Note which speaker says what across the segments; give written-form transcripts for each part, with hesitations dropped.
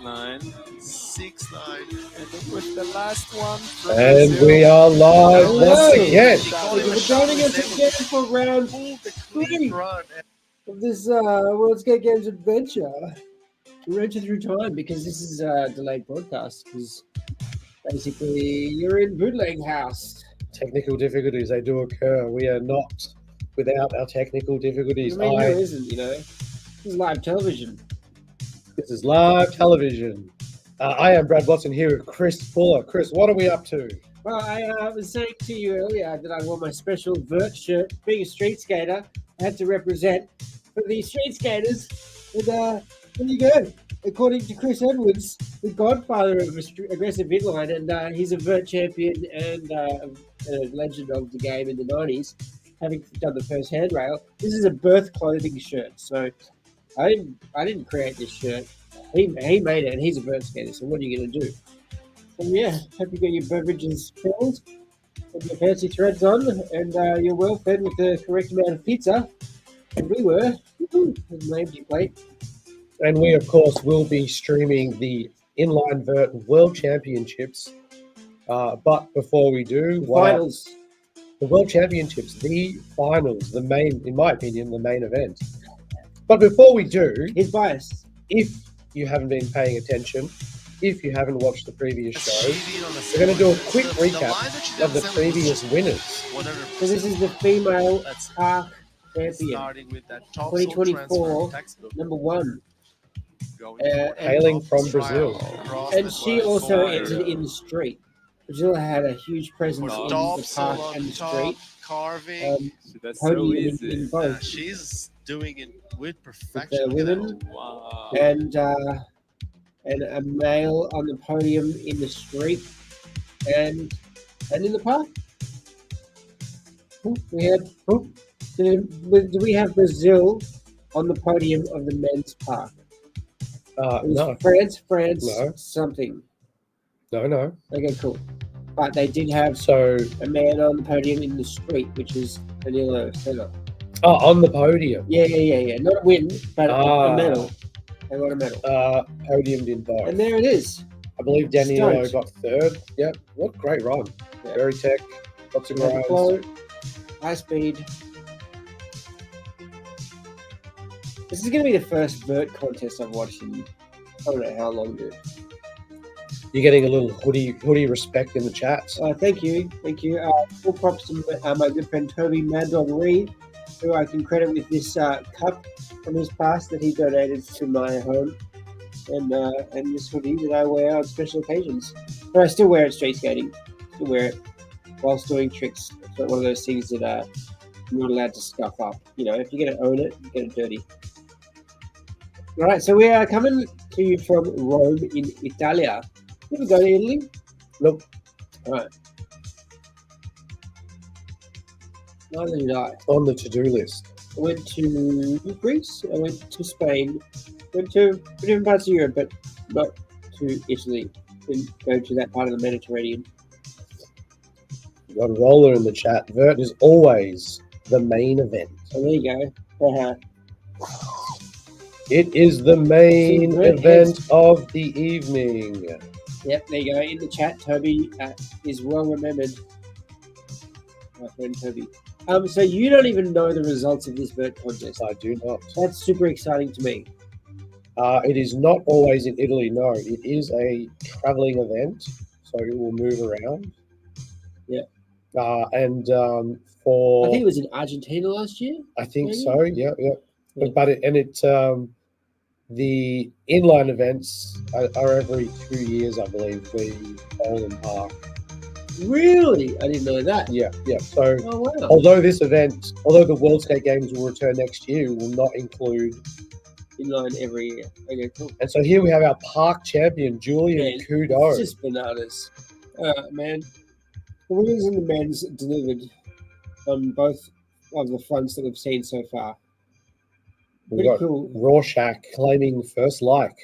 Speaker 1: 6-9.
Speaker 2: 6-9.
Speaker 1: And then with the last one from
Speaker 3: And
Speaker 1: Brazil.
Speaker 3: we are live
Speaker 2: Hello.
Speaker 3: once again.
Speaker 4: Thank you for joining us again for round
Speaker 2: Pulled the clean run.
Speaker 4: of this World Skate Games adventure. We're into through time because this is a delayed broadcast because basically you're in bootleg house.
Speaker 3: Technical difficulties, they do occur. We are not without our technical difficulties.
Speaker 4: I mean, who isn't, you know? This is live television.
Speaker 3: This is live television. I am Brad Watson here with Chris Pullar. Chris, what are we up to?
Speaker 4: Well, I was saying to you earlier that I wore my special Vert shirt. Being a street skater, I had to represent for the street skaters. And there you go. According to Chris Edwards, the godfather of aggressive inline, and he's a Vert champion and a legend of the game in the 90s, having done the first handrail. This is a birth clothing shirt. So I didn't create this shirt. He made it, and he's a Vert skater. So what are you going to do? So yeah, hope you got your beverages filled, with your fancy threads on, and you're well fed with the correct amount of pizza. And we were. There's an empty plate.
Speaker 3: And we, of course, will be streaming the Inline Vert World Championships. But before we do,
Speaker 4: Finals.
Speaker 3: The World Championships, the finals, the main, in my opinion, the main event. But before we do,
Speaker 4: He's biased.
Speaker 3: if you haven't been paying attention, if you haven't watched the previous show, we're going to do a quick recap of the previous winners.
Speaker 4: So this is the female park champion,
Speaker 2: Starting with that top
Speaker 4: 2024, number one.
Speaker 3: Hailing from Brazil.
Speaker 4: And she also entered in the street. Brazil had a huge presence in the park and the street.
Speaker 2: Carving.
Speaker 1: So that's so
Speaker 4: Podium
Speaker 1: easy.
Speaker 4: in both.
Speaker 2: She's doing it with
Speaker 4: With
Speaker 2: perfection.
Speaker 4: the women
Speaker 1: Wow.
Speaker 4: and a male on the podium in the street and in the park. We had do we have Brazil on the podium of the men's park? It was
Speaker 3: No,
Speaker 4: France,
Speaker 3: No.
Speaker 4: something.
Speaker 3: no.
Speaker 4: Okay, cool. But they did have
Speaker 3: So,
Speaker 4: a man on the podium in the street, which is Danilo Senna.
Speaker 3: on the podium.
Speaker 4: Yeah. Not a win, but a medal. They got a medal.
Speaker 3: Podiumed in both.
Speaker 4: And there it is.
Speaker 3: I believe Danilo
Speaker 4: Stoked.
Speaker 3: got third. Yep. What great run.
Speaker 4: Yeah.
Speaker 3: Very tech. Lots of
Speaker 4: High
Speaker 3: grinds.
Speaker 4: float, high speed. This is going to be the first Vert contest I've watched in I don't know how long, dude.
Speaker 3: You're getting a little hoodie respect in the chats.
Speaker 4: Thank you. Full props to my good friend Toby Mad Dog Reed, who I can credit with this cup from his past that he donated to my home, and this hoodie that I wear on special occasions. But I still wear it street skating. Still wear it whilst doing tricks. It's not one of those things that you're not allowed to scuff up. You know, if you're going to own it, get it dirty. All right, so we are coming to you from Rome in Italia. You ever go to Italy?
Speaker 3: Nope.
Speaker 4: All right. Neither did I.
Speaker 3: On the to-do list.
Speaker 4: I went to Greece. I went to Spain. Went to different parts of Europe, but not to Italy. Didn't go to that part of the Mediterranean.
Speaker 3: We've got a roller in the chat. Vert is always the main event.
Speaker 4: So there you go.
Speaker 3: It is the main
Speaker 4: See, Vert
Speaker 3: event of the evening.
Speaker 4: Yep, there you go. In the chat, Toby is well remembered. My friend Toby. So you don't even know the results of this Vert contest.
Speaker 3: I do not.
Speaker 4: That's super exciting to me.
Speaker 3: It is not always in Italy, no. It is a traveling event, so it will move around.
Speaker 4: Yeah.
Speaker 3: And
Speaker 4: I
Speaker 3: for...
Speaker 4: think it was in Argentina last year.
Speaker 3: I think
Speaker 4: maybe?
Speaker 3: so, yeah.
Speaker 4: Yeah.
Speaker 3: But the inline events are every 2 years, I believe, the Poland Park.
Speaker 4: Really? I didn't know that.
Speaker 3: Yeah. So
Speaker 4: Oh, wow.
Speaker 3: although the World Skate Games will return next year, will not include.
Speaker 4: Inline every year. Okay, cool.
Speaker 3: And so here we have our park champion, Julian
Speaker 4: Man,
Speaker 3: Kudo.
Speaker 4: It's just bananas. Man. The women's and the men's delivered on both of the fronts that we've seen so far.
Speaker 3: We've
Speaker 4: Pretty
Speaker 3: got
Speaker 4: cool.
Speaker 3: Rorschach claiming first like.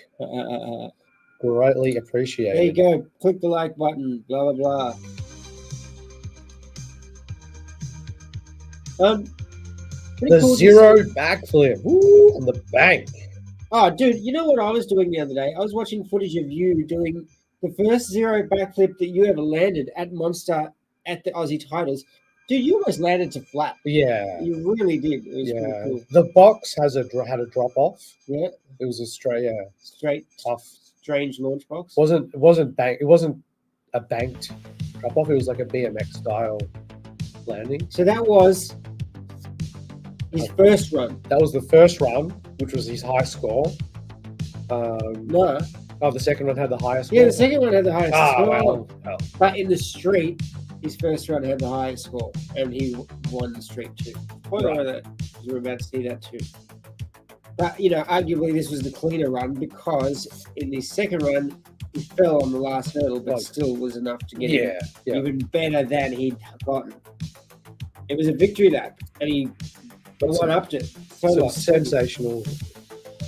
Speaker 3: Greatly
Speaker 4: There you
Speaker 3: appreciated.
Speaker 4: go. Click the like button. Blah, blah, blah. Pretty
Speaker 3: The
Speaker 4: cool to
Speaker 3: zero
Speaker 4: see.
Speaker 3: backflip. Woo, on the bank.
Speaker 4: Oh, dude, you know what I was doing the other day? I was watching footage of you doing the first zero backflip that you ever landed at Monster at the Aussie titles. Dude, you almost landed to flat.
Speaker 3: Yeah.
Speaker 4: You really did. It was
Speaker 3: Yeah.
Speaker 4: pretty cool.
Speaker 3: The box had a drop off.
Speaker 4: Yeah.
Speaker 3: It was a
Speaker 4: Straight,
Speaker 3: tough.
Speaker 4: strange launch box.
Speaker 3: It wasn't a banked drop off. It was like a BMX style landing.
Speaker 4: So that was his first run.
Speaker 3: That was the first run, which was his high score.
Speaker 4: No.
Speaker 3: Oh, the second one had the highest score.
Speaker 4: Yeah, the second one had the highest score.
Speaker 3: Well.
Speaker 4: But in the street, his first run had the highest score, and he won the street too. Spoiler alert, because we're about to see that too. But, arguably this was the cleaner run because in the second run, he fell on the last hurdle, but still was enough to get him even better than he'd gotten. It was a victory lap, and he one-upped it.
Speaker 3: Some sensational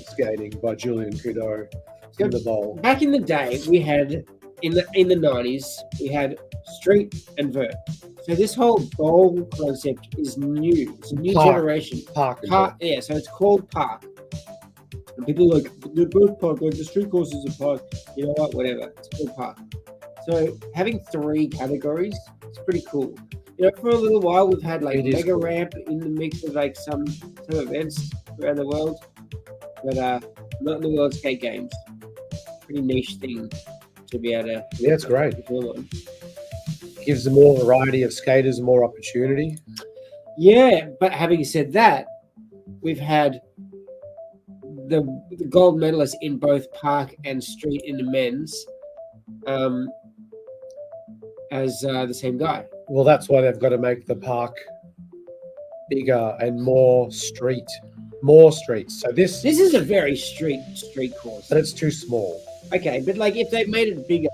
Speaker 3: skating by Julian Kudo in the bowl.
Speaker 4: Back in the day, we had, in the 90s, we had street and vert. So this whole bowl concept is new. It's a new generation.
Speaker 3: Park.
Speaker 4: Yeah, so it's called park. And people are like, they're both park, like the street courses are park. You know what? Whatever. It's called park. So having 3 categories is pretty cool. For a little while we've had like mega ramp in the mix of like some events around the world, but not in the World Skate Games. Pretty niche thing to be able to.
Speaker 3: Yeah, it's great. Gives them more variety of skaters, more opportunity.
Speaker 4: Yeah, but having said that, we've had the gold medalists in both park and street in the men's as the same guy.
Speaker 3: Well, that's why they've got to make the park bigger and more streets. So this
Speaker 4: is a very street course,
Speaker 3: but it's too small.
Speaker 4: Okay, but like if they made it bigger,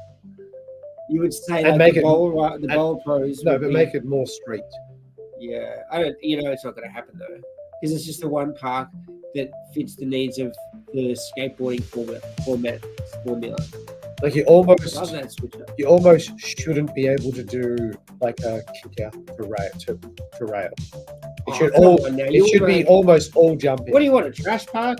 Speaker 4: you would say
Speaker 3: and
Speaker 4: like
Speaker 3: make
Speaker 4: the bowl pros.
Speaker 3: No, but make it more street.
Speaker 4: Yeah, I don't. It's not going to happen though, because it's just the one park that fits the needs of the skateboarding formula.
Speaker 3: Like you almost
Speaker 4: Love that switch up.
Speaker 3: You almost shouldn't be able to do like a kick out to rail. It should be almost all jumping.
Speaker 4: What do you want? A trash park?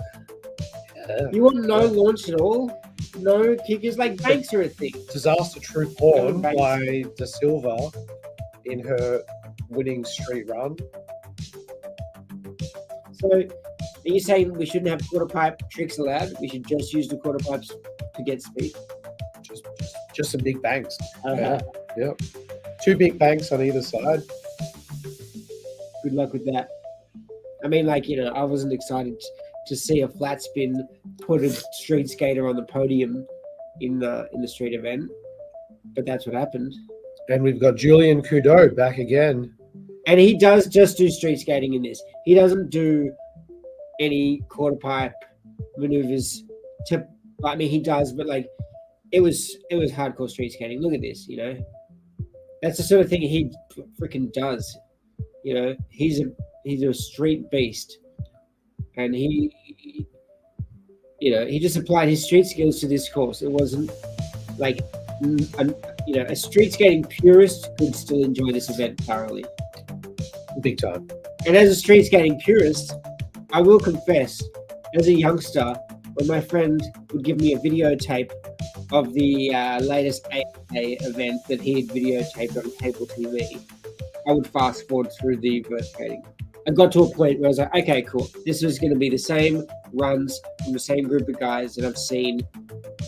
Speaker 3: Yeah.
Speaker 4: You want no launch at all? No kickers? Like banks are a thing.
Speaker 3: Disaster True Form by Da Silva in her winning street run.
Speaker 4: So are you saying we shouldn't have quarter pipe tricks allowed? We should just use the quarter pipes to get speed?
Speaker 3: Just some big banks.
Speaker 4: Uh-huh.
Speaker 3: Yeah. 2 big banks on either side.
Speaker 4: Good luck with that. I mean, I wasn't excited to see a flat spin put a street skater on the podium in the street event, but that's what happened.
Speaker 3: And we've got Julian Kudo back again.
Speaker 4: And he does just do street skating in this. He doesn't do any quarter pipe maneuvers. He does, but it was hardcore street skating. Look at this, That's the sort of thing he freaking does. He's a street beast, and he just applied his street skills to this course. It wasn't like a street skating purist could still enjoy this event thoroughly,
Speaker 3: big time.
Speaker 4: And as a street skating purist, I will confess, as a youngster, when my friend would give me a videotape of the latest AA event that he had videotaped on cable TV, I would fast forward through the vert skating. I got to a point where I was like, okay, cool. This is going to be the same runs from the same group of guys that I've seen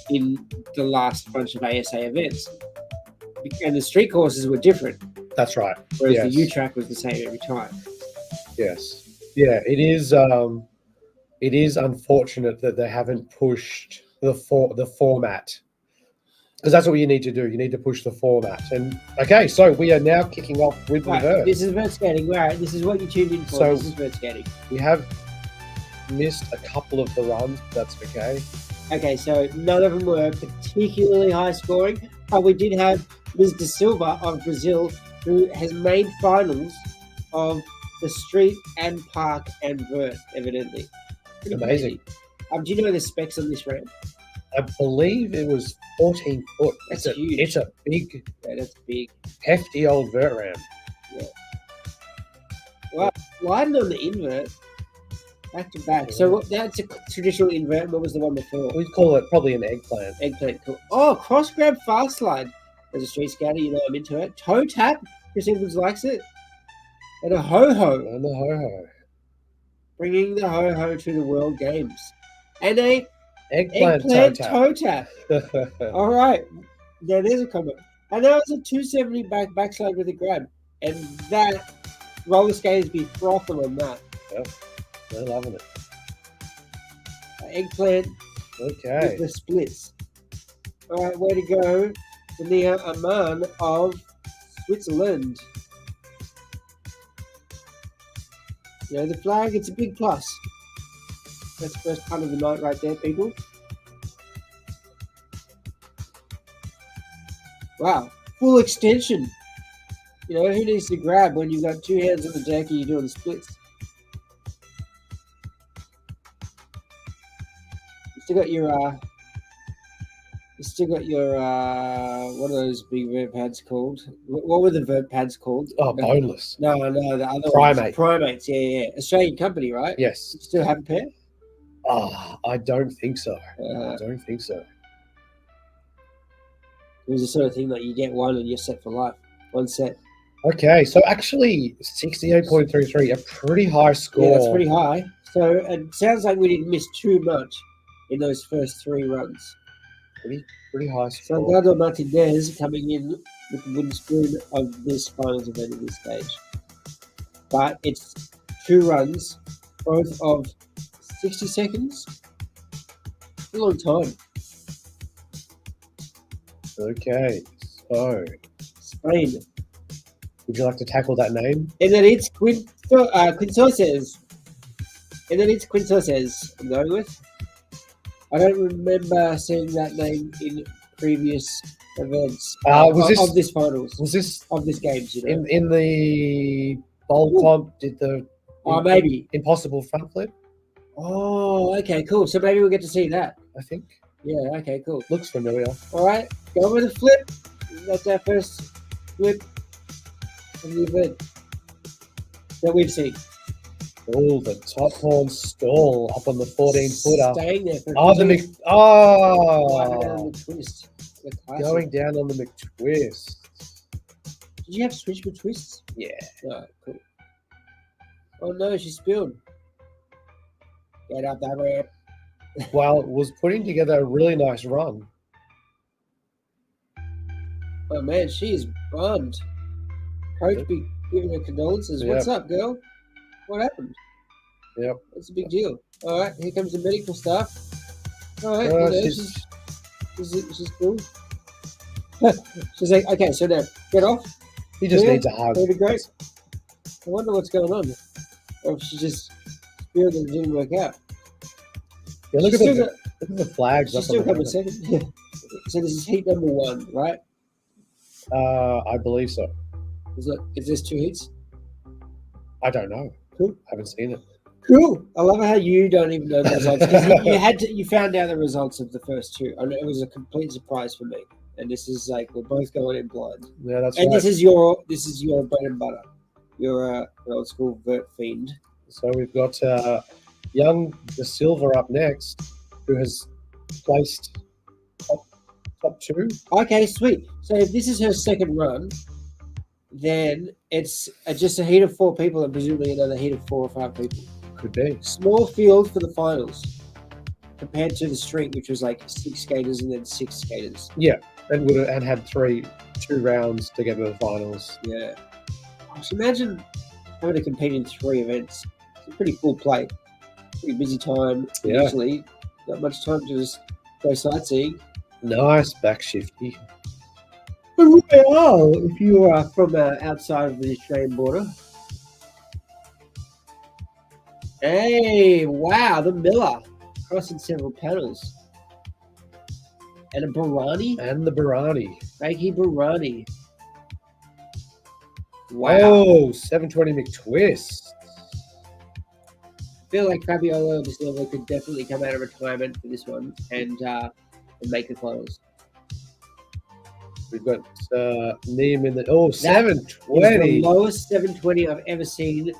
Speaker 4: in the last bunch of ASA events. And the street courses were different.
Speaker 3: That's right.
Speaker 4: Whereas the U-track was the same every time.
Speaker 3: Yes. Yeah, it is unfortunate that they haven't pushed the format. Because that's what you need to do. You need to push the format. And okay, so we are now kicking off with the vert.
Speaker 4: This is vert skating. Right, this is what you tuned in for.
Speaker 3: So
Speaker 4: this is vert skating.
Speaker 3: We have missed a couple of the runs, but that's okay.
Speaker 4: Okay, so none of them were particularly high scoring, but we did have Ms. Da Silva of Brazil, who has made finals of the street and park and vert, evidently. Pretty
Speaker 3: amazing.
Speaker 4: Do you know the specs on this ramp?
Speaker 3: I believe it was 14 foot.
Speaker 4: That's huge.
Speaker 3: It's a big,
Speaker 4: that's big,
Speaker 3: hefty old vert ramp.
Speaker 4: Yeah. Well, riding on the invert, Back to back. So that's a traditional invert. What was the one before?
Speaker 3: We'd call it probably an eggplant.
Speaker 4: Eggplant. Cool. Oh, cross grab fast slide. As a street skater, you know I'm into it. Toe tap. Chris Edwards likes it. And a ho ho.
Speaker 3: And the ho-ho.
Speaker 4: Bringing the ho ho to the World Games. And a
Speaker 3: Eggplant
Speaker 4: toe tap. All right. Yeah, there's a comment. And that was a 270 backslide with a grab. And that roller skaters be frothing on that.
Speaker 3: Yep. They're loving it.
Speaker 4: Eggplant
Speaker 3: Okay.
Speaker 4: with the splits. All right, way to go. Nia Aman of Switzerland. You know, the flag, it's a big plus. That's the first part of the night right there, people. Wow, full extension. You know, who needs to grab when you've got two hands on the deck and you're doing the splits? You still got your, what are those big vert pads called? What were the vert pads called?
Speaker 3: Oh, boneless.
Speaker 4: No, the other
Speaker 3: Primate.
Speaker 4: ones. Primates, yeah. Australian company, right?
Speaker 3: Yes.
Speaker 4: You still have a pair?
Speaker 3: Oh, I don't think so. I don't think so.
Speaker 4: It was the sort of thing that you get one and you're set for life. One set.
Speaker 3: Okay, so actually 68.33, a pretty high score.
Speaker 4: Yeah, that's pretty high. So it sounds like we didn't miss too much in those first three runs.
Speaker 3: Pretty high score.
Speaker 4: Salgado Martinez coming in with the wooden spoon of this finals event at this stage. But it's two runs, both of 60 seconds. A long time.
Speaker 3: Okay, so
Speaker 4: Spain.
Speaker 3: would you like to tackle that name?
Speaker 4: And then it's Quintoses. And then it's Quintoses I'm going with. I don't remember seeing that name in previous events of this finals.
Speaker 3: Was this
Speaker 4: of this games, you know?
Speaker 3: in the bowl comp? Did the
Speaker 4: maybe
Speaker 3: impossible front flip?
Speaker 4: Oh, okay, cool. So maybe we'll get to see that.
Speaker 3: I think
Speaker 4: Yeah, okay, cool.
Speaker 3: looks familiar.
Speaker 4: All right, go with the flip. That's our first flip of the event that we've seen.
Speaker 3: Oh, the top horn stall up on the 14-footer.
Speaker 4: Staying there for
Speaker 3: Oh,
Speaker 4: the twist. The classic.
Speaker 3: going down on the McTwist.
Speaker 4: Did you have switchback twists?
Speaker 3: Yeah.
Speaker 4: No, cool. Oh no, she spilled. Get up that ramp.
Speaker 3: Well, was putting together a really nice run.
Speaker 4: Oh man, she is bummed. Coach be giving her condolences.
Speaker 3: Yep.
Speaker 4: What's up, girl? What happened?
Speaker 3: Yep.
Speaker 4: It's a big deal. All right, here comes the medical staff. All right, she's cool. She's like, okay, so now get off.
Speaker 3: He just needs a hug.
Speaker 4: Baby Grace. I wonder what's going on. Or if she just spilled and it didn't work out.
Speaker 3: Yeah, look at the flags.
Speaker 4: She's
Speaker 3: Up
Speaker 4: still
Speaker 3: on
Speaker 4: coming
Speaker 3: the
Speaker 4: second. So this is heat number 1, right?
Speaker 3: I believe so.
Speaker 4: Is this 2 heats?
Speaker 3: I don't know.
Speaker 4: Cool.
Speaker 3: Haven't seen it.
Speaker 4: Cool. I love how you don't even know the results because you found out the results of the first 2. I know it was a complete surprise for me. And this is like we're both going in blind.
Speaker 3: Yeah, that's
Speaker 4: and
Speaker 3: right.
Speaker 4: this is your bread and butter. You're an old school vert fiend.
Speaker 3: So we've got young De Silva up next, who has placed top 2.
Speaker 4: Okay, sweet. So if this is her second run, then it's just a heat of 4 people and presumably another heat of 4 or 5 people.
Speaker 3: Could be.
Speaker 4: Small field for the finals compared to the street, which was like 6 skaters and then 6 skaters.
Speaker 3: Yeah, and had 2 rounds to get to the finals.
Speaker 4: Yeah. So imagine having to compete in 3 events. It's a pretty full plate. Pretty busy time.
Speaker 3: Yeah.
Speaker 4: Usually, not much time to just go sightseeing.
Speaker 3: Nice back shifty.
Speaker 4: But if you are from outside of the Australian border. Hey, wow, the Miller crossing several panels. And a Barani.
Speaker 3: And the Barani.
Speaker 4: Fakey Barani. Wow.
Speaker 3: Oh, 720 McTwist.
Speaker 4: I feel like Fabiola De Silva could definitely come out of retirement for this one and make the finals.
Speaker 3: We've got Neem in the 720.
Speaker 4: It's the lowest 720 I've ever seen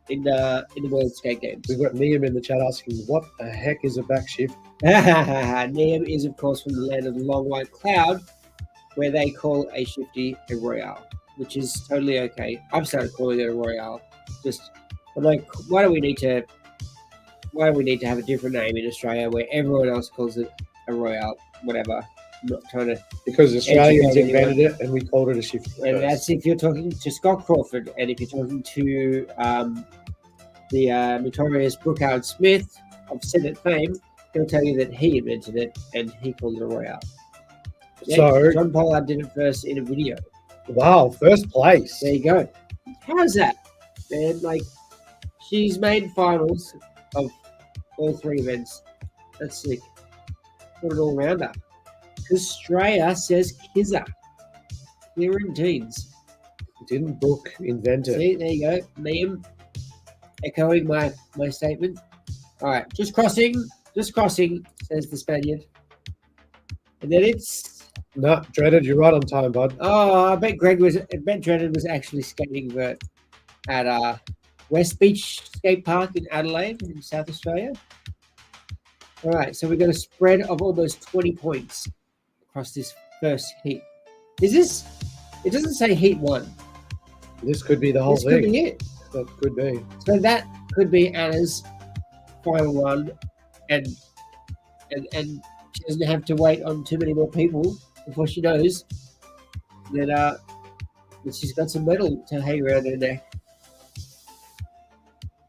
Speaker 4: in the World Skate Games.
Speaker 3: We've got Liam in the chat asking, what the heck is a backshift?
Speaker 4: Liam is, of course, from the land of the long white cloud, where they call a shifty a royale, which is totally okay. I've started calling it a royale. I'm like, why do we need to have a different name in Australia where everyone else calls it a royale? Whatever. I'm not trying to.
Speaker 3: Because Australians
Speaker 4: educate
Speaker 3: invented it and we called it a shifty.
Speaker 4: And
Speaker 3: first.
Speaker 4: that's if you're talking to Scott Crawford, and if you're talking to the notorious Brookhard Smith of Senate fame, he'll tell you that he invented it and he called it a royale. Yeah,
Speaker 3: So,
Speaker 4: John Pollard did it first in a video.
Speaker 3: wow, first place.
Speaker 4: There you go. How's that, man? Like, she's made finals of all 3 events. That's sick. What an all-rounder. Australia says Kizza. Clear in teens.
Speaker 3: Didn't Brooke invent it?
Speaker 4: See, there you go. Liam echoing my statement. All right, just crossing, says the Spaniard. And then it's...
Speaker 3: No, Dreaded, you're right on time, bud.
Speaker 4: Oh, I bet Dreaded was actually skating Vert at West Beach Skate Park in Adelaide in South Australia. All right, so we've got a spread of almost 20 points across this first heat. Is this? It doesn't say heat 1.
Speaker 3: This could be the whole
Speaker 4: This could
Speaker 3: thing.
Speaker 4: be it.
Speaker 3: That could be.
Speaker 4: So that could be Anna's final one, and she doesn't have to wait on too many more people before she knows that she's got some metal to hang around her neck.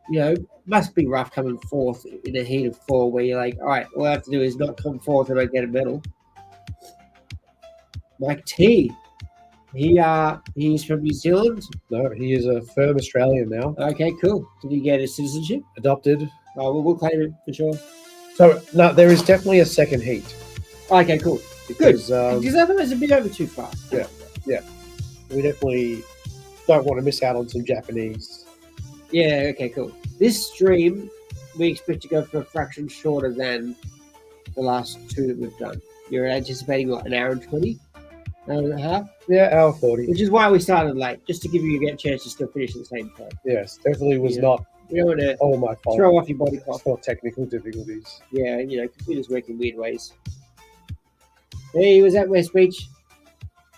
Speaker 4: You know, must be rough coming fourth in a heat of 4 where you're like, all right, all I have to do is not come fourth and I get a medal. Mike T. He's from New Zealand.
Speaker 3: No, he is a firm Australian now.
Speaker 4: Okay, cool. Did he get his citizenship?
Speaker 3: Adopted.
Speaker 4: Oh, we'll claim it for sure.
Speaker 3: So, no, there is definitely a second heat.
Speaker 4: Okay, cool.
Speaker 3: Because
Speaker 4: Because otherwise it'd be over too far.
Speaker 3: we definitely don't want to miss out on some Japanese.
Speaker 4: Yeah, okay, cool. This stream, we expect to go for a fraction shorter than the last 2 that we've done. You're anticipating, what, an hour and 20? Hour and a half?
Speaker 3: Yeah, hour 40.
Speaker 4: Which is why we started late, just to give you a chance to still finish at the same time.
Speaker 3: Yes, definitely was
Speaker 4: Yeah.
Speaker 3: not
Speaker 4: We don't want to
Speaker 3: all my fault.
Speaker 4: throw off your body clock.
Speaker 3: It's not technical difficulties.
Speaker 4: Yeah, you know, computers work in weird ways. He was at West Beach.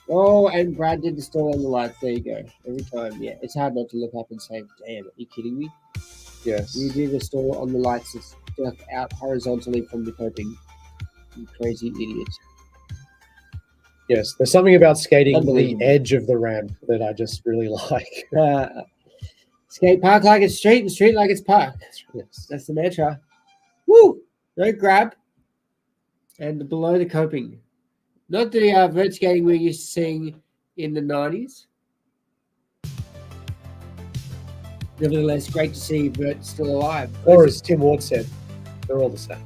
Speaker 4: Oh, and Brad did the stall on the lights. There you go. Every time, yeah. It's hard not to look up and say, damn, are you kidding me?
Speaker 3: Yes.
Speaker 4: You did the stall on the lights that's stuck out horizontally from the coping. You crazy idiot.
Speaker 3: Yes, there's something about skating the
Speaker 4: Unbelievable.
Speaker 3: edge of the ramp that I just really like.
Speaker 4: Skate park like it's street and street like it's park.
Speaker 3: Yes.
Speaker 4: That's the mantra. Woo! No grab. And below the coping. Not the vert skating we're used to seeing in the 90s. Nevertheless, great to see Vert still alive.
Speaker 3: Or as Tim Ward said, they're all the same.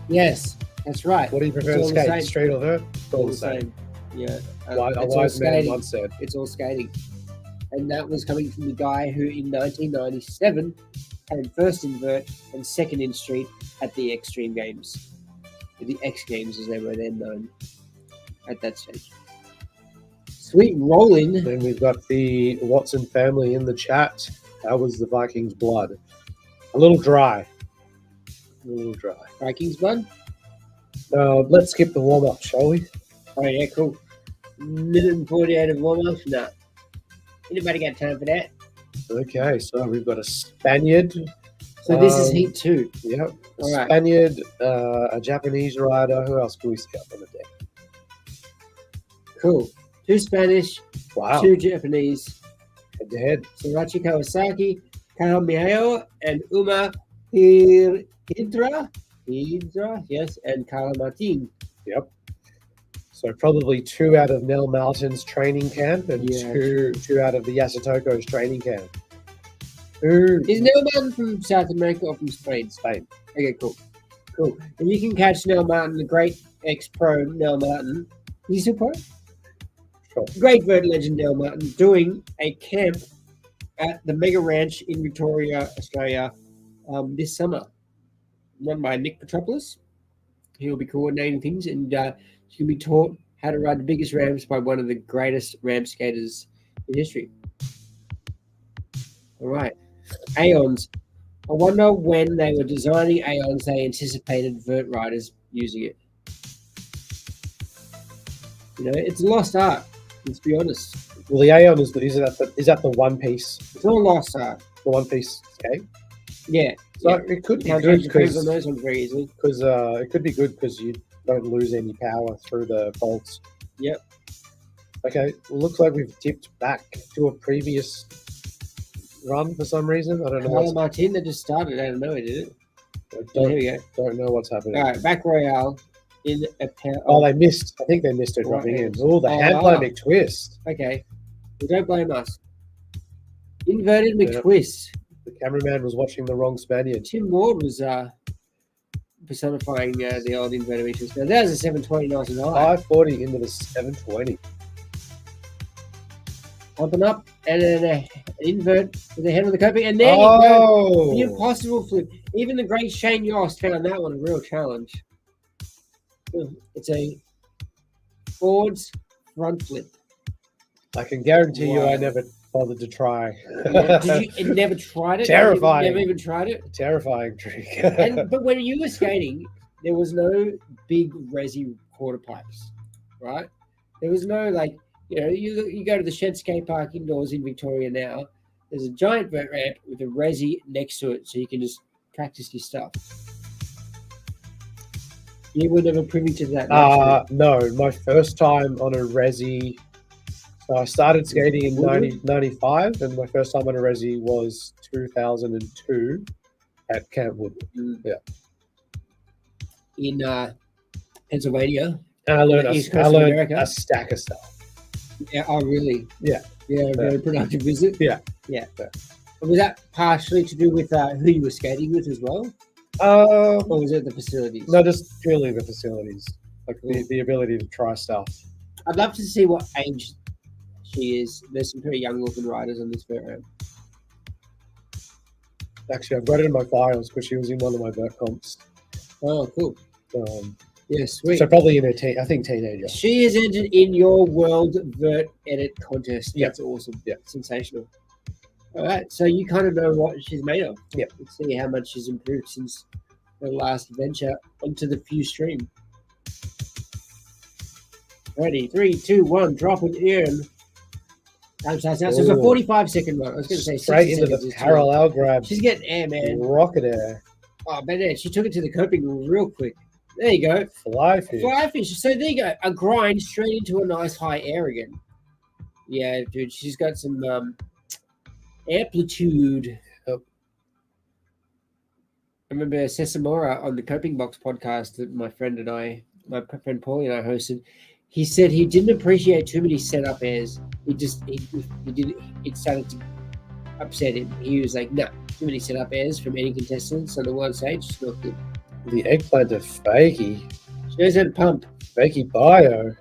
Speaker 4: Yes, that's right.
Speaker 3: What do you prefer
Speaker 4: It's
Speaker 3: to
Speaker 4: all the
Speaker 3: skate,
Speaker 4: same.
Speaker 3: straight or vert? All the same.
Speaker 4: Yeah.
Speaker 3: A
Speaker 4: It's all
Speaker 3: wise man
Speaker 4: skating.
Speaker 3: once said.
Speaker 4: It's all skating. And that was coming from the guy who in 1997 came first in vert and second in street at the Extreme Games. The X Games, as they were then known at that stage. Sweet rolling.
Speaker 3: Then we've got the Watson family in the chat. How was the Vikings' blood? A little dry.
Speaker 4: Vikings blood.
Speaker 3: Let's skip the warm-up, shall we?
Speaker 4: Oh, yeah, cool. Minute and 48 of warm-up. Nah. Anybody got time for that?
Speaker 3: Okay, so we've got a Spaniard.
Speaker 4: So this is
Speaker 3: Um,
Speaker 4: heat 2.
Speaker 3: Yep. A
Speaker 4: All right.
Speaker 3: Spaniard, a Japanese rider. Who else can we see up on the deck?
Speaker 4: Cool. 2 Spanish,
Speaker 3: Wow.
Speaker 4: 2 Japanese.
Speaker 3: Head-to-head.
Speaker 4: Sorachi Kawasaki, Kao Miyao, and Uma Hidra, yes, and Carla Martin.
Speaker 3: Yep. So probably 2 out of Nell Martin's training camp and
Speaker 4: Yeah.
Speaker 3: two out of the Yasutoko's training camp. Who?
Speaker 4: Is Nell Martin from South America or from Spain?
Speaker 3: Spain.
Speaker 4: Okay, cool. Cool. And you can catch Nell Martin, the great ex-pro Nell Martin. Is he still pro?
Speaker 3: Sure.
Speaker 4: Great vert legend Nell Martin doing a camp at the Mega Ranch in Victoria, Australia this summer. Run by Nick Petropoulos. He'll be coordinating things and he'll be taught how to ride the biggest ramps by one of the greatest ramp skaters in history. All right. Aeons. I wonder when they were designing Aeons, they anticipated vert riders using it. You know, it's a lost art. Let's be honest.
Speaker 3: Well, the Aeon is that the one piece,
Speaker 4: It's all lost art.
Speaker 3: the one piece skate.
Speaker 4: Yeah.
Speaker 3: So
Speaker 4: yeah.
Speaker 3: it could be
Speaker 4: Can't
Speaker 3: good
Speaker 4: change the frames on
Speaker 3: because
Speaker 4: those ones very easily.
Speaker 3: it could be good because you don't lose any power through the bolts.
Speaker 4: Yep.
Speaker 3: Okay, looks like we've dipped back to a previous run for some reason. I don't know.
Speaker 4: Carlo Martin, they just started out of nowhere, did it?
Speaker 3: I
Speaker 4: Oh, here we go.
Speaker 3: don't know what's happening.
Speaker 4: All right, back Royale in a pair.
Speaker 3: Oh, they missed. I think they missed it dropping in. Oh, the hand play McTwist.
Speaker 4: Okay. Well, don't blame us. Inverted
Speaker 3: Yeah.
Speaker 4: McTwist.
Speaker 3: The cameraman was watching the wrong Spaniard.
Speaker 4: Tim Ward was personifying the old inverted McTwist. Now, that was a 720 nice and high.
Speaker 3: 540 into the 720.
Speaker 4: Pumping up and then an invert with the head of the coping. And there you go. The
Speaker 3: Oh,
Speaker 4: impossible flip. Even the great Shane Yost found that one a real challenge. It's a Ford's front flip.
Speaker 3: I can guarantee you, I
Speaker 4: Wow.
Speaker 3: never bothered to try.
Speaker 4: Yeah. Did you never tried it?
Speaker 3: Terrifying.
Speaker 4: Never even tried it?
Speaker 3: Terrifying trick.
Speaker 4: But when you were skating, there was no big resi quarter pipes, right? There was no you go to the Shed Skate Park indoors in Victoria now. There's a giant vert ramp with a resi next to it, so you can just practice your stuff. You were never privy to that.
Speaker 3: No, my first time on a resi. So I started skating in 1995, and my first time on a resi was 2002 at Camp Woodward. Yeah.
Speaker 4: In Pennsylvania.
Speaker 3: And I learned,
Speaker 4: East Coast of America.
Speaker 3: a stack of stuff.
Speaker 4: Yeah. Oh, really?
Speaker 3: Yeah.
Speaker 4: Yeah. Very productive visit.
Speaker 3: Yeah.
Speaker 4: Yeah.
Speaker 3: Yeah.
Speaker 4: Was that partially to do with who you were skating with as well, or was it the facilities?
Speaker 3: No, just purely the facilities, like the ability to try stuff.
Speaker 4: I'd love to see what age she is. There's some pretty young-looking riders on this vert ramp.
Speaker 3: Actually, I've got it in my files because she was in one of my vert comps.
Speaker 4: Oh, cool. Yeah, sweet.
Speaker 3: So probably in her teenager.
Speaker 4: She is entered in your World Vert Edit contest.
Speaker 3: Yeah.
Speaker 4: That's awesome.
Speaker 3: Yeah.
Speaker 4: Sensational. All right, so you kind of know what she's made of.
Speaker 3: Yeah.
Speaker 4: Let's see how much she's improved since her last venture onto the Fuse stream. Ready, 3, 2, 1, drop it in. So it's a 45-second run. I was going to say 60
Speaker 3: straight into
Speaker 4: seconds
Speaker 3: the
Speaker 4: is too
Speaker 3: parallel grab.
Speaker 4: She's getting air, man.
Speaker 3: Rocket air.
Speaker 4: Oh, but yeah, she took it to the coping real quick. There you go.
Speaker 3: Fly fish.
Speaker 4: Fly fish. So there you go. A grind straight into a nice high air again. Yeah, dude. She's got some amplitude.
Speaker 3: Yep.
Speaker 4: I remember Sesamora on the Coping Box podcast that my friend Paulie and I hosted. He said he didn't appreciate too many setup airs. It started to upset him. He was like, "No, too many setup airs from any contestants on the one stage. It's not good."
Speaker 3: The eggplant of Fakey.
Speaker 4: She knows how to pump.
Speaker 3: Fakey bio.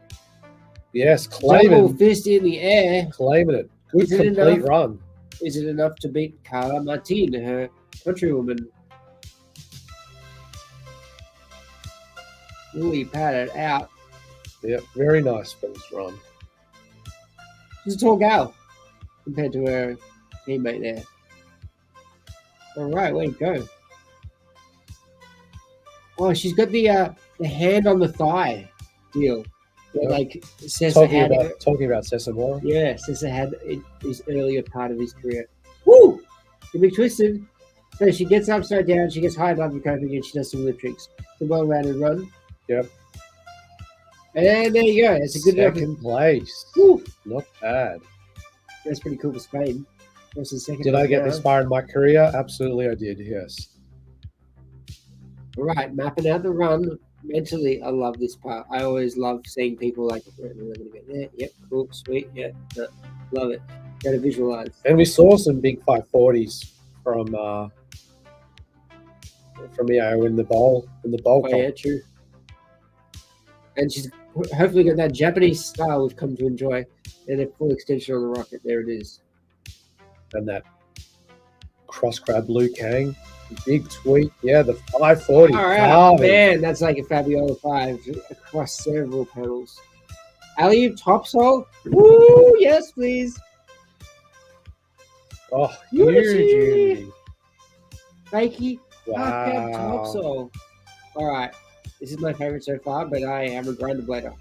Speaker 3: Yes,
Speaker 4: Double
Speaker 3: claiming
Speaker 4: fist in the air.
Speaker 3: it. Good
Speaker 4: Is it
Speaker 3: complete
Speaker 4: enough?
Speaker 3: run.
Speaker 4: Is it enough to beat Carla Martin, her countrywoman? Really patted out.
Speaker 3: Yep, very nice first run.
Speaker 4: She's a tall gal compared to her teammate there. All right, way to go. Oh, she's got the hand on the thigh deal.
Speaker 3: Yep.
Speaker 4: Like Sessa had.
Speaker 3: Talking about Sesamora.
Speaker 4: Yeah, Sessa had in his earlier part of his career. Woo! Can be twisted. So she gets upside down, she gets high above the coping, and she does some lip tricks. It's a well-rounded run.
Speaker 3: Yep.
Speaker 4: And there you go. It's a good
Speaker 3: Second place.
Speaker 4: Woo!
Speaker 3: Not bad.
Speaker 4: That's pretty cool for Spain. Second
Speaker 3: Did I get
Speaker 4: round.
Speaker 3: this far in my career? Absolutely, I did. Yes.
Speaker 4: All right, mapping out the run. Mentally, I love this part. I always love seeing people like, we're going to get there. Yep, cool, sweet. Yeah, love it. Got to visualize.
Speaker 3: And we saw some big 540s from EAO in the bowl
Speaker 4: Oh,
Speaker 3: comp.
Speaker 4: yeah, true. And she's hopefully got that Japanese style we've come to enjoy, and a full extension on the rocket. There it is.
Speaker 3: And that cross crab Blue Kang. Big tweet. Yeah, the 540.
Speaker 4: All right,
Speaker 3: carving.
Speaker 4: man, that's like a Fabiola 5 across several pedals. Alley topsole. Woo, yes, please.
Speaker 3: Oh, huge
Speaker 4: Unity.
Speaker 3: Unity.
Speaker 4: Fakey. Half cab
Speaker 3: Wow.
Speaker 4: topsoil. All right. This is my favorite so far, but I am a grinder blader.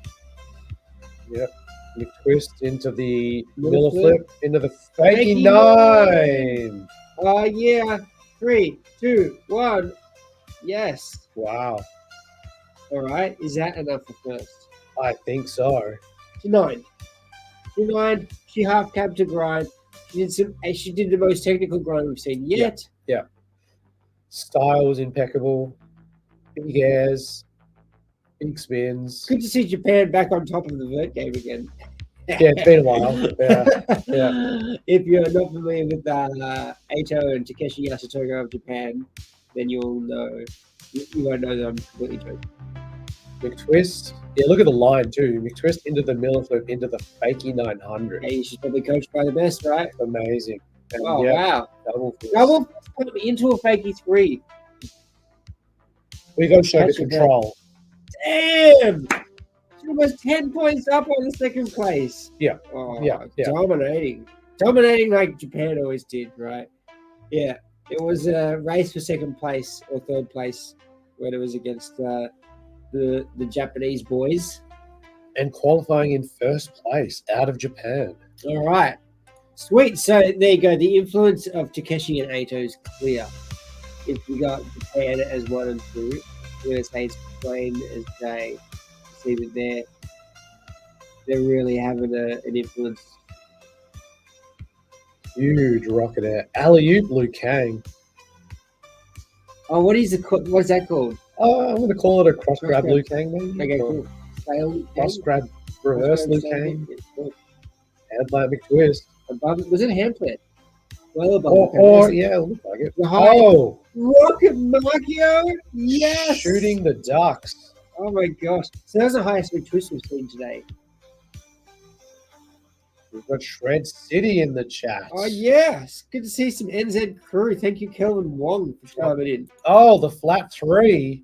Speaker 3: Yep. McTwist into the
Speaker 4: Miller
Speaker 3: Miller flip, into the
Speaker 4: Fakey
Speaker 3: fakey 9.
Speaker 4: Oh, yeah. 3, 2, 1. Yes.
Speaker 3: Wow.
Speaker 4: All right. Is that enough for first?
Speaker 3: I think so.
Speaker 4: To 9. To 9. She half cabbed to grind. She did the most technical grind we've seen yet.
Speaker 3: Style was impeccable. Big airs. Big spins.
Speaker 4: Good to see Japan back on top of the vert game again.
Speaker 3: Yeah, it's been a while. Yeah.
Speaker 4: If you're not familiar with Eito and Takeshi Yasutoga of Japan, then you'll know. You won't know that I'm completely joking.
Speaker 3: McTwist. Yeah, look at the line too. McTwist into the Miller flip, into the fakey 900.
Speaker 4: Hey, she's probably coached by the best, right?
Speaker 3: Amazing. And
Speaker 4: Oh,
Speaker 3: yeah,
Speaker 4: wow.
Speaker 3: double fist.
Speaker 4: Double fist put me into a fakey 3.
Speaker 3: We go show the
Speaker 4: That's your
Speaker 3: control.
Speaker 4: Damn! She was 10 points up on the second place.
Speaker 3: Yeah.
Speaker 4: Oh,
Speaker 3: Yeah.
Speaker 4: Dominating. Dominating like Japan always did, right? Yeah. It was a race for second place or third place when it was against the Japanese boys.
Speaker 3: And qualifying in first place out of Japan.
Speaker 4: All right. Sweet. So there you go. The influence of Takeshi and Eito is clear. If we got Japan as 1 and 2, we're going to say it's plain as day. See that they're really having an influence.
Speaker 3: Huge rocket air. Alley-oop Liu Kang.
Speaker 4: Oh, what is that called?
Speaker 3: Oh, I'm going to call it a cross grab
Speaker 4: grab.
Speaker 3: Liu Kang, maybe.
Speaker 4: Okay,
Speaker 3: Or
Speaker 4: cool. Sail,
Speaker 3: Cross grab reverse Liu Kang. Headlight McTwist.
Speaker 4: Above, was it a hand flip? Well above.
Speaker 3: Or yeah, it looked like it.
Speaker 4: The high-
Speaker 3: Oh,
Speaker 4: Rocket Markio! Yes!
Speaker 3: shooting the ducks.
Speaker 4: Oh my gosh. So that was the highest big twist we've seen today.
Speaker 3: We've got Shred City in the chat.
Speaker 4: Oh yes. Good to see some NZ crew. Thank you, Kelvin Wong, for chiming in.
Speaker 3: Oh, the flat 3.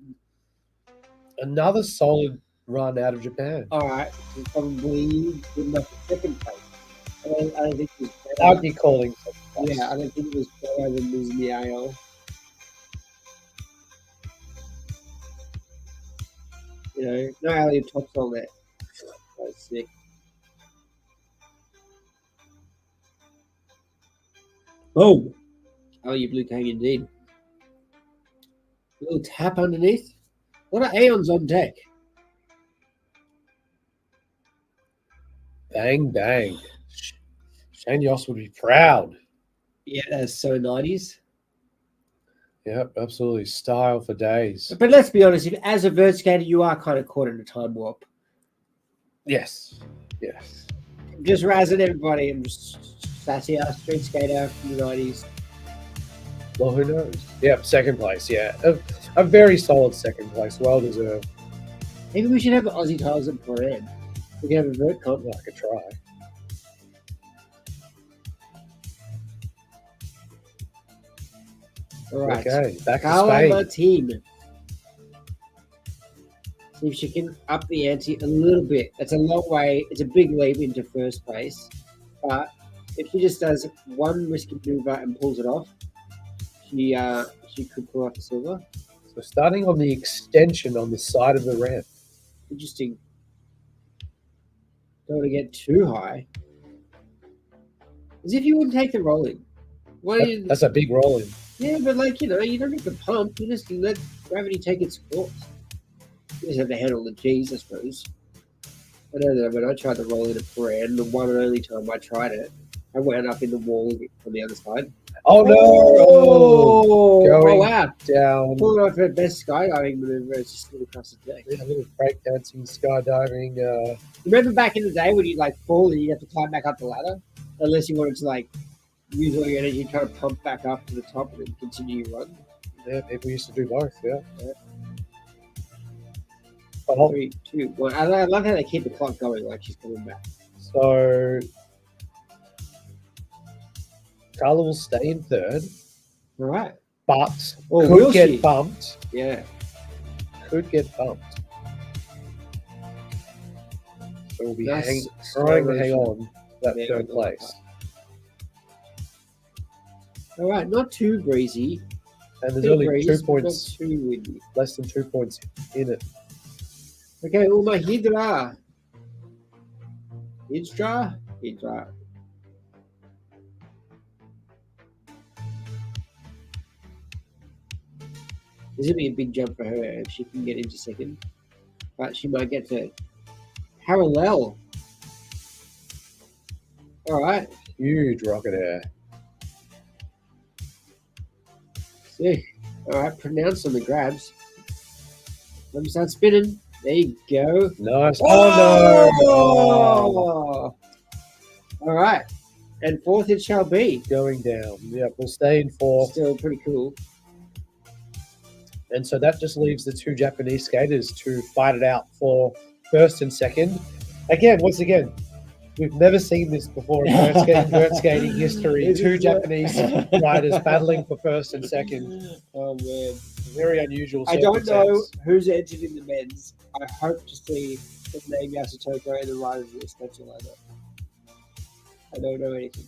Speaker 3: Another solid run out of Japan.
Speaker 4: Alright. Probably good enough for second place. I don't think it was better.
Speaker 3: I'd be calling second place.
Speaker 4: Yeah, I don't think it was better than losing the AL. You know, no Elliot tops on that. That's sick. Oh, you Blue King indeed. A little tap underneath. A lot of Aeons on deck.
Speaker 3: Bang, bang. Shane Yoss would be proud.
Speaker 4: Yeah, that's so 90s.
Speaker 3: Yep, absolutely. Style for days.
Speaker 4: But let's be honest, if as a vert skater, you are kind of caught in a time warp.
Speaker 3: Yes. Yes.
Speaker 4: Just razzing everybody. I'm just sassy ass street skater from the 90s.
Speaker 3: Well, who knows? Yep, second place. Yeah. A very solid second place. Well deserved.
Speaker 4: Maybe we should have Aussie tiles at Moran. We can have a vert comp.
Speaker 3: I could try.
Speaker 4: All right.
Speaker 3: Okay, back to
Speaker 4: Carla
Speaker 3: Spain.
Speaker 4: Martin. See if she can up the ante a little bit. That's a long way. It's a big leap into first place. But if she just does one risky maneuver and pulls it off, she could pull off the silver.
Speaker 3: So starting on the extension on the side of the ramp.
Speaker 4: Interesting. Don't want to get too high. As if you wouldn't take the rolling. Why do you,
Speaker 3: That's a big roll in.
Speaker 4: yeah, but like, you know, you don't have to pump. You just let gravity take its course. You just have to handle the G's, I suppose. I know that when I tried to roll in a Paran, the one and only time I tried it, I wound up in the wall on the other side.
Speaker 3: Oh no!
Speaker 4: Oh,
Speaker 3: Going
Speaker 4: wow.
Speaker 3: down.
Speaker 4: Pulling off her best skydiving maneuver is just slid across the deck.
Speaker 3: A little breakdancing, skydiving.
Speaker 4: Remember back in the day when you like fall and you have to climb back up the ladder? Unless you wanted to like use all your energy, try to pump back up to the top and then continue your run.
Speaker 3: Yeah, people used to do both. Yeah. Oh,
Speaker 4: 3, 2, 1. I love how they keep the clock going like she's coming back.
Speaker 3: so Carla will stay in third,
Speaker 4: All right.
Speaker 3: but
Speaker 4: Or will
Speaker 3: could get
Speaker 4: she?
Speaker 3: bumped.
Speaker 4: Yeah.
Speaker 3: Could get bumped. So we'll be
Speaker 4: Nice
Speaker 3: trying to hang
Speaker 4: slow
Speaker 3: on to that
Speaker 4: Yeah,
Speaker 3: third
Speaker 4: good.
Speaker 3: place.
Speaker 4: All right, not too breezy.
Speaker 3: And there's
Speaker 4: Bit
Speaker 3: only
Speaker 4: breeze,
Speaker 3: 2
Speaker 4: but
Speaker 3: points,
Speaker 4: not too windy.
Speaker 3: less than 2 points in it.
Speaker 4: Okay, Uma Hydra. Hydra? Hydra. This will be a big jump for her if she can get into second. But she might get to parallel. All right.
Speaker 3: Huge rocket air.
Speaker 4: Sick. All right, pronounce on the grabs. Let me start spinning. There you go.
Speaker 3: Nice. Oh, no.
Speaker 4: Oh! All right. And fourth it shall be.
Speaker 3: Going down. Yep, we'll stay in fourth.
Speaker 4: Still pretty cool.
Speaker 3: And so that just leaves the 2 Japanese skaters to fight it out for first and second. Again, once again, we've never seen this before in vert skating history. 2 Japanese riders battling for first and second.
Speaker 4: Oh, man.
Speaker 3: Very unusual.
Speaker 4: I don't know
Speaker 3: circumstance.
Speaker 4: who's entered in the men's. I hope to see the name Yasutoko and the riders list. That's all I know. I don't know anything.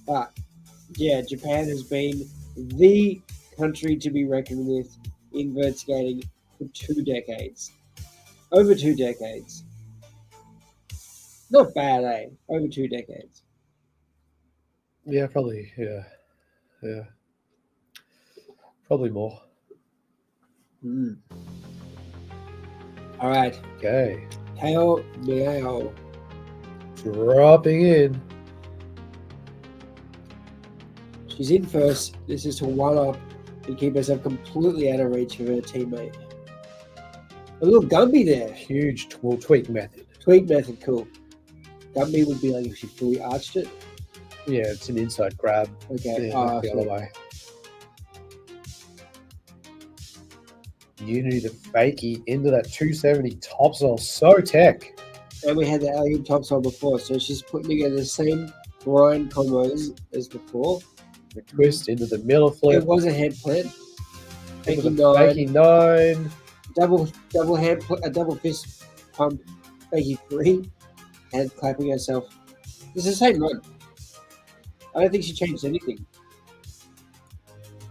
Speaker 4: But, yeah, Japan has been the country to be reckoned with in vert skating for 2 decades. Over 2 decades. Not bad, eh? Over 2 decades.
Speaker 3: Yeah, probably. Yeah. Probably more.
Speaker 4: All right.
Speaker 3: Okay.
Speaker 4: Teo Miao.
Speaker 3: Dropping in.
Speaker 4: She's in first. This is to one up and keep herself completely out of reach of her teammate. A little Gumby there.
Speaker 3: Huge tweak method.
Speaker 4: Tweak method, cool. Gumby would be like if she fully arched it.
Speaker 3: Yeah, it's an inside grab.
Speaker 4: Okay.
Speaker 3: Yeah, the other way. You need a fakie into that 270 topsail. So tech.
Speaker 4: And we had the alley topsail before, so she's putting together the same grind combos as before.
Speaker 3: The twist into the middle flip.
Speaker 4: It was a head plant.
Speaker 3: Into
Speaker 4: Fakie
Speaker 3: the
Speaker 4: 9.
Speaker 3: fakie 9.
Speaker 4: Double hand, a double fist pump, fakie 3, and clapping herself. It's the same run. I don't think she changed anything.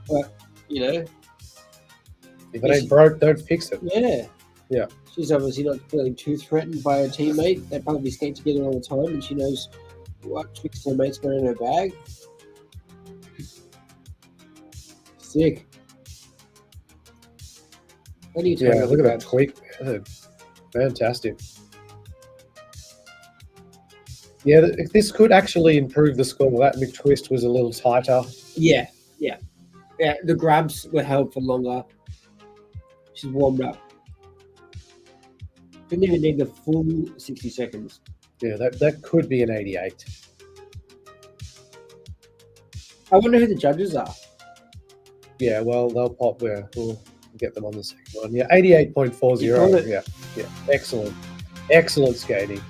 Speaker 4: But, you know.
Speaker 3: If it ain't broke, don't fix it.
Speaker 4: Yeah.
Speaker 3: Yeah.
Speaker 4: She's obviously not feeling too threatened by her teammate. They probably skate together all the time, and she knows what tricks her mate's got in her bag. Sick.
Speaker 3: Yeah, look at that tweak. Fantastic. Yeah, this could actually improve the score. That McTwist was a little tighter.
Speaker 4: Yeah. The grabs were held for longer. She's warmed up. Didn't even need the full 60 seconds.
Speaker 3: Yeah, that could be an 88.
Speaker 4: I wonder who the judges are.
Speaker 3: Yeah, well, they'll pop there. We'll get them on the second one. Yeah, 88.40. Yeah. Excellent skating.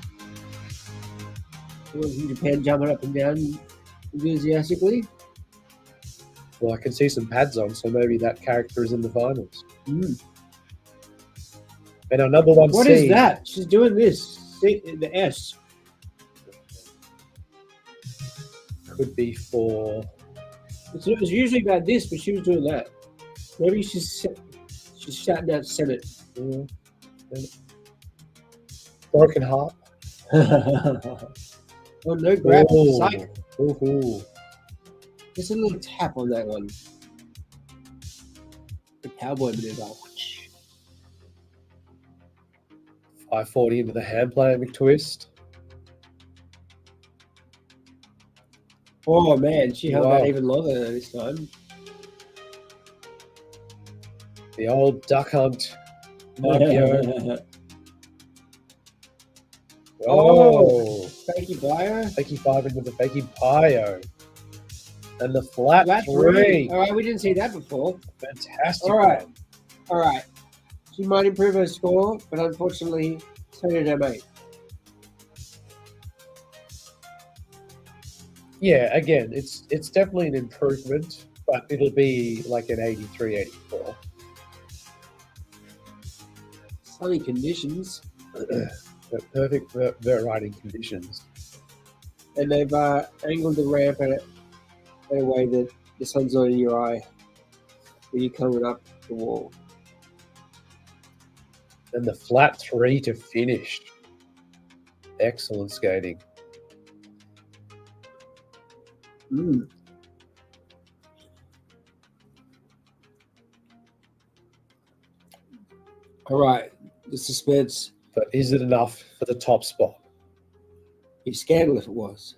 Speaker 4: Someone from Japan jumping up and down enthusiastically.
Speaker 3: Well, I can see some pads on, so maybe that character is in the finals. And our number one
Speaker 4: What
Speaker 3: seed.
Speaker 4: is that? She's doing this. The S.
Speaker 3: Could be for.
Speaker 4: It was usually about this, but she was doing that. Maybe she's shouting out Senate.
Speaker 3: Broken heart.
Speaker 4: Oh, no grab.
Speaker 3: Ooh.
Speaker 4: Psych.
Speaker 3: Ooh.
Speaker 4: Just a little tap on that one. The cowboy maneuver.
Speaker 3: 540 into the hand plant McTwist.
Speaker 4: Oh man, she held that
Speaker 3: Wow.
Speaker 4: even longer this time.
Speaker 3: The old duck hunt. Markio.
Speaker 4: Oh. Fakey Bio.
Speaker 3: Fakey 5 into the Fakey Pio. And the flat
Speaker 4: Flat
Speaker 3: 3.
Speaker 4: All right, we didn't see that before.
Speaker 3: Fantastic.
Speaker 4: All right.
Speaker 3: one.
Speaker 4: All right. She might improve her score, but unfortunately, so did her mate.
Speaker 3: Yeah, again, it's definitely an improvement, but it'll be like an 83, 84.
Speaker 4: Sunny conditions.
Speaker 3: But perfect vert riding conditions.
Speaker 4: and they've angled the ramp in a way that the sun's not in your eye when you're coming up the wall.
Speaker 3: And the flat 3 to finish. Excellent skating.
Speaker 4: All right, the suspense.
Speaker 3: But is it enough for the top spot?
Speaker 4: Be scandal if it was.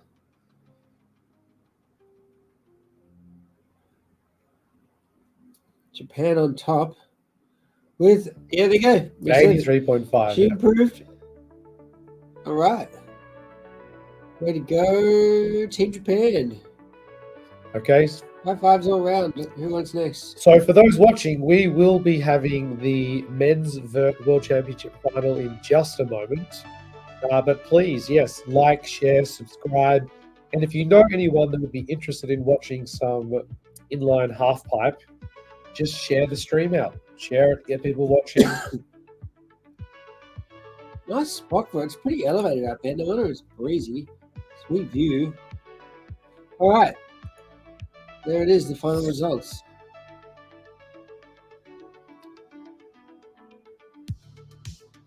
Speaker 4: Japan on top with, there they go.
Speaker 3: 83.5.
Speaker 4: She improved. All right. Way to go, Team Japan.
Speaker 3: Okay.
Speaker 4: High fives all around. Who wants next?
Speaker 3: So for those watching, we will be having the men's Vert World Championship final in just a moment. But please, yes, like, share, subscribe. And if you know anyone that would be interested in watching some inline half pipe, just share the stream out. Share it, get people watching.
Speaker 4: Nice spot for it. It's pretty elevated out there. No wonder it's breezy. Sweet view. All right. There it is, the final results.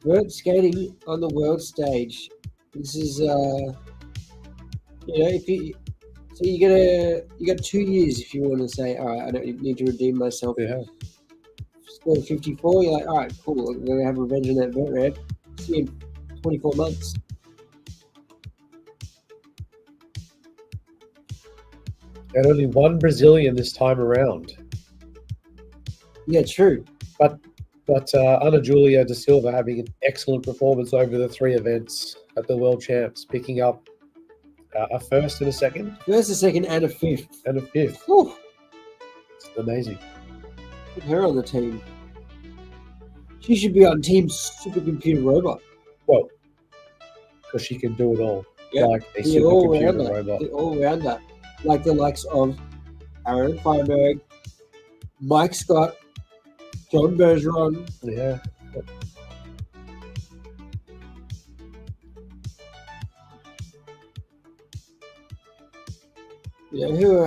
Speaker 4: Vert skating on the world stage. This is, if you, so you got 2 years if you want to say, all right, I don't need to redeem myself.
Speaker 3: Yeah.
Speaker 4: Scored 54. You're like, all right, cool. I'm gonna have revenge on that Vert ramp. See you in 24 months.
Speaker 3: And only one Brazilian this time around.
Speaker 4: Yeah, true.
Speaker 3: But Ana Julia da Silva having an excellent performance over the 3 events at the World Champs, picking up a first and a second.
Speaker 4: First, a second, and a fifth.
Speaker 3: And a fifth.
Speaker 4: Whew.
Speaker 3: It's amazing.
Speaker 4: Put her on the team. She should be on Team Supercomputer Robot.
Speaker 3: Well, because she can do it all.
Speaker 4: Yeah,
Speaker 3: like a
Speaker 4: the
Speaker 3: supercomputer
Speaker 4: all-rounder.
Speaker 3: robot.
Speaker 4: The all-rounder. Like the likes of Aaron Feinberg, Mike Scott, John Bergeron.
Speaker 3: Yeah.
Speaker 4: You know, who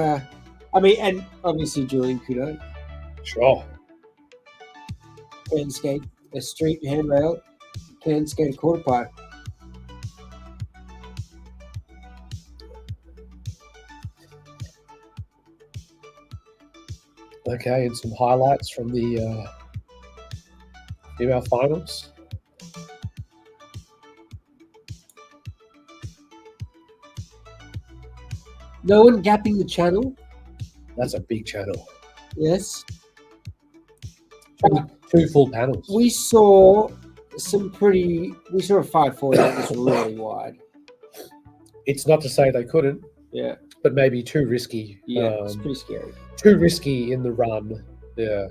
Speaker 4: and obviously Julian Kudo
Speaker 3: Sure.
Speaker 4: can skate a street handrail, can skate a quarter pipe.
Speaker 3: Okay, and some highlights from the female finals.
Speaker 4: No one gapping the channel.
Speaker 3: That's a big channel.
Speaker 4: Yes.
Speaker 3: 2 full panels.
Speaker 4: We saw a 540 that was really wide.
Speaker 3: It's not to say they couldn't,
Speaker 4: Yeah.
Speaker 3: but maybe too risky.
Speaker 4: Yeah, it's pretty scary.
Speaker 3: Too risky in the run. Yeah.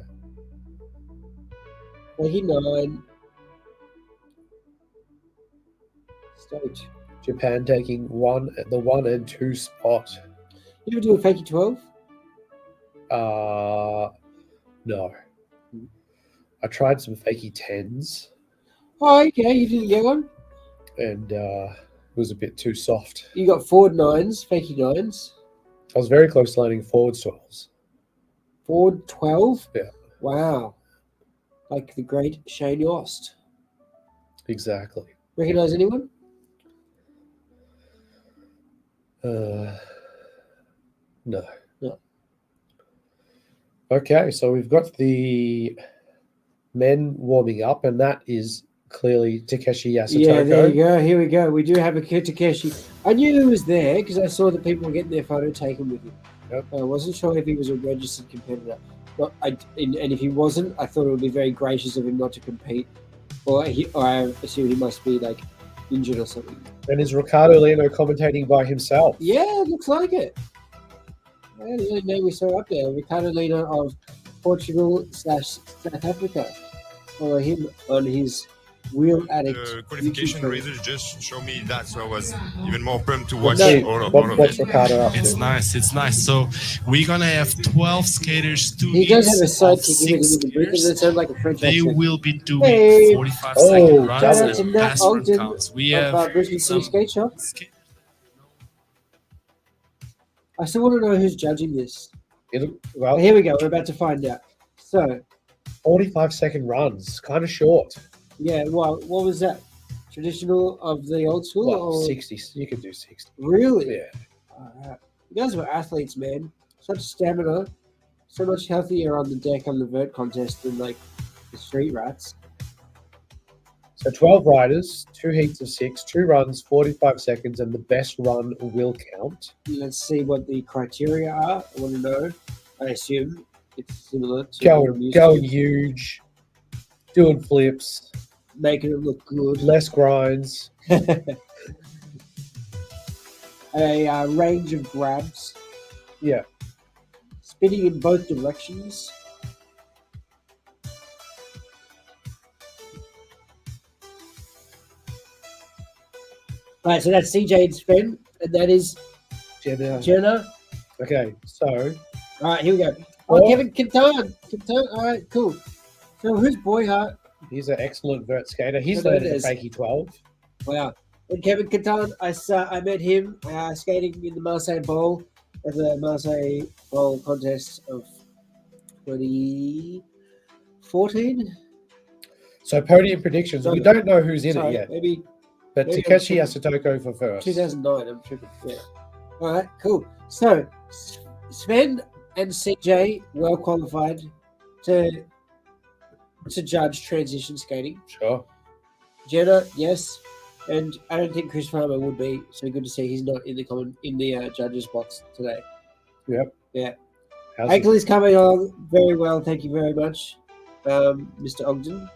Speaker 4: 89. Stoked.
Speaker 3: Japan taking the 1 and 2 spot.
Speaker 4: You ever do a fakie 12?
Speaker 3: No. I tried some fakie 10s
Speaker 4: Oh, okay. You didn't get one?
Speaker 3: and it was a bit too soft.
Speaker 4: You got forward 9s, fakie 9s.
Speaker 3: I was very close to landing forward 12s.
Speaker 4: Forward 12?
Speaker 3: Yeah.
Speaker 4: Wow. Like the great Shane Yost.
Speaker 3: Exactly.
Speaker 4: Recognize anyone?
Speaker 3: No.
Speaker 4: No.
Speaker 3: Okay, so we've got the men warming up, and that is clearly Takeshi Yasutoko.
Speaker 4: Yeah, there you go. Here we go. We do have a kid Takeshi. I knew he was there because I saw that people were getting their photo taken with him.
Speaker 3: Yep.
Speaker 4: I wasn't sure if he was a registered competitor. But and if he wasn't, I thought it would be very gracious of him not to compete. Or I assume he must be like injured or something.
Speaker 3: And is Ricardo Lino commentating by himself?
Speaker 4: Yeah, it looks like it. Yeah, the only name we saw up there, Ricardo Lino of Portugal/South Africa. Follow him on his Wheel Addict.
Speaker 5: The qualification
Speaker 4: YouTube
Speaker 5: results just show me that, so I was even more pumped to watch
Speaker 3: No,
Speaker 5: all of
Speaker 3: what's
Speaker 5: it.
Speaker 3: Ricardo up
Speaker 6: It's
Speaker 3: to?
Speaker 6: nice. It's nice. So we're gonna have 12 skaters, two
Speaker 4: He does have a
Speaker 6: teams
Speaker 4: side
Speaker 6: of
Speaker 4: kick with him
Speaker 6: 6
Speaker 4: in the booth. It
Speaker 6: skaters.
Speaker 4: sounds like a French
Speaker 6: They
Speaker 4: accent.
Speaker 6: will be doing
Speaker 4: Hey.
Speaker 6: 45-second
Speaker 3: Oh,
Speaker 6: runs
Speaker 4: Shout out to
Speaker 6: and
Speaker 4: Nat
Speaker 6: pass run
Speaker 4: Ogden
Speaker 6: counts. We
Speaker 4: of
Speaker 6: have
Speaker 4: Brisbane City
Speaker 6: some
Speaker 4: Skate Shop. I still want to know who's judging this.
Speaker 3: Well,
Speaker 4: Here we go. We're about to find out. So,
Speaker 3: 45-second runs, kind of short.
Speaker 4: yeah, well, what was that? Traditional of the old school?
Speaker 3: Well,
Speaker 4: or
Speaker 3: 60. You could do 60.
Speaker 4: Really?
Speaker 3: Yeah.
Speaker 4: You guys were athletes, man. Such stamina. So much healthier on the deck on the vert contest than like the street rats.
Speaker 3: So 12 riders, 2 heats of 6, 2 runs, 45 seconds, and the best run will count.
Speaker 4: Let's see what the criteria are. I want to know. I assume it's similar to
Speaker 3: Going huge, doing flips,
Speaker 4: making it look good.
Speaker 3: less grinds.
Speaker 4: A range of grabs.
Speaker 3: Yeah.
Speaker 4: Spinning in both directions. All right, so that's CJ and Sven, and that is Jenna.
Speaker 3: Okay, so
Speaker 4: All right, here we go. Oh, Kevin Quintan. All right, cool. So who's Boyhart?
Speaker 3: he's an excellent vert skater. He's
Speaker 4: I know
Speaker 3: learning
Speaker 4: it
Speaker 3: the
Speaker 4: is.
Speaker 3: fakie 12.
Speaker 4: Wow. And Kevin Quintan, I met him skating in the Marseille Bowl at the Marseille Bowl contest of 2014.
Speaker 3: So podium predictions. We don't know who's in it yet,
Speaker 4: Maybe
Speaker 3: but
Speaker 4: maybe
Speaker 3: Takeshi
Speaker 4: I'm
Speaker 3: Asatoko for first.
Speaker 4: 2009. I'm tripping. Yeah. All right, cool. So Sven and CJ well qualified to judge transition skating.
Speaker 3: Sure.
Speaker 4: Jenna, yes, and I don't think Chris Farmer would be. So good to see he's not in the judges box today.
Speaker 3: Yep.
Speaker 4: Yeah.
Speaker 3: How's it?
Speaker 4: Akeley's coming along very well. Thank you very much, Mr. Ogden.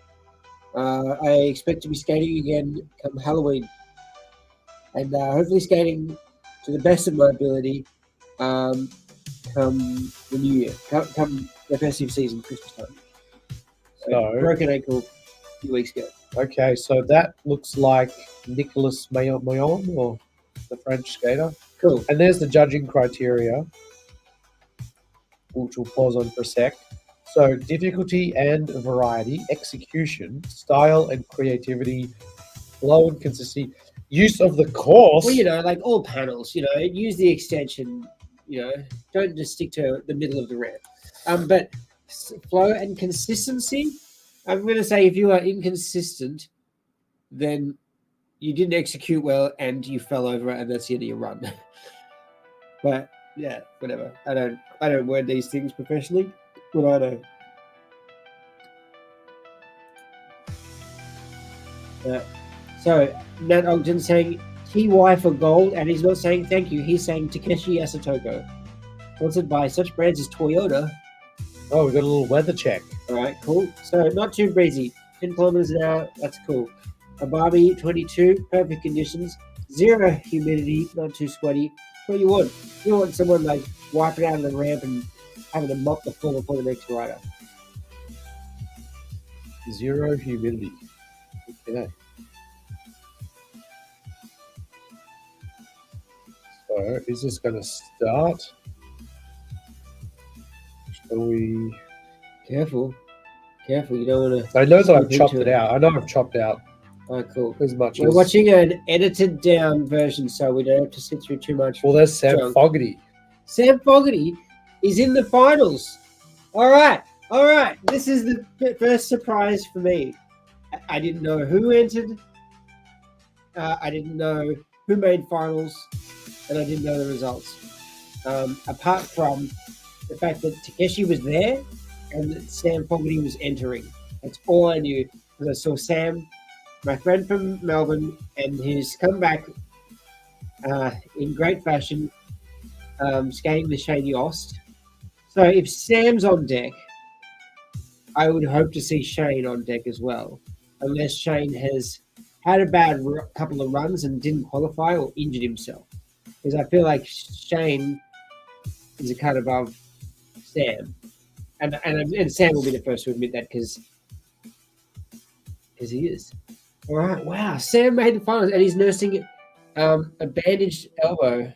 Speaker 4: I expect to be skating again come Halloween, and hopefully skating to the best of my ability come the new year, come the festive season, Christmas time.
Speaker 3: So-
Speaker 4: broken ankle a few weeks ago.
Speaker 3: Okay, so that looks like Nicolas Mayon, or the French skater.
Speaker 4: Cool.
Speaker 3: And there's the judging criteria, which we'll pause on for a sec. So difficulty and variety, execution, style and creativity, flow and consistency, use of the course.
Speaker 4: Well, you know, like all panels, you know, use the extension, you know, don't just stick to the middle of the ramp. But flow and consistency, I'm going to say if you are inconsistent, then you didn't execute well and you fell over and that's the end of your run. But yeah, whatever. I don't word these things professionally, but I know. So Nat Ogden saying TY for gold, and he's not saying thank you. He's saying Takeshi Asatoko. Sponsored by such brands as Toyota.
Speaker 3: Oh, we got a little weather check.
Speaker 4: All right, cool. So not too breezy. 10 kilometers an hour. That's cool. A Barbie 22, perfect conditions. 0 humidity, not too sweaty. What do you want? You want someone like wiping out of the ramp and having to mop the floor before the next rider.
Speaker 3: 0 humidity. Okay. So is this going to start? Shall we?
Speaker 4: Careful. You don't want to.
Speaker 3: I know that I've
Speaker 4: Slip into
Speaker 3: chopped it
Speaker 4: it.
Speaker 3: out. I know I've chopped out
Speaker 4: Oh, cool.
Speaker 3: as much
Speaker 4: We're
Speaker 3: as.
Speaker 4: watching an edited down version, so we don't have to sit through too much.
Speaker 3: Well, there's Sam
Speaker 4: Junk.
Speaker 3: Fogarty.
Speaker 4: Sam Fogarty is in the finals. All right. This is the first surprise for me. I didn't know who entered. I didn't know who made finals, and I didn't know the results. Apart from the fact that Takeshi was there and that Sam Fogarty was entering. That's all I knew because I saw Sam, my friend from Melbourne, and his comeback in great fashion, skating the Shady Ost. So if Sam's on deck, I would hope to see Shane on deck as well, unless Shane has had a bad couple of runs and didn't qualify or injured himself. Because I feel like Shane is a cut above Sam. And Sam will be the first to admit that because he is. All right, wow. Sam made the finals and he's nursing a bandaged elbow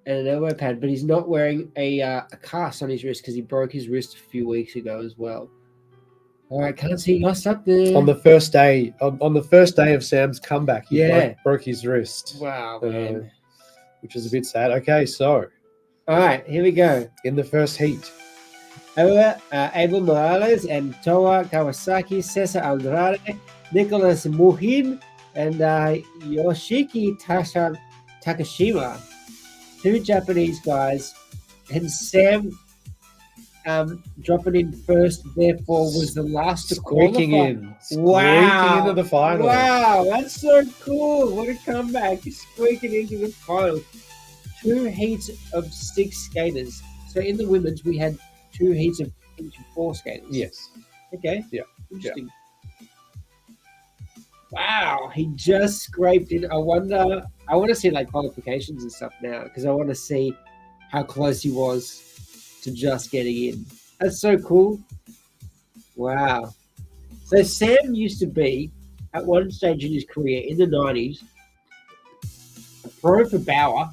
Speaker 4: and an elbow pad, but he's not wearing a cast on his wrist because he broke his wrist a few weeks ago as well. All right, can't see Yoss up there.
Speaker 3: On the first day of Sam's comeback, he
Speaker 4: Yeah.
Speaker 3: broke his wrist.
Speaker 4: Wow, man.
Speaker 3: which is a bit sad. Okay, so
Speaker 4: All right, here we go.
Speaker 3: in the first heat,
Speaker 4: Abel Morales and Toa Kawasaki, Cesar Andrade, Nicholas Muhin, and Yoshiki Takashima. 2 Japanese guys. And Sam dropping in first, therefore, was the last to
Speaker 3: squeaking
Speaker 4: qualify.
Speaker 3: squeaking into the final.
Speaker 4: Wow, that's so cool. What a comeback. He's squeaking into the final. 2 heats of 6 skaters. So in the women's, we had 2 heats of each of 4 skaters.
Speaker 3: Yes.
Speaker 4: Okay.
Speaker 3: Yeah.
Speaker 4: Interesting. Wow, he just scraped in. I want to see like qualifications and stuff now because I want to see how close he was to just getting in. That's so cool. Wow. So Sam used to be, at one stage in his career in the 90s, a pro for Bauer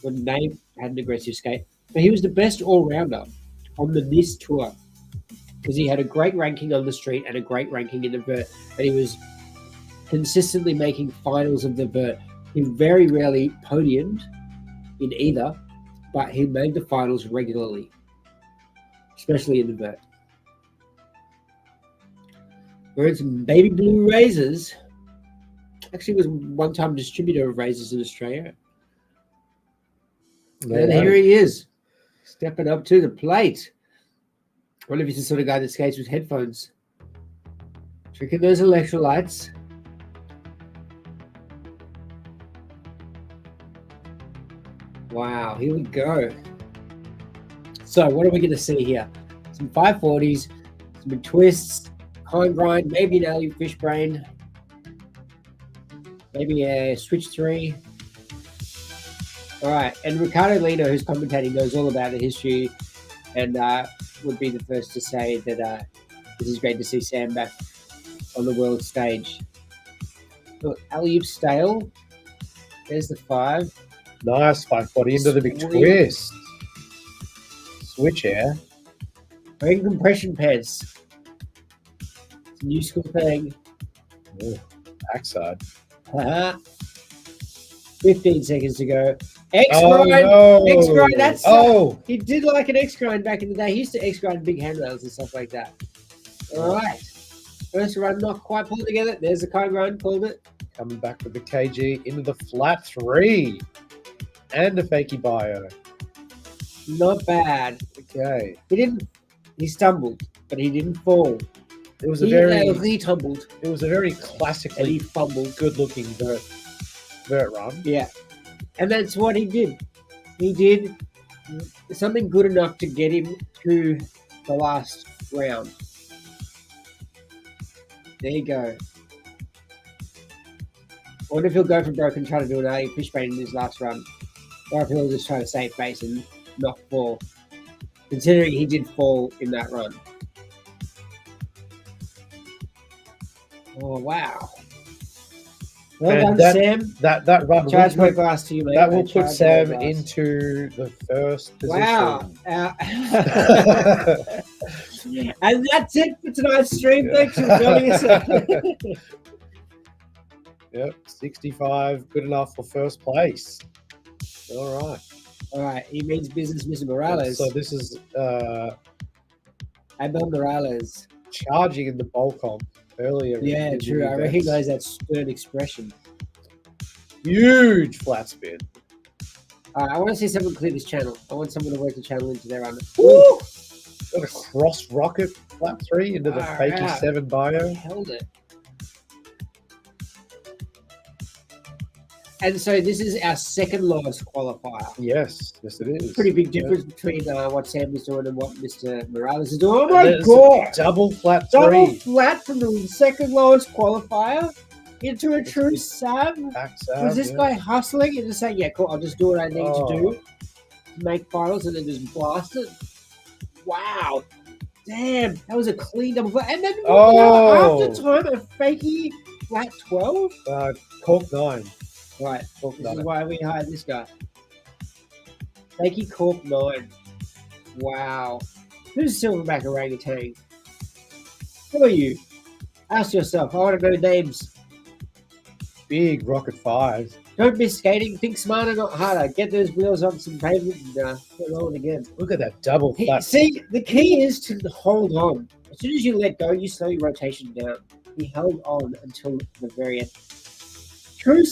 Speaker 4: when they had an aggressive skate. But he was the best all-rounder on the NIS tour because he had a great ranking on the street and a great ranking in the vert. And he was consistently making finals of the vert. He very rarely podiumed in either, but he made the finals regularly, especially in the vert. Wearing some baby blue razors. Actually was one-time distributor of razors in Australia. And here he is, stepping up to the plate. I wonder if he's the sort of guy that skates with headphones. Drinking those electrolytes. Wow, here we go. So what are we going to see here? Some 540s, some twists, kind grind, maybe an alley fish brain, maybe a switch 3. All right, and Ricardo Lino, who's commentating, knows all about the history and would be the first to say that this is great to see Sam back on the world stage. Look, alley-oop stale. There's the 5.
Speaker 3: Nice 540 into the big
Speaker 4: Sweet.
Speaker 3: twist. Switch air.
Speaker 4: Wearing compression pants. It's a new school thing.
Speaker 3: Oh, backside.
Speaker 4: 15 seconds to go. X
Speaker 3: Oh,
Speaker 4: grind.
Speaker 3: no.
Speaker 4: X grind. That's
Speaker 3: Oh,
Speaker 4: he did like an X grind back in the day. He used to X grind big handrails and stuff like that. All right. First run not quite pulled together. There's the kind grind, pulled it.
Speaker 3: coming back with the KG into the flat 3. And a fakey bio.
Speaker 4: Not bad.
Speaker 3: Okay.
Speaker 4: He stumbled, but he didn't fall.
Speaker 3: It was
Speaker 4: He tumbled
Speaker 3: a very
Speaker 4: and he
Speaker 3: classically
Speaker 4: fumbled.
Speaker 3: good-looking vert run.
Speaker 4: Yeah. And that's what he did. He did something good enough to get him to the last round. There you go. I wonder if he'll go for broke and try to do an A fishbone in his last run. Or if he'll just try to save face and not fall. Considering he did fall in that run. Oh, wow. Well
Speaker 3: And
Speaker 4: done, Sam.
Speaker 3: That run
Speaker 4: Charge my
Speaker 3: will
Speaker 4: glass to you, mate.
Speaker 3: that will
Speaker 4: Charge
Speaker 3: put
Speaker 4: my
Speaker 3: Sam
Speaker 4: glass.
Speaker 3: into the first position.
Speaker 4: Wow. And that's it for tonight's stream. Thanks for joining us.
Speaker 3: Yep, 65, good enough for first place. All right.
Speaker 4: All right. He means business, Mr. Morales.
Speaker 3: So this is
Speaker 4: Abel Morales.
Speaker 3: charging in the bowl comp earlier.
Speaker 4: Yeah,
Speaker 3: in the
Speaker 4: true. I
Speaker 3: events.
Speaker 4: recognize that stern expression.
Speaker 3: Huge flat spin.
Speaker 4: All right. I want to see someone clear this channel. I want someone to work the channel into their run.
Speaker 3: Woo! Got a cross rocket flat 3 into the
Speaker 4: All
Speaker 3: fakey
Speaker 4: right.
Speaker 3: 7 bio.
Speaker 4: Held it. And so this is our second lowest qualifier.
Speaker 3: Yes, yes it is.
Speaker 4: Pretty big
Speaker 3: Yeah.
Speaker 4: difference between what Sam is doing and what Mr. Morales is doing. Oh my
Speaker 3: There's a
Speaker 4: god!
Speaker 3: Double flat
Speaker 4: Double
Speaker 3: 3.
Speaker 4: flat from the second lowest qualifier into a true Sam.
Speaker 3: Back
Speaker 4: Was this
Speaker 3: yeah.
Speaker 4: guy hustling and just saying, yeah, cool, I'll just do what I need to do
Speaker 3: Oh.
Speaker 4: to make finals and then just blast it? Wow. Damn, that was a clean double flat. And then
Speaker 3: Oh.
Speaker 4: after time, a fakey flat 12?
Speaker 3: Cork 9.
Speaker 4: Right,
Speaker 3: Cork
Speaker 4: this is
Speaker 3: 9.
Speaker 4: why we hired this guy. Fakey Corp 9. Wow. Who's Silverback Orangutan? Who are you? Ask yourself. I want to know names.
Speaker 3: big rocket 5.
Speaker 4: Don't miss skating. Think smarter, not harder. Get those wheels on some pavement and get rolling again.
Speaker 3: Look at that double flat.
Speaker 4: See, the key is to hold on. As soon as you let go, you slow your rotation down. He held on until the very end. True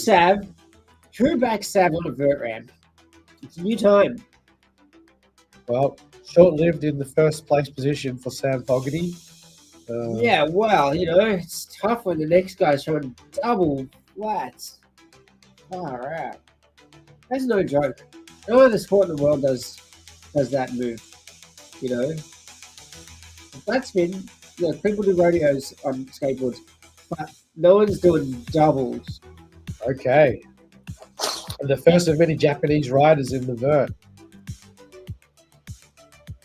Speaker 4: back sav on a vert ramp. It's a new time.
Speaker 3: Well, short-lived in the first place position for Sam Fogarty.
Speaker 4: Yeah, well, it's tough when the next guy's throwing double flats. Far out. That's no joke. No other sport in the world does that move. The flat spin, people do rodeos on skateboards, but no one's doing doubles.
Speaker 3: Okay. And the first of many Japanese riders in the vert.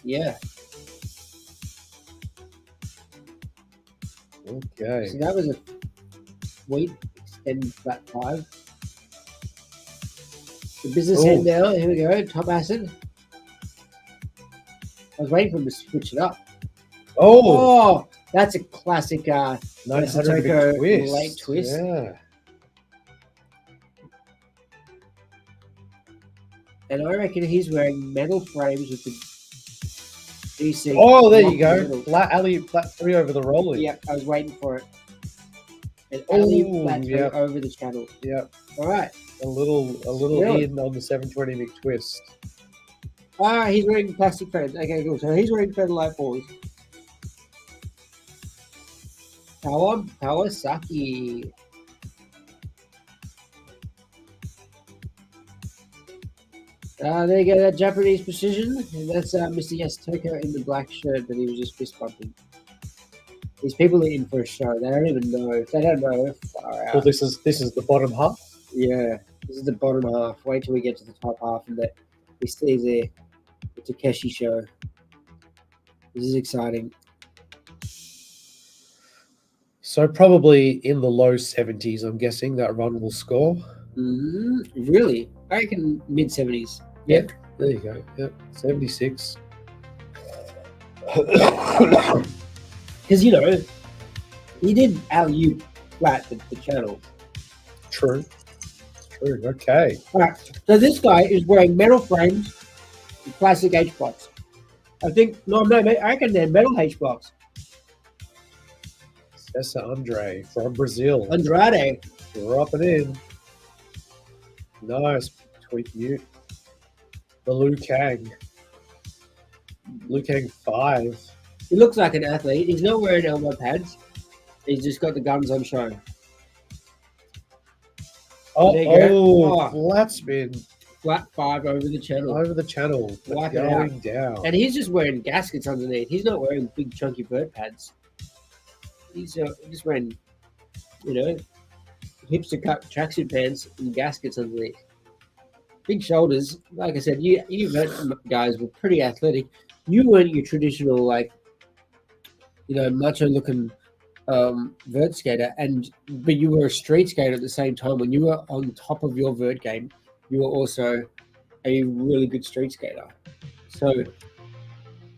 Speaker 4: Yeah.
Speaker 3: Okay.
Speaker 4: So that was a sweet extended flat 5. The business end now. Here we go. Top acid. I was waiting for him to switch it up.
Speaker 3: Oh,
Speaker 4: that's a classic
Speaker 3: 900
Speaker 4: Toko
Speaker 3: twist.
Speaker 4: late twist.
Speaker 3: Yeah.
Speaker 4: And I reckon he's wearing metal frames with the DC.
Speaker 3: Oh, there you
Speaker 4: block
Speaker 3: go.
Speaker 4: metal.
Speaker 3: Flat alley, flat 3 over the rolling.
Speaker 4: Yep, I was waiting for it. An alley flat 3
Speaker 3: yep.
Speaker 4: over the channel.
Speaker 3: Yep.
Speaker 4: All right.
Speaker 3: A little
Speaker 4: Really?
Speaker 3: in on the 720 McTwist.
Speaker 4: He's wearing plastic frames. Okay, cool. So he's wearing feather light balls. Kawasaki. There you go, that Japanese precision. And that's Mr. Yasutaka in the black shirt that he was just fist bumping. These people are in for a show. They don't even know. If they don't know, far out.
Speaker 3: Well, this is the bottom half.
Speaker 4: Yeah, this is the bottom half. Wait till we get to the top half and that we stay there. The Takeshi show. This is exciting.
Speaker 3: So probably in the low 70s, I'm guessing that run will score.
Speaker 4: Really? I reckon mid 70s.
Speaker 3: Yep. There you go. Yep. 76.
Speaker 4: Because, he did alley-oop flat the channel.
Speaker 3: True. Okay.
Speaker 4: All right. So this guy is wearing metal frames and classic H-blocks. I reckon they're metal H-blocks.
Speaker 3: Cesar Andre from Brazil.
Speaker 4: Andrade.
Speaker 3: Dropping in. Nice. Tweak mute. The Liu Kang. Liu Kang 5.
Speaker 4: He looks like an athlete. He's not wearing elbow pads. He's just got the guns on show. There you go.
Speaker 3: Flat spin.
Speaker 4: Flat 5 over the channel.
Speaker 3: Over the channel. But
Speaker 4: Wipe it
Speaker 3: going down.
Speaker 4: And he's just wearing gaskets underneath. He's not wearing big chunky vert pads. He's just wearing, hipster cut tracksuit pants and gaskets underneath. Big shoulders. Like I said, you vert guys were pretty athletic. You weren't your traditional, macho looking vert skater, but you were a street skater at the same time. When you were on top of your vert game, you were also a really good street skater. So
Speaker 3: I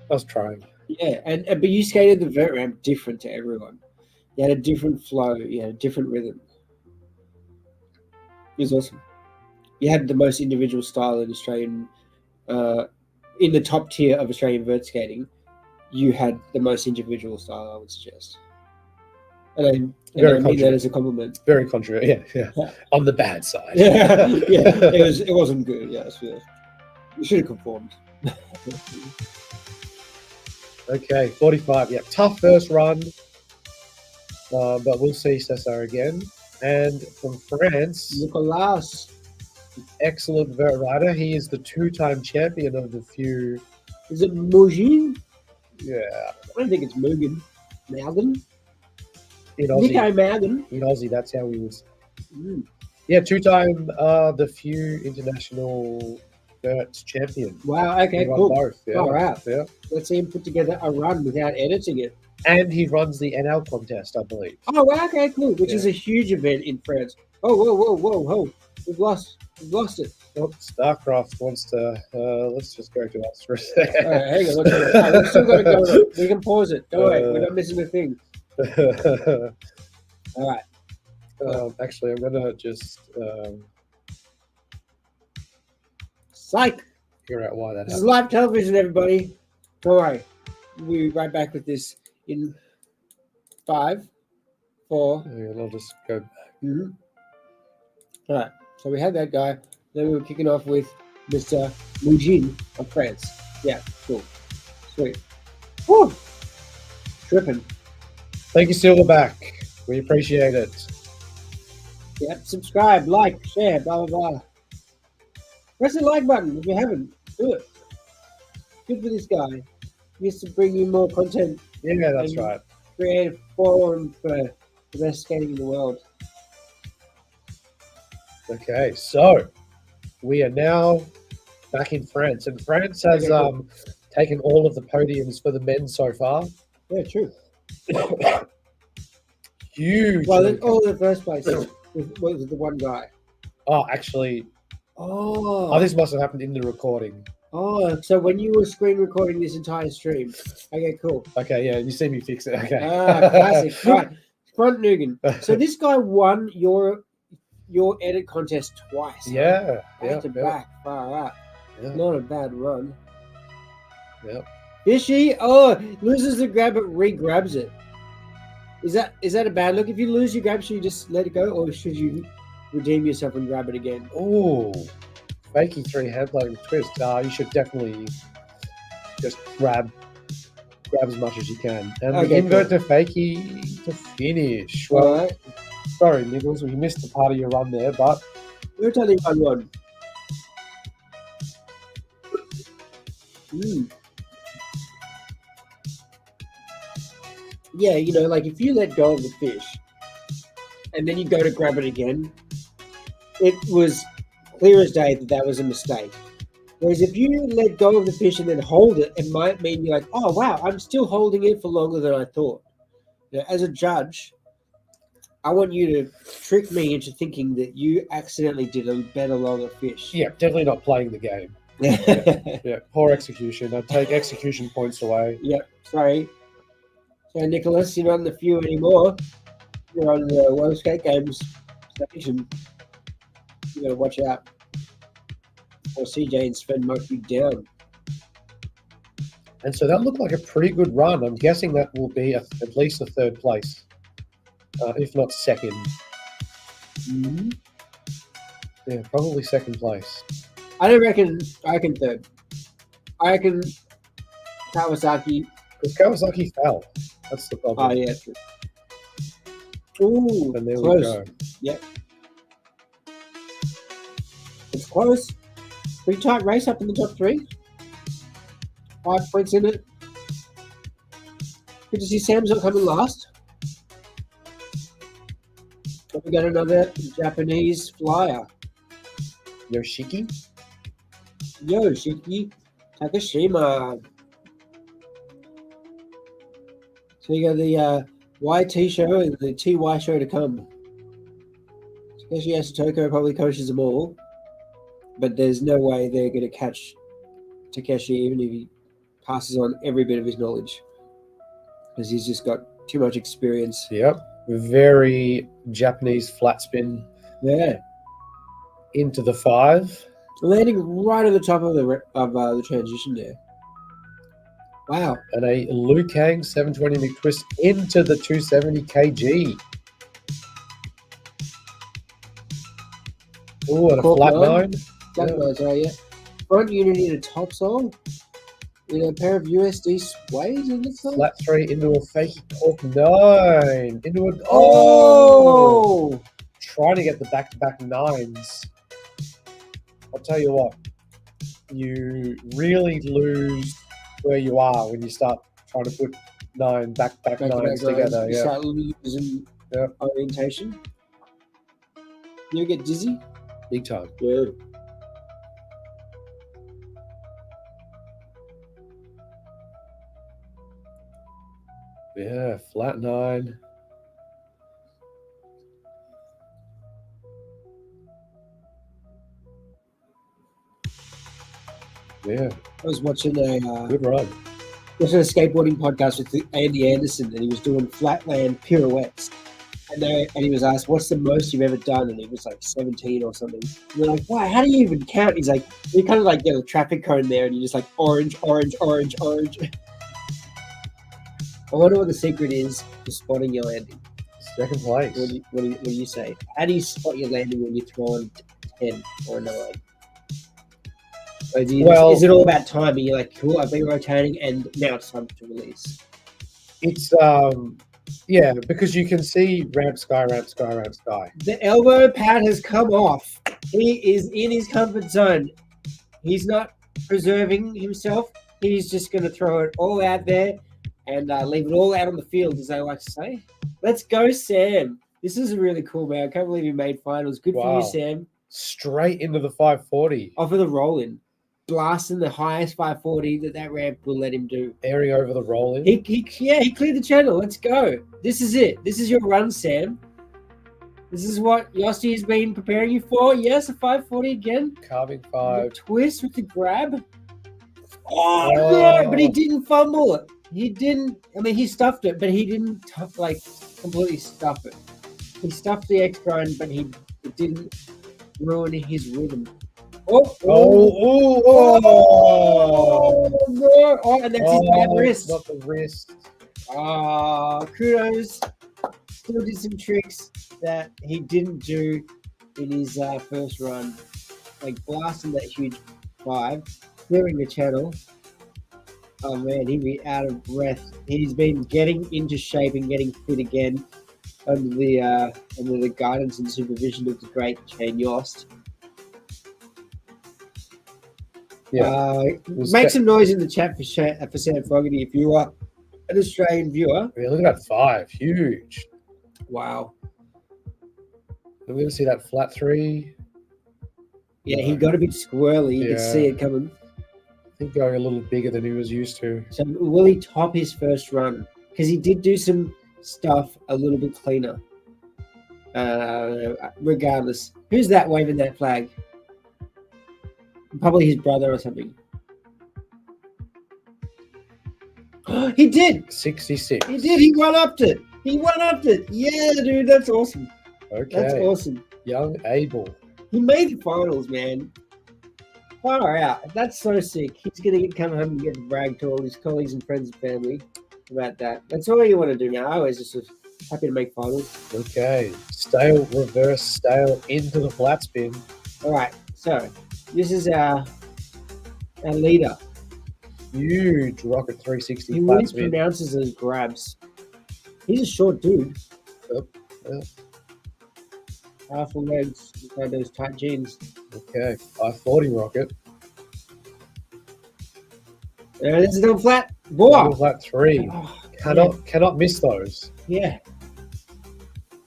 Speaker 3: was trying.
Speaker 4: yeah, but you skated the vert ramp different to everyone. You had a different flow. You had a different rhythm. It was awesome. You had the most individual style in Australian, in the top tier of Australian vert skating. You had the most individual style, I would suggest. And I mean that as a compliment.
Speaker 3: Very contrary. Yeah. On the bad side.
Speaker 4: Yeah, it wasn't good. Yes. You should have conformed.
Speaker 3: Okay, 45. Yeah, tough first run, but we'll see Cesar again. And from France,
Speaker 4: Nicolas.
Speaker 3: excellent vert rider. He is the 2-time champion of the few.
Speaker 4: Is it Mugin?
Speaker 3: Yeah,
Speaker 4: I don't think it's Mugen. Malgan?
Speaker 3: in Aussie.
Speaker 4: Nico Malgan.
Speaker 3: In Aussie, that's how we was. Yeah, 2-time the few international vert champion.
Speaker 4: Wow, okay,
Speaker 3: He won
Speaker 4: cool.
Speaker 3: both. Yeah.
Speaker 4: Oh, wow.
Speaker 3: Yeah.
Speaker 4: Let's see him put together a run without editing it.
Speaker 3: And he runs the NL contest, I believe.
Speaker 4: Oh, wow, okay, cool. Which is a huge event in France. Oh, whoa. We've lost it.
Speaker 3: Oh, Starcraft wants to. Let's just go to us for a second.
Speaker 4: All right, hang on. We've still got it going on. We can pause it. Don't worry. We're not missing a thing. All right.
Speaker 3: Actually, I'm gonna just
Speaker 4: Psych.
Speaker 3: figure out why that
Speaker 4: This is
Speaker 3: happened.
Speaker 4: live television, everybody. Don't worry. We'll be right back with this in 5, 4.
Speaker 3: And I'll just go back.
Speaker 4: Mm-hmm. All right. So we had that guy. Then we were kicking off with Mr. Mujin of France. Yeah, cool. Sweet. Woo! Tripping.
Speaker 3: Thank you, Silverback. We appreciate it.
Speaker 4: Yep. Subscribe, like, share, blah, blah, blah. Press the like button if you haven't. Do it. Good for this guy. He used to bring you more content,
Speaker 3: Yeah, that's
Speaker 4: And-
Speaker 3: right.
Speaker 4: create a forum for the best skating in the world.
Speaker 3: Okay, so we are now back in France, and France has
Speaker 4: Okay, cool.
Speaker 3: taken all of the podiums for the men so far.
Speaker 4: Yeah, true.
Speaker 3: Huge.
Speaker 4: Well, all in the first place was the one guy.
Speaker 3: Oh, actually,
Speaker 4: Oh,
Speaker 3: this must have happened in the recording.
Speaker 4: So when you were screen recording this entire stream. Okay, cool.
Speaker 3: Okay, yeah, you see me fix it. Okay.
Speaker 4: Classic. Right. Front Nugan. So this guy won your edit contest twice.
Speaker 3: Yeah,
Speaker 4: Back to back. Far out.
Speaker 3: yeah.
Speaker 4: Not a bad run.
Speaker 3: Yep.
Speaker 4: Fishy. Loses the grab but re-grabs it. Is that a bad look? If you lose your grab, should you just let it go, or should you redeem yourself and grab it again?
Speaker 3: Ooh, fakey 3 headline twist. You should definitely just grab as much as you can. And
Speaker 4: Okay,
Speaker 3: the invert to fakey to finish. Well,
Speaker 4: All right.
Speaker 3: sorry, Nichols, we missed the part of your run there, but
Speaker 4: We're telling one. Yeah, like if you let go of the fish and then you go to grab it again, it was clear as day that was a mistake. Whereas if you let go of the fish and then hold it, it might mean you're like, oh, wow, I'm still holding it for longer than I thought. As a judge, I want you to trick me into thinking that you accidentally did a better longer fish.
Speaker 3: yeah, definitely not playing the game. Yeah, poor execution. I'd take execution points away.
Speaker 4: Yep, sorry. So, Nicholas, you're not on the few anymore. You're on the World Skate Games station. You gotta watch out. Or CJ and Sven might be down.
Speaker 3: And so that looked like a pretty good run. I'm guessing that will be at least a third place, if not second.
Speaker 4: Mm-hmm.
Speaker 3: Yeah, probably second place.
Speaker 4: I don't reckon. I reckon third. I reckon Kawasaki.
Speaker 3: Because Kawasaki fell. That's the problem.
Speaker 4: Oh, yeah, true. Ooh,
Speaker 3: And there
Speaker 4: close.
Speaker 3: we go.
Speaker 4: It's close. Pretty tight race up in the top 3. 5 points in it. Good to see Sam's not coming last. But we got another Japanese flyer.
Speaker 3: Yoshiki?
Speaker 4: Yoshiki Takashima. So you got the YT show and the TY show to come. Takeshi Asatoko probably coaches them all, but there's no way they're going to catch Takeshi even if he passes on every bit of his knowledge, because he's just got too much experience.
Speaker 3: Yep. Very Japanese flat spin
Speaker 4: Yeah,
Speaker 3: into the 5.
Speaker 4: landing right at the top of the transition there. Wow.
Speaker 3: And a Liu Kang 720 McTwist into the 270 kg. Ooh, and a
Speaker 4: Cork
Speaker 3: flat
Speaker 4: 9.
Speaker 3: 9.
Speaker 4: That was right, yeah. Front unit in a topsole with a pair of USD sways, it looks like.
Speaker 3: Flat 3 into a fakey cork 9. Into a
Speaker 4: Oh!
Speaker 3: Trying to get the back-to-back 9s. I'll tell you what, you really lose where you are when you start trying to put 9 back-to-back 9s together.
Speaker 4: You
Speaker 3: Yeah.
Speaker 4: start losing orientation. You get dizzy?
Speaker 3: Big time.
Speaker 4: Yeah.
Speaker 3: Yeah, flat 9. Yeah,
Speaker 4: I was watching a
Speaker 3: good run.
Speaker 4: skateboarding podcast with Andy Anderson, and he was doing flatland pirouettes. and he was asked, "What's the most you've ever done?" And he was like 17 or something. And they're like, "Why? How do you even count?" He's like, "You kind of like get a traffic cone there, and you just like orange, orange, orange, orange." I wonder what the secret is to spotting your landing.
Speaker 3: Second place.
Speaker 4: What do you say? How do you spot your landing when you throw on 10 or a 9? Or is it all about timing? You're like, cool, I've been rotating, and now it's time to release.
Speaker 3: It's because you can see ramp sky, ramp sky, ramp sky.
Speaker 4: The elbow pad has come off. He is in his comfort zone. He's not preserving himself. He's just going to throw it all out there and leave it all out on the field, as I like to say. Let's go, Sam. This is really cool, man. I can't believe you made finals. Good for you, Sam.
Speaker 3: Straight into the 540.
Speaker 4: Off of the roll-in. Blasting the highest 540 that ramp will let him do.
Speaker 3: Airing over the roll-in.
Speaker 4: He cleared the channel. Let's go. This is it. This is your run, Sam. This is what Yossi has been preparing you for. Yes, a 540 again.
Speaker 3: Carving 5.
Speaker 4: The twist with the grab. Oh, no, but he didn't fumble it. He didn't. I mean, he stuffed it, but he didn't completely stuff it. He stuffed the X grind, but it didn't ruin his rhythm. Oh, no. Oh, and that's his bad wrist.
Speaker 3: Not the wrist.
Speaker 4: Kudos. Still did some tricks that he didn't do in his first run. Like blasting that huge 5, clearing the channel. Oh man, he'd be out of breath. He's been getting into shape and getting fit again under the guidance and supervision of the great Shane Yost.
Speaker 3: Yeah.
Speaker 4: Make some noise in the chat for Sam Fogarty if you are an Australian viewer.
Speaker 3: Yeah, look at that 5. Huge.
Speaker 4: Wow.
Speaker 3: We're going to see that flat 3.
Speaker 4: Yeah, he got a bit squirrely. You could see it coming.
Speaker 3: I think going a little bigger than he was used to.
Speaker 4: So will he top his first run? Because he did do some stuff a little bit cleaner. Regardless. Who's that waving that flag? Probably his brother or something. He did.
Speaker 3: 66.
Speaker 4: He did. He one-upped it. Yeah, dude, that's awesome.
Speaker 3: Okay.
Speaker 4: That's awesome.
Speaker 3: Young Abel.
Speaker 4: He made the finals, man. Far out. That's so sick. He's going to come home and get to brag to all his colleagues and friends and family about that. That's all you want to do now. I always just was happy to make finals.
Speaker 3: Okay. Stale, reverse, stale into the flat spin.
Speaker 4: All right. So this is our leader.
Speaker 3: Huge rocket 360
Speaker 4: He
Speaker 3: flat
Speaker 4: really
Speaker 3: spin.
Speaker 4: pronounces those grabs. He's a short dude.
Speaker 3: Yep.
Speaker 4: Powerful legs, those tight jeans.
Speaker 3: Okay. 540 rocket.
Speaker 4: There's another flat.
Speaker 3: Double
Speaker 4: Boah!
Speaker 3: flat 3.
Speaker 4: Oh,
Speaker 3: Cannot miss those.
Speaker 4: yeah.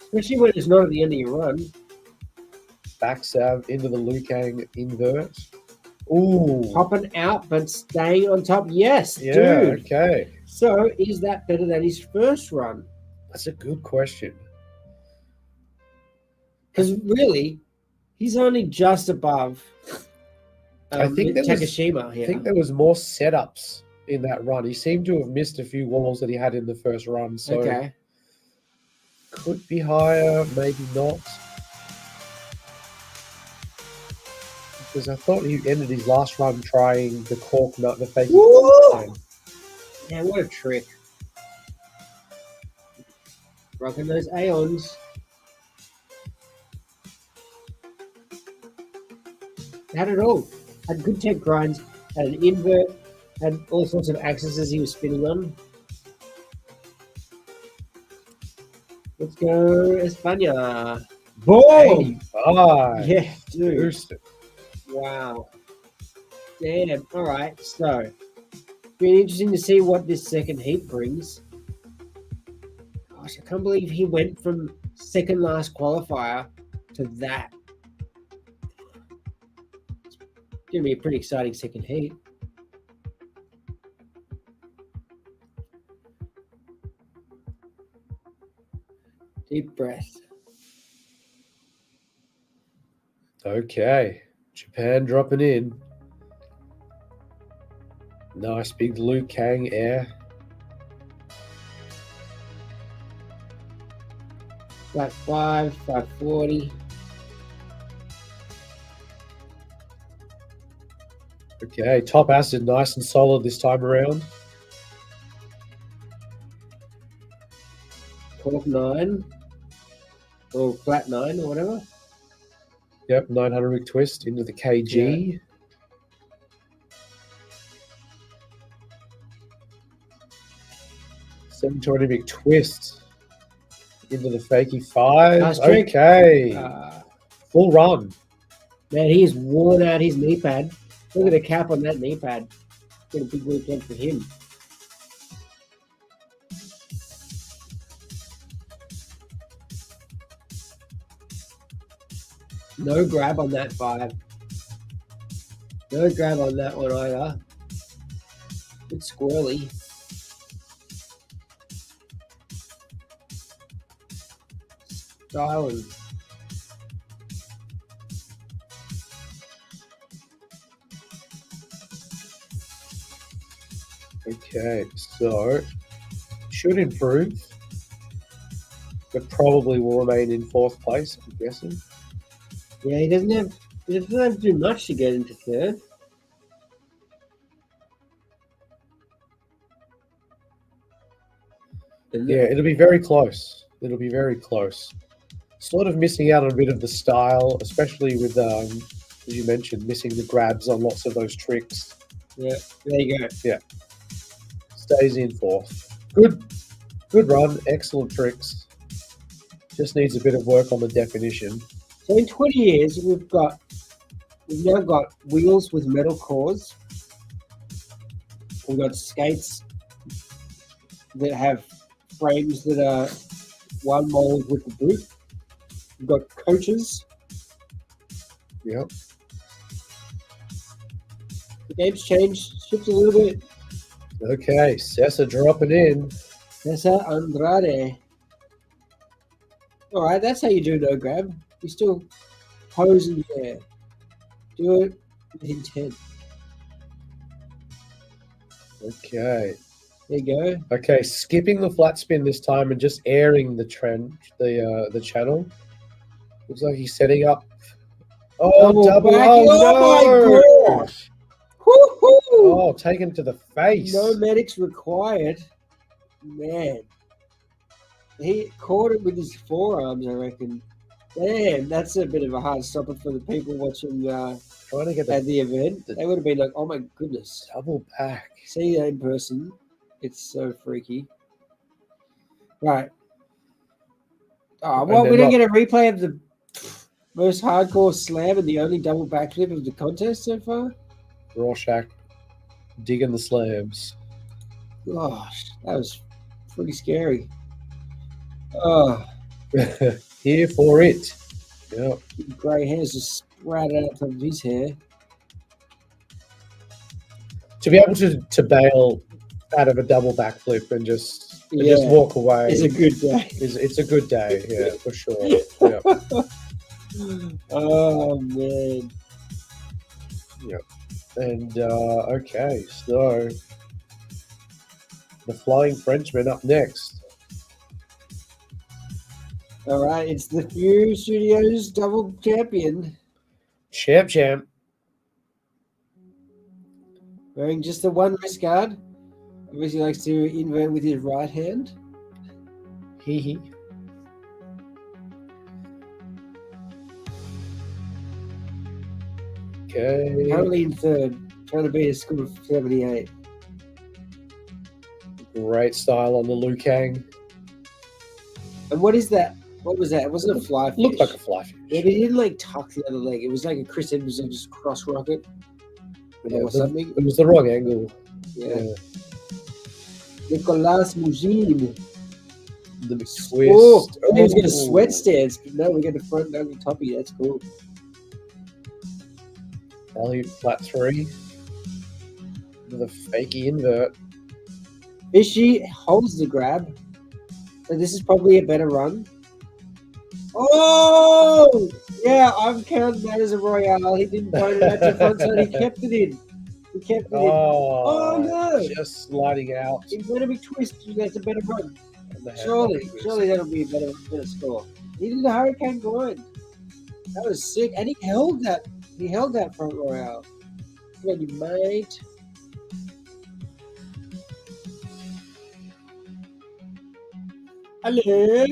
Speaker 4: Especially when it's not at the end of your run.
Speaker 3: Back sav into the Lukang invert. Ooh.
Speaker 4: Popping out, but staying on top. Yes,
Speaker 3: Yeah,
Speaker 4: dude.
Speaker 3: okay.
Speaker 4: So, is that better than his first run?
Speaker 3: That's a good question.
Speaker 4: Because really, he's only just above
Speaker 3: I think
Speaker 4: Takashima here.
Speaker 3: I think there was more setups in that run. He seemed to have missed a few walls that he had in the first run. So
Speaker 4: okay.
Speaker 3: could be higher, maybe not. Because I thought he ended his last run trying the cork nut, the fake.
Speaker 4: Yeah, what a trick. Rocking those Aeons. Had it all. Had good tech grinds, had an invert, had all sorts of axes he was spinning on. Let's go, Espana. Boom!
Speaker 3: 85.
Speaker 4: Yeah, dude.
Speaker 3: Boosted.
Speaker 4: Wow. Damn. All right. So, be interesting to see what this second heat brings. Gosh, I can't believe he went from second last qualifier to that. It's going to be a pretty exciting second heat. Deep breath.
Speaker 3: Okay. Japan dropping in. Nice big Liu Kang air.
Speaker 4: Flat 5, 540.
Speaker 3: Okay, top acid, nice and solid this time around.
Speaker 4: Cork 9. Or flat 9 or whatever.
Speaker 3: Yep, 900 wick twist into the KG. 720 big twist into the fakie 5.
Speaker 4: Nice trick.
Speaker 3: Okay, full run.
Speaker 4: Man, he has worn out his knee pad. Look at the cap on that knee pad. Been a big weekend for him. No grab on that 5. No grab on that one either. Bit squirrely. Styling.
Speaker 3: Okay, so should improve, but probably will remain in 4th place, I'm guessing.
Speaker 4: Yeah, he doesn't have to do much to get into 3rd.
Speaker 3: Yeah, it'll be very close. It'll be very close. Sort of missing out on a bit of the style, especially with, as you mentioned, missing the grabs on lots of those tricks.
Speaker 4: Yeah, there you go.
Speaker 3: Yeah. Stays in 4th. Good run. Excellent tricks. Just needs a bit of work on the definition.
Speaker 4: So in 20 years, we've now got wheels with metal cores. We've got skates that have frames that are one mold with the boot. We've got coaches.
Speaker 3: Yep.
Speaker 4: The game's changed, shifted a little bit.
Speaker 3: Okay, Sessa dropping in.
Speaker 4: Cesar Andrade. All right, that's how you do no grab. You still pose in the air. Do it with intent.
Speaker 3: Okay.
Speaker 4: There you go.
Speaker 3: Okay, skipping the flat spin this time and just airing the the channel. Looks like he's setting up. Oh, double!
Speaker 4: back.
Speaker 3: Oh,
Speaker 4: My gosh! Woo-hoo!
Speaker 3: Oh, taken to the face.
Speaker 4: No medics required. Man. He caught it with his forearms, I reckon. Damn, that's a bit of a hard stopper for the people watching
Speaker 3: Trying to get
Speaker 4: at the event. They would have been like, oh my goodness.
Speaker 3: double back.
Speaker 4: See that in person. It's so freaky. Right. Oh, well,
Speaker 3: then
Speaker 4: we don't
Speaker 3: what?
Speaker 4: get a replay of the most hardcore slam and the only double backflip of the contest so far?
Speaker 3: Rorschach digging the slams.
Speaker 4: Gosh, that was pretty scary. Oh,
Speaker 3: Here for it. Yep.
Speaker 4: grey hairs just sprouted out of his hair.
Speaker 3: To be able to bail out of a double backflip and just walk away
Speaker 4: It's a good day.
Speaker 3: it's a good day, yeah, for sure. Yeah.
Speaker 4: Oh, man.
Speaker 3: And okay, so the Flying Frenchman up next.
Speaker 4: All right, it's the Few Studios double champion.
Speaker 3: Champ.
Speaker 4: Wearing just the one wrist guard. Obviously likes to invert with his right hand.
Speaker 3: Hee hee. Okay.
Speaker 4: Currently in 3rd, trying to beat a score of 78.
Speaker 3: Great style on the Liu Kang.
Speaker 4: And what is that? What was that? It wasn't a fly fish.
Speaker 3: Looked like a fly fish.
Speaker 4: Yeah, but he didn't like tuck the other leg. It was like a Chris Edmonds just cross rocket.
Speaker 3: Yeah,
Speaker 4: Or something.
Speaker 3: it was the wrong angle.
Speaker 4: Yeah. Nicolas Mougine.
Speaker 3: The twist.
Speaker 4: Oh, he was going to sweat stance, but no, we get the front double toppy. That's cool.
Speaker 3: Alley flat 3. With a fakey invert.
Speaker 4: Fishy holds the grab. So this is probably a better run. Oh! Yeah, I'm counting that as a Royale. He didn't point it out to front side. He kept it in. He kept it in. Oh, no!
Speaker 3: Just sliding out.
Speaker 4: He's going to be twisted. That's a better run.
Speaker 3: on the head.
Speaker 4: Surely that'll be a better score. He did the hurricane grind. That was sick, and he held that. He held that front royale. Good on you, mate. Hello.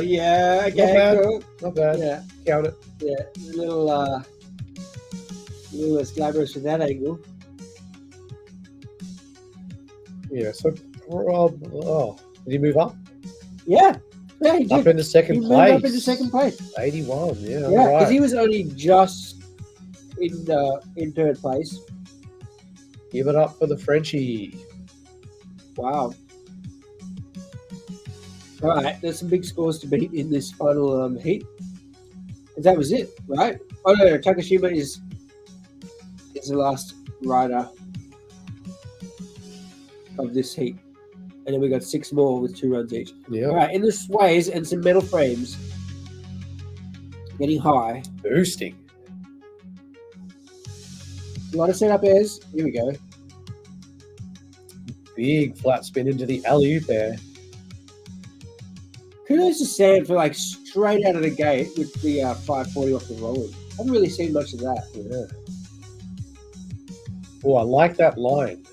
Speaker 4: Yeah, okay,
Speaker 3: bad.
Speaker 4: cool.
Speaker 3: Not bad.
Speaker 4: Yeah,
Speaker 3: Count it.
Speaker 4: yeah, a little less glamorous from that angle.
Speaker 3: Yeah. So, did he move up?
Speaker 4: Yeah, he
Speaker 3: Up
Speaker 4: did.
Speaker 3: into second
Speaker 4: He moved
Speaker 3: place.
Speaker 4: up into second place.
Speaker 3: 81. Yeah.
Speaker 4: Yeah,
Speaker 3: all
Speaker 4: because
Speaker 3: right.
Speaker 4: he was only just in third place.
Speaker 3: Give it up for the Frenchie.
Speaker 4: Wow. All right, there's some big scores to beat in this final heat. And that was it, right? Oh no, Takashima is the last rider of this heat. And then we got 6 more with 2 runs each.
Speaker 3: Yeah.
Speaker 4: All right, in the sways and some metal frames, getting high.
Speaker 3: Boosting.
Speaker 4: A lot of setup airs. Here we go.
Speaker 3: Big flat spin into the alley-oop there.
Speaker 4: Kudos to Sam for like straight out of the gate with the 540 off the rolling. Haven't really seen much of that.
Speaker 3: Yeah. Oh, I like that line.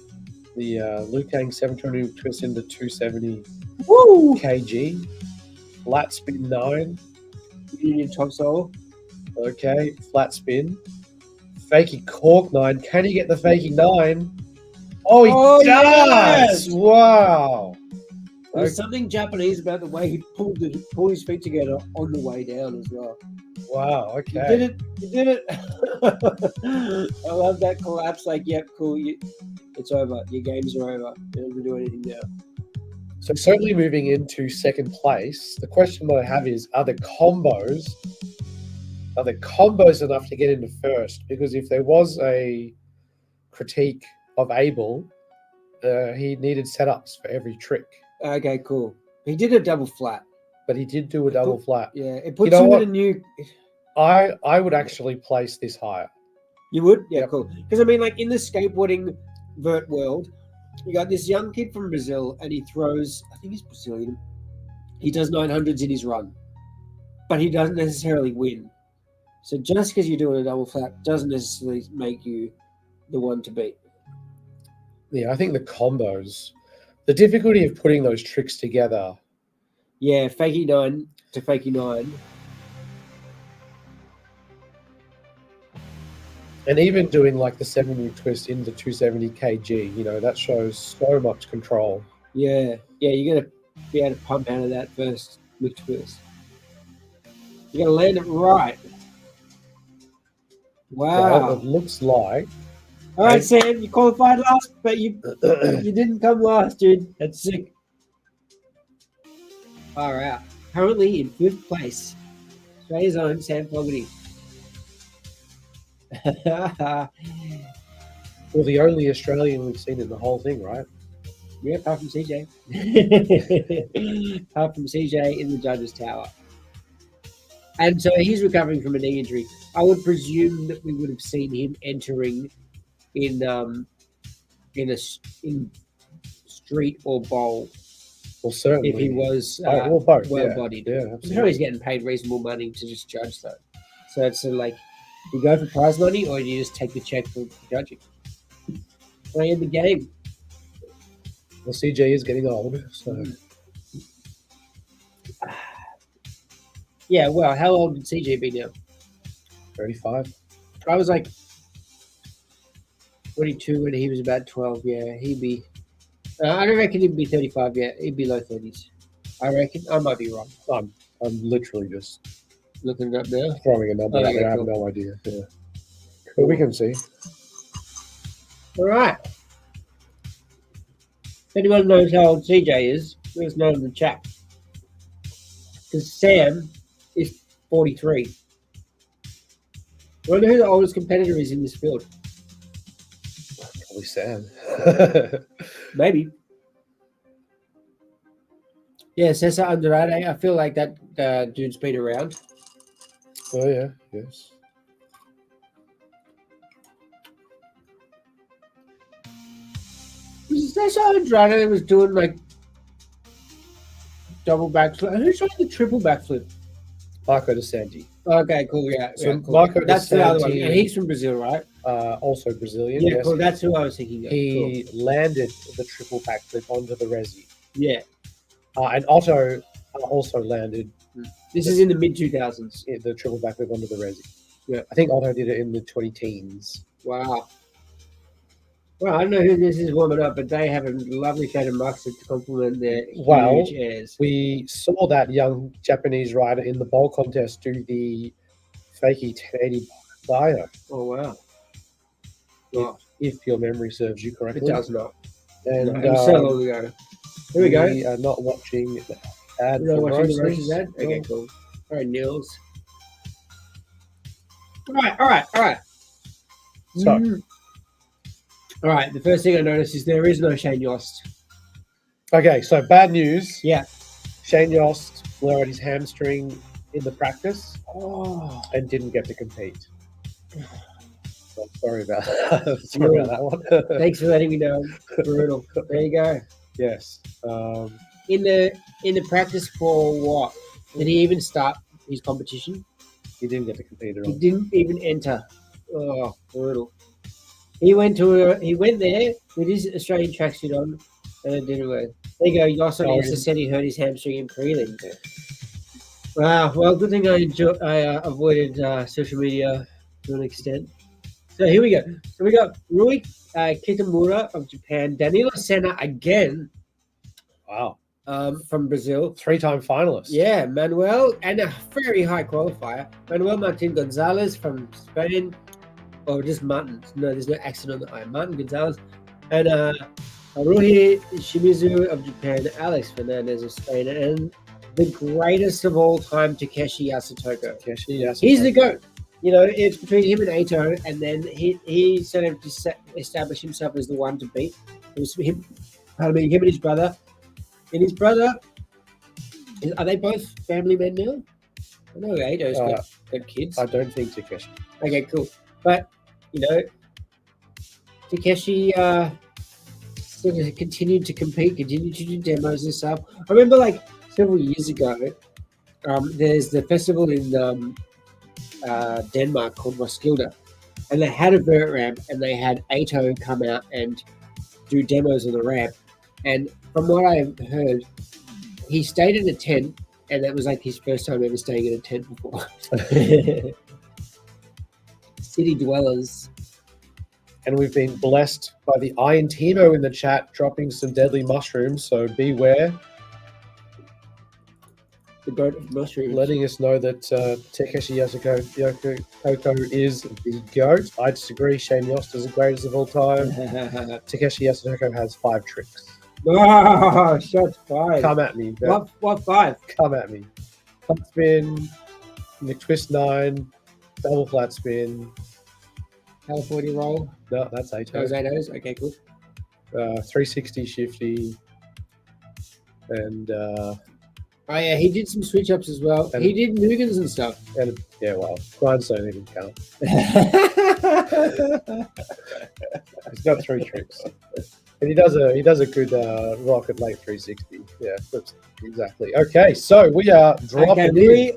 Speaker 3: The Liu Kang 720 twist into 270
Speaker 4: Woo!
Speaker 3: kg. Flat spin 9.
Speaker 4: Union top sole.
Speaker 3: Okay, flat spin. Fakey cork 9. Can he get the fakey 9? Oh, he does!
Speaker 4: Yes!
Speaker 3: Wow.
Speaker 4: There's something Japanese about the way he pulled his feet together on the way down as well.
Speaker 3: Wow,
Speaker 4: You
Speaker 3: okay.
Speaker 4: did it! You did it! I love that collapse. Like, yep, cool. It's over. Your games are over. You don't have to do anything now.
Speaker 3: So certainly moving into second place, the question that I have is, are the combos enough to get into first? Because if there was a critique of Abel, he needed setups for every trick.
Speaker 4: Okay, cool. He did a double flat.
Speaker 3: But he did do a double flat.
Speaker 4: Yeah, it puts
Speaker 3: You know
Speaker 4: him
Speaker 3: what?
Speaker 4: in a new.
Speaker 3: I would actually place this higher.
Speaker 4: You would? Yeah,
Speaker 3: Yep.
Speaker 4: cool. Because I mean, like in the skateboarding vert world, you got this young kid from Brazil, and he throws. I think he's Brazilian. He does 900s in his run, but he doesn't necessarily win. So just because you're doing a double flat doesn't necessarily make you the one to beat.
Speaker 3: Yeah, I think the combos, the difficulty of putting those tricks together.
Speaker 4: Yeah, fakie 9 to fakie 9.
Speaker 3: And even doing like the 7 twist into 270 kg, that shows so much control.
Speaker 4: Yeah, you got to be able to pump out of that first mid twist. You got to land it right. Wow.
Speaker 3: So it looks like.
Speaker 4: All right, Sam, you qualified last, but you didn't come last, dude. That's sick. All right. Currently in 5th place, Australia's own Sam Fogarty.
Speaker 3: Well, the only Australian we've seen in the whole thing, right?
Speaker 4: Yeah, apart from CJ. Apart from CJ in the judges' tower. And so he's recovering from a knee injury. I would presume that we would have seen him entering in street or bowl
Speaker 3: Well, certainly.
Speaker 4: if he was
Speaker 3: well, both.
Speaker 4: well-bodied.
Speaker 3: Yeah,
Speaker 4: I'm sure
Speaker 3: absolutely.
Speaker 4: he's getting paid reasonable money to just judge though. So it's sort of like, you go for prize money or do you just take the check for judging? Playing the game.
Speaker 3: Well, CJ is getting old, so.
Speaker 4: Yeah, well, how old would CJ be now?
Speaker 3: 35.
Speaker 4: I was like 22 when he was about 12. Yeah, he'd be. I don't reckon he'd be 35 yet. He'd be low 30s. I reckon. I might be wrong.
Speaker 3: I'm literally just
Speaker 4: Looking it up now.
Speaker 3: throwing a number
Speaker 4: Oh,
Speaker 3: out
Speaker 4: yeah,
Speaker 3: there. I have
Speaker 4: cool.
Speaker 3: no idea. Yeah. But we can see.
Speaker 4: All right. If anyone knows how old CJ is, let us know in the chat. Because Sam is 43. I wonder who the oldest competitor is in this field.
Speaker 3: Probably Sam.
Speaker 4: Maybe. Yeah, Cesar Andrade. I feel like that dude's been around.
Speaker 3: Oh, yeah. Yes.
Speaker 4: there someone Andrade that was doing like double backflip? Who's trying the triple backflip?
Speaker 3: Marco De Santi.
Speaker 4: Okay, cool. Yeah,
Speaker 3: So
Speaker 4: yeah, cool.
Speaker 3: Marco De
Speaker 4: That's the other one,
Speaker 3: Santi-
Speaker 4: and he's from Brazil, right?
Speaker 3: Also Brazilian.
Speaker 4: Yeah,
Speaker 3: yes.
Speaker 4: cool. That's who I was thinking of.
Speaker 3: He landed the triple backflip onto the resi.
Speaker 4: Yeah,
Speaker 3: And Otto also landed
Speaker 4: this is in the mid 2000s.
Speaker 3: the triple backflip onto the resi.
Speaker 4: Yeah.
Speaker 3: I think Otto did it in the 2010s.
Speaker 4: Wow. Well, I don't know who this is warming up, but they have a lovely shade of mustard to complement their huge airs.
Speaker 3: We saw that young Japanese rider in the bowl contest do the fakie 1080 bio,
Speaker 4: Oh, wow. Oh,
Speaker 3: if your memory serves you
Speaker 4: it
Speaker 3: correctly.
Speaker 4: does not.
Speaker 3: And
Speaker 4: No, it was so long ago. Here we go.
Speaker 3: We are not watching the ad.
Speaker 4: You're
Speaker 3: for
Speaker 4: not watching the
Speaker 3: Roasters.
Speaker 4: Roasters ad? Okay,
Speaker 3: No.
Speaker 4: cool. All right, Nils. All right.
Speaker 3: So-
Speaker 4: All right, the first thing I noticed is there is no Shane Yost.
Speaker 3: Okay, so bad news.
Speaker 4: Yeah.
Speaker 3: Shane Yost blew out his hamstring in the practice
Speaker 4: Oh,
Speaker 3: and didn't get to compete. So sorry about that. Sorry about that one.
Speaker 4: thanks for letting me know. Brutal. There you go.
Speaker 3: Yes.
Speaker 4: In the practice for what? Did he even start his competition?
Speaker 3: He didn't get to compete at
Speaker 4: He
Speaker 3: all.
Speaker 4: didn't even enter. Oh, brutal. He went there with his Australian tracksuit on, and it didn't work. There you go. Yoss on Insta said he hurt his hamstring in prelims. Wow. Well, good thing I avoided social media to an extent. So here we go. So we got Rui Kitamura of Japan, Danilo Senna again
Speaker 3: Wow.
Speaker 4: from Brazil.
Speaker 3: 3-time finalist.
Speaker 4: Yeah, Manuel, and a very high qualifier. Manuel Martin Gonzalez from Spain. Or just Martin. No, there's no accent on the I. Martin Gonzalez. And Haruhi Shimizu of Japan, Alex Fernandez of Spain, and the greatest of all time, Takeshi Yasutoko.
Speaker 3: Takeshi, yes.
Speaker 4: He's the GOAT. You know, it's between him and Ato, and then he sort of just established himself as the one to beat. It was him, him and his brother. And his brother, are they both family men now? I know Ato's got kids.
Speaker 3: I don't think Takeshi.
Speaker 4: Okay, cool. But, you know, Takeshi sort of continued to compete, continued to do demos and stuff. I remember, like, several years ago, there's the festival in Denmark called Roskilde, and they had a vert ramp, and they had Ato come out and do demos on the ramp. And from what I've heard, he stayed in a tent, and that was like his first time ever staying in a tent before. City dwellers.
Speaker 3: And we've been blessed by the Iron Timo in the chat dropping some deadly mushrooms, so beware.
Speaker 4: The goat of mushrooms.
Speaker 3: Letting us know that Takeshi Yasutoko is the GOAT. I disagree. Shane Yost is the greatest of all time. Takeshi Yasutoko has 5 tricks.
Speaker 4: Oh, shots fired.
Speaker 3: Come at me. Bert.
Speaker 4: What 5?
Speaker 3: Come at me. Flat spin, McTwist 9, double flat spin.
Speaker 4: California roll.
Speaker 3: No, that's Ato.
Speaker 4: Those Atos. Okay, cool.
Speaker 3: 360 shifty. And
Speaker 4: Oh yeah, he did some switch ups as well.
Speaker 3: And-
Speaker 4: He did Nugans and stuff.
Speaker 3: yeah, well, grinds don't even count. He's got 3 tricks. And he does a good rocket late 360. Yeah, that's exactly. Okay, so we are dropping in.
Speaker 4: Rui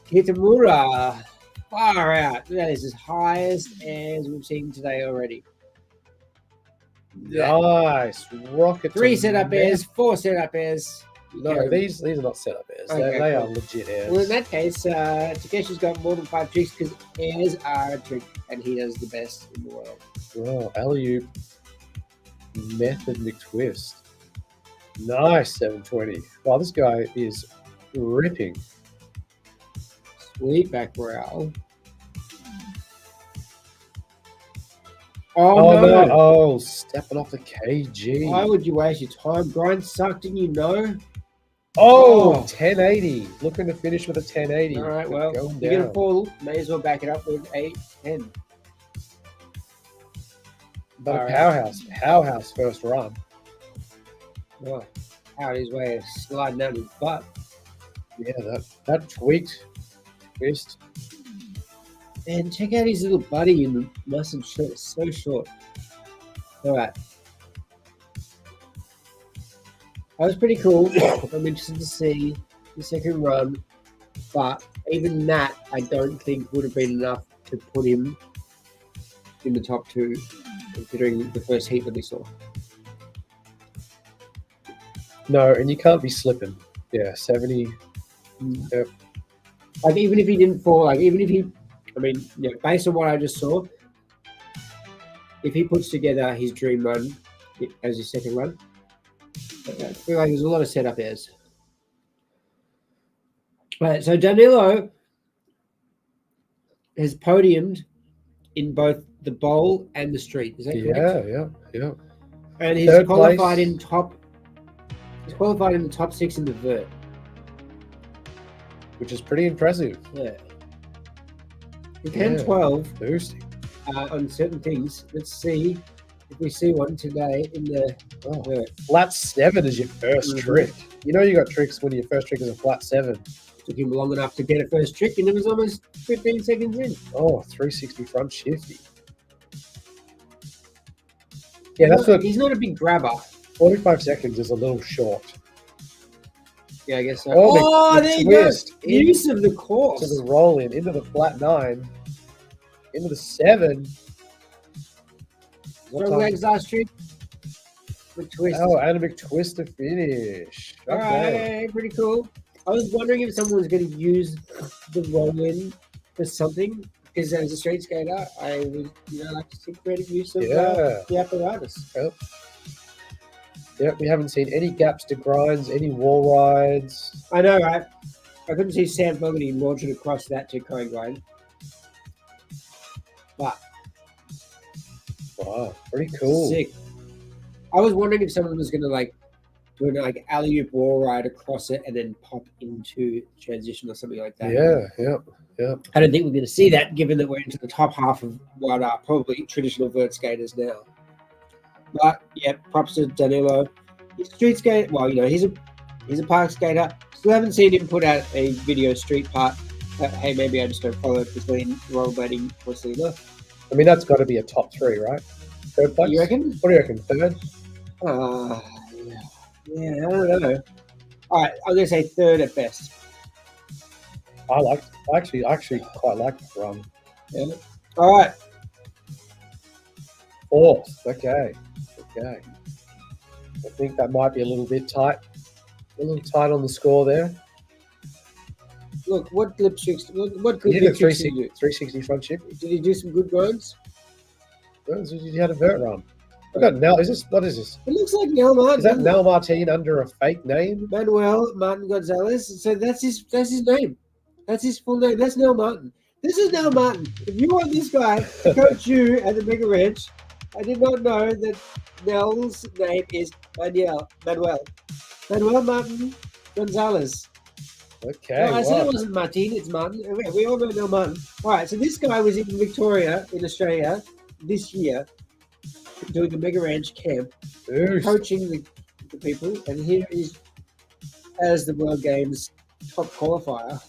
Speaker 4: Kitamura. Far out. That is as highest as we've seen today already.
Speaker 3: Nice. Rocket.
Speaker 4: 3
Speaker 3: to
Speaker 4: setup
Speaker 3: net.
Speaker 4: airs, 4 setup airs.
Speaker 3: No, these are not setup airs.
Speaker 4: Okay,
Speaker 3: They are
Speaker 4: cool.
Speaker 3: legit airs.
Speaker 4: Well, in that case, Takeshi's got more than 5 tricks because airs are a trick, and he does the best in the world.
Speaker 3: Oh, alley-oop method McTwist. Nice 720. Wow, this guy is ripping.
Speaker 4: Sweet back row. Oh, no.
Speaker 3: Oh, stepping off the KG.
Speaker 4: Why would you waste your time? Grind sucked, didn't you know?
Speaker 3: Oh,
Speaker 4: Oh.
Speaker 3: 1080. Looking to finish with a 1080.
Speaker 4: All right, well,
Speaker 3: Going
Speaker 4: you're going
Speaker 3: down.
Speaker 4: to fall. May as well back it up with 8, 10.
Speaker 3: But
Speaker 4: All
Speaker 3: a
Speaker 4: right.
Speaker 3: powerhouse first run.
Speaker 4: Oh, out his way of sliding out his butt.
Speaker 3: Yeah, that tweaked twist.
Speaker 4: And check out his little buddy in the mustard shirt. It's so short. All right. That was pretty cool. I'm interested to see the second run, but even that I don't think would have been enough to put him in the top 2, considering the first heat that we saw.
Speaker 3: No, and you can't be slipping. Yeah, 70. Yep.
Speaker 4: Like even if he didn't fall, like even if he, I mean, yeah, based on what I just saw, if he puts together his dream run as his second run, I feel like there's a lot of setup errors. Right, so Danilo has podiumed in both the bowl and the street. Is that correct?
Speaker 3: Yeah.
Speaker 4: And he's
Speaker 3: Third
Speaker 4: qualified
Speaker 3: place.
Speaker 4: in top. He's qualified in the top 6 in the vert.
Speaker 3: Which is pretty impressive.
Speaker 4: Yeah. He can
Speaker 3: Yeah.
Speaker 4: 12
Speaker 3: Boosting.
Speaker 4: on certain things. Let's see if we see one today in the vert.
Speaker 3: Flat 7 is your first trick. You know you got tricks when your first trick is a flat 7.
Speaker 4: Took him long enough to get a first trick, and it was almost 15 seconds in.
Speaker 3: Oh, 360 front shifty. Yeah, that's what
Speaker 4: He's not a big grabber.
Speaker 3: 45 seconds is a little short.
Speaker 4: Yeah, I guess so.
Speaker 3: Oh, the
Speaker 4: there you go.
Speaker 3: twist.
Speaker 4: Use of the course.
Speaker 3: To the roll in, into the flat 9, into the 7. What
Speaker 4: So
Speaker 3: time?
Speaker 4: legs last trick. McTwist.
Speaker 3: Oh, and a McTwist to finish.
Speaker 4: All right, pretty cool. I was wondering if someone was going to use the roll-in for something, because as a straight skater, I would, like to see creative use of the apparatus.
Speaker 3: Yep, we haven't seen any gaps to grinds, any wall rides.
Speaker 4: I know, right? I couldn't see Sam Fogarty launching across that to Coin Grind. But
Speaker 3: wow, pretty cool.
Speaker 4: sick. I was wondering if someone was going to do an alley-oop wall ride across it and then pop into transition or something like that.
Speaker 3: Yeah.
Speaker 4: I don't think we're going to see that, given that we're into the top half of what are probably traditional vert skaters now. But yeah, props to Danilo. He's a street skater. Well, he's a park skater. Still haven't seen him put out a video street part. Hey, maybe I just don't follow it between rollerblading or enough.
Speaker 3: I mean, that's got to be a top 3, right? Third place?
Speaker 4: You reckon?
Speaker 3: What do you reckon? Third?
Speaker 4: Yeah, I don't know. All right, I'm going to say third at best.
Speaker 3: I actually quite like the run.
Speaker 4: Yeah. All right.
Speaker 3: Fourth. Okay. I think that might be a little bit tight. A little tight on the score there.
Speaker 4: Look, what lip tricks? What good
Speaker 3: He did a
Speaker 4: lip tricks did you do?
Speaker 3: 360 front shift.
Speaker 4: Did he do some good grinds?
Speaker 3: You had a vert run. I got Nell. What is this?
Speaker 4: It looks like Nel Martin.
Speaker 3: Is that Nell Martin under a fake name?
Speaker 4: Manuel Martin Gonzalez. So that's his name. That's his full name. That's Nel Martin. This is Nel Martin. If you want this guy to coach you at the Mega Ranch, I did not know that Nell's name is Manuel Martin Gonzalez.
Speaker 3: Okay.
Speaker 4: No, I said it wasn't Martin. It's Martin. We all know Nel Martin. All right. So this guy was in Victoria, in Australia, this year, doing the Mega Ranch camp, coaching the people, and here is as the World Games top qualifier.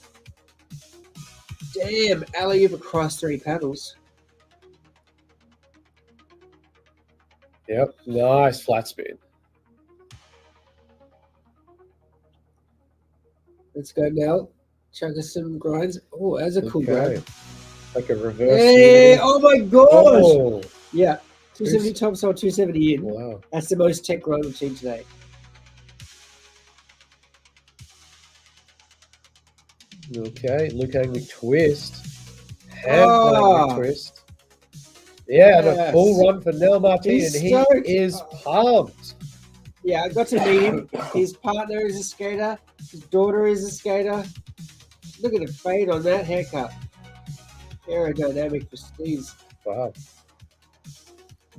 Speaker 4: Damn, alley-oop across 3 paddles.
Speaker 3: Yep. Nice flat spin.
Speaker 4: Let's go now. Chuck us some grinds. Oh, that's a cool
Speaker 3: Okay.
Speaker 4: grind.
Speaker 3: Like a reverse.
Speaker 4: Hey, oh my gosh!
Speaker 3: Oh,
Speaker 4: Yeah, 270 top side, 270 in.
Speaker 3: wow.
Speaker 4: That's the most tech grind we've seen today.
Speaker 3: Okay, look at McTwist. McTwist. Yeah, and a full run for Nell Martin,
Speaker 4: He's
Speaker 3: and he
Speaker 4: so-
Speaker 3: is pumped.
Speaker 4: Yeah, I got to meet him. His partner is a skater. His daughter is a skater. Look at the fade on that haircut. Aerodynamic for Steve's.
Speaker 3: Wow.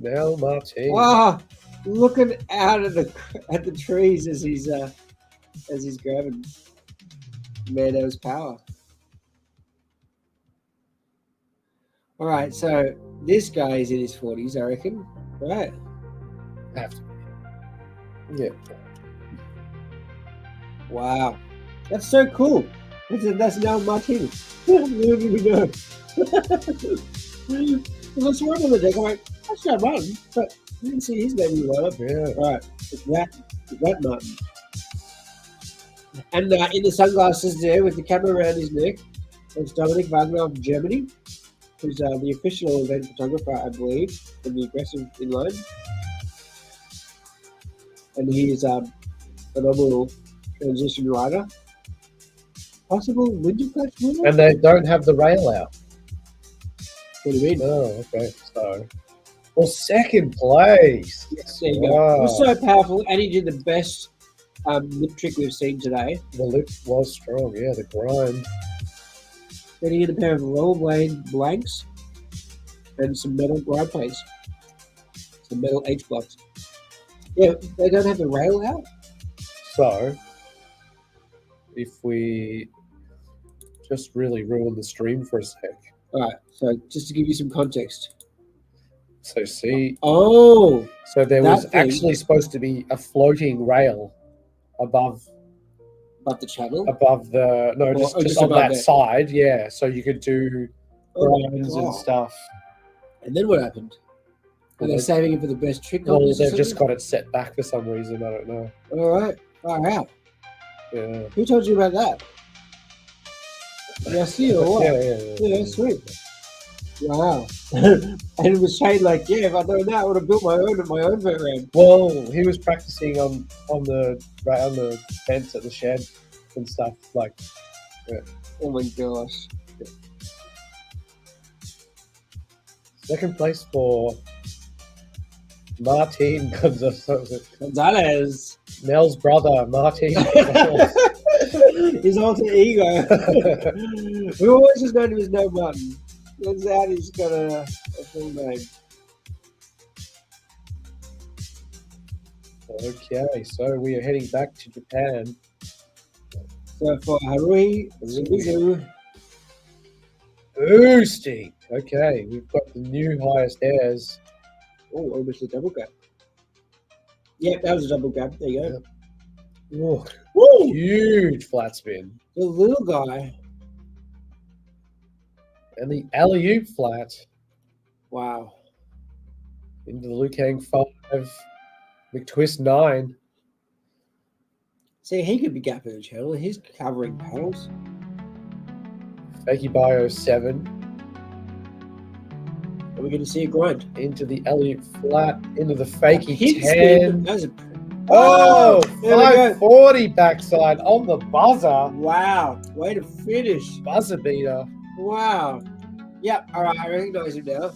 Speaker 3: Nell Martin.
Speaker 4: Wow, looking out at the trees as he's grabbing Mando's power. All right, so this guy is in his 40s, I reckon. Right.
Speaker 3: Have to be. Yeah.
Speaker 4: Wow, that's so cool. That's now Martin. Little did we know. Let's run on the deck. I'm like, that's not Martin, but I didn't see his name in the lineup.
Speaker 3: Yeah.
Speaker 4: All right, it's that Martin. And in the sunglasses there with the camera around his neck, it's Dominic Wagner of Germany, who's the official event photographer, I believe, for the aggressive inline. And he's a phenomenal transition rider. Possible Winter Clash winner?
Speaker 3: And they don't have the rail out.
Speaker 4: What do you mean?
Speaker 3: Oh, okay. So, well, second place.
Speaker 4: Yes, there you go.
Speaker 3: Wow.
Speaker 4: It was so powerful, and he did the best lip trick we've seen today.
Speaker 3: The lip was strong, yeah, the grind.
Speaker 4: Then he had a pair of rollerblade blanks and some metal grind plates. Some metal H blocks. Yeah, they don't have the rail out.
Speaker 3: So, if we just really ruin the stream for a sec.
Speaker 4: Alright, so just to give you some context.
Speaker 3: So, see,
Speaker 4: Oh!
Speaker 3: so there
Speaker 4: that
Speaker 3: was
Speaker 4: thing-
Speaker 3: actually supposed to be a floating rail above
Speaker 4: Above the channel?
Speaker 3: the no, just
Speaker 4: just
Speaker 3: on
Speaker 4: above
Speaker 3: that
Speaker 4: there.
Speaker 3: side, yeah. So you could do
Speaker 4: Oh my
Speaker 3: grinds and
Speaker 4: God.
Speaker 3: stuff.
Speaker 4: And then what happened? Are they
Speaker 3: Well,
Speaker 4: saving it for the best trick
Speaker 3: Well,
Speaker 4: contest or
Speaker 3: they've just
Speaker 4: something?
Speaker 3: got it set back for some reason. I don't know.
Speaker 4: Alright, far out.
Speaker 3: Yeah.
Speaker 4: Who told you about that? Yeah, I see you or what?
Speaker 3: Yeah.
Speaker 4: Yeah, sweet. Wow. And it was Shane like, yeah, if I'd known that, I would have built my own vert ramp.
Speaker 3: Well, he was practicing on the fence at the shed and stuff. Like,
Speaker 4: Oh my gosh.
Speaker 3: second place for Martin Gonzalez,
Speaker 4: Gonzalez.
Speaker 3: Mel's brother, Martin.
Speaker 4: His alter ego. We always just know him as No Martin. Turns out he's got a full name.
Speaker 3: Okay, so we are heading back to Japan.
Speaker 4: So for Harui Shimizu,
Speaker 3: Boosting. Okay, we've got the new highest airs.
Speaker 4: oh, almost a double gap. Yep, that was a double gap. There you go.
Speaker 3: Ooh,
Speaker 4: Woo!
Speaker 3: huge flat spin.
Speaker 4: The little guy.
Speaker 3: And the alley-oop flat
Speaker 4: Wow.
Speaker 3: into the Lukang 5, McTwist 9.
Speaker 4: See, he could be gapping the channel. He's covering paddles.
Speaker 3: Fakey Bio 7
Speaker 4: Are we going to see a grind?
Speaker 3: into the alley-oop flat, into the Fakey
Speaker 4: Hit
Speaker 3: 10.
Speaker 4: spin. That was a...
Speaker 3: Oh,
Speaker 4: there we go.
Speaker 3: 540 backside on the buzzer.
Speaker 4: Wow. Way to finish.
Speaker 3: Buzzer beater
Speaker 4: Wow. Yep. All right. I recognize him now.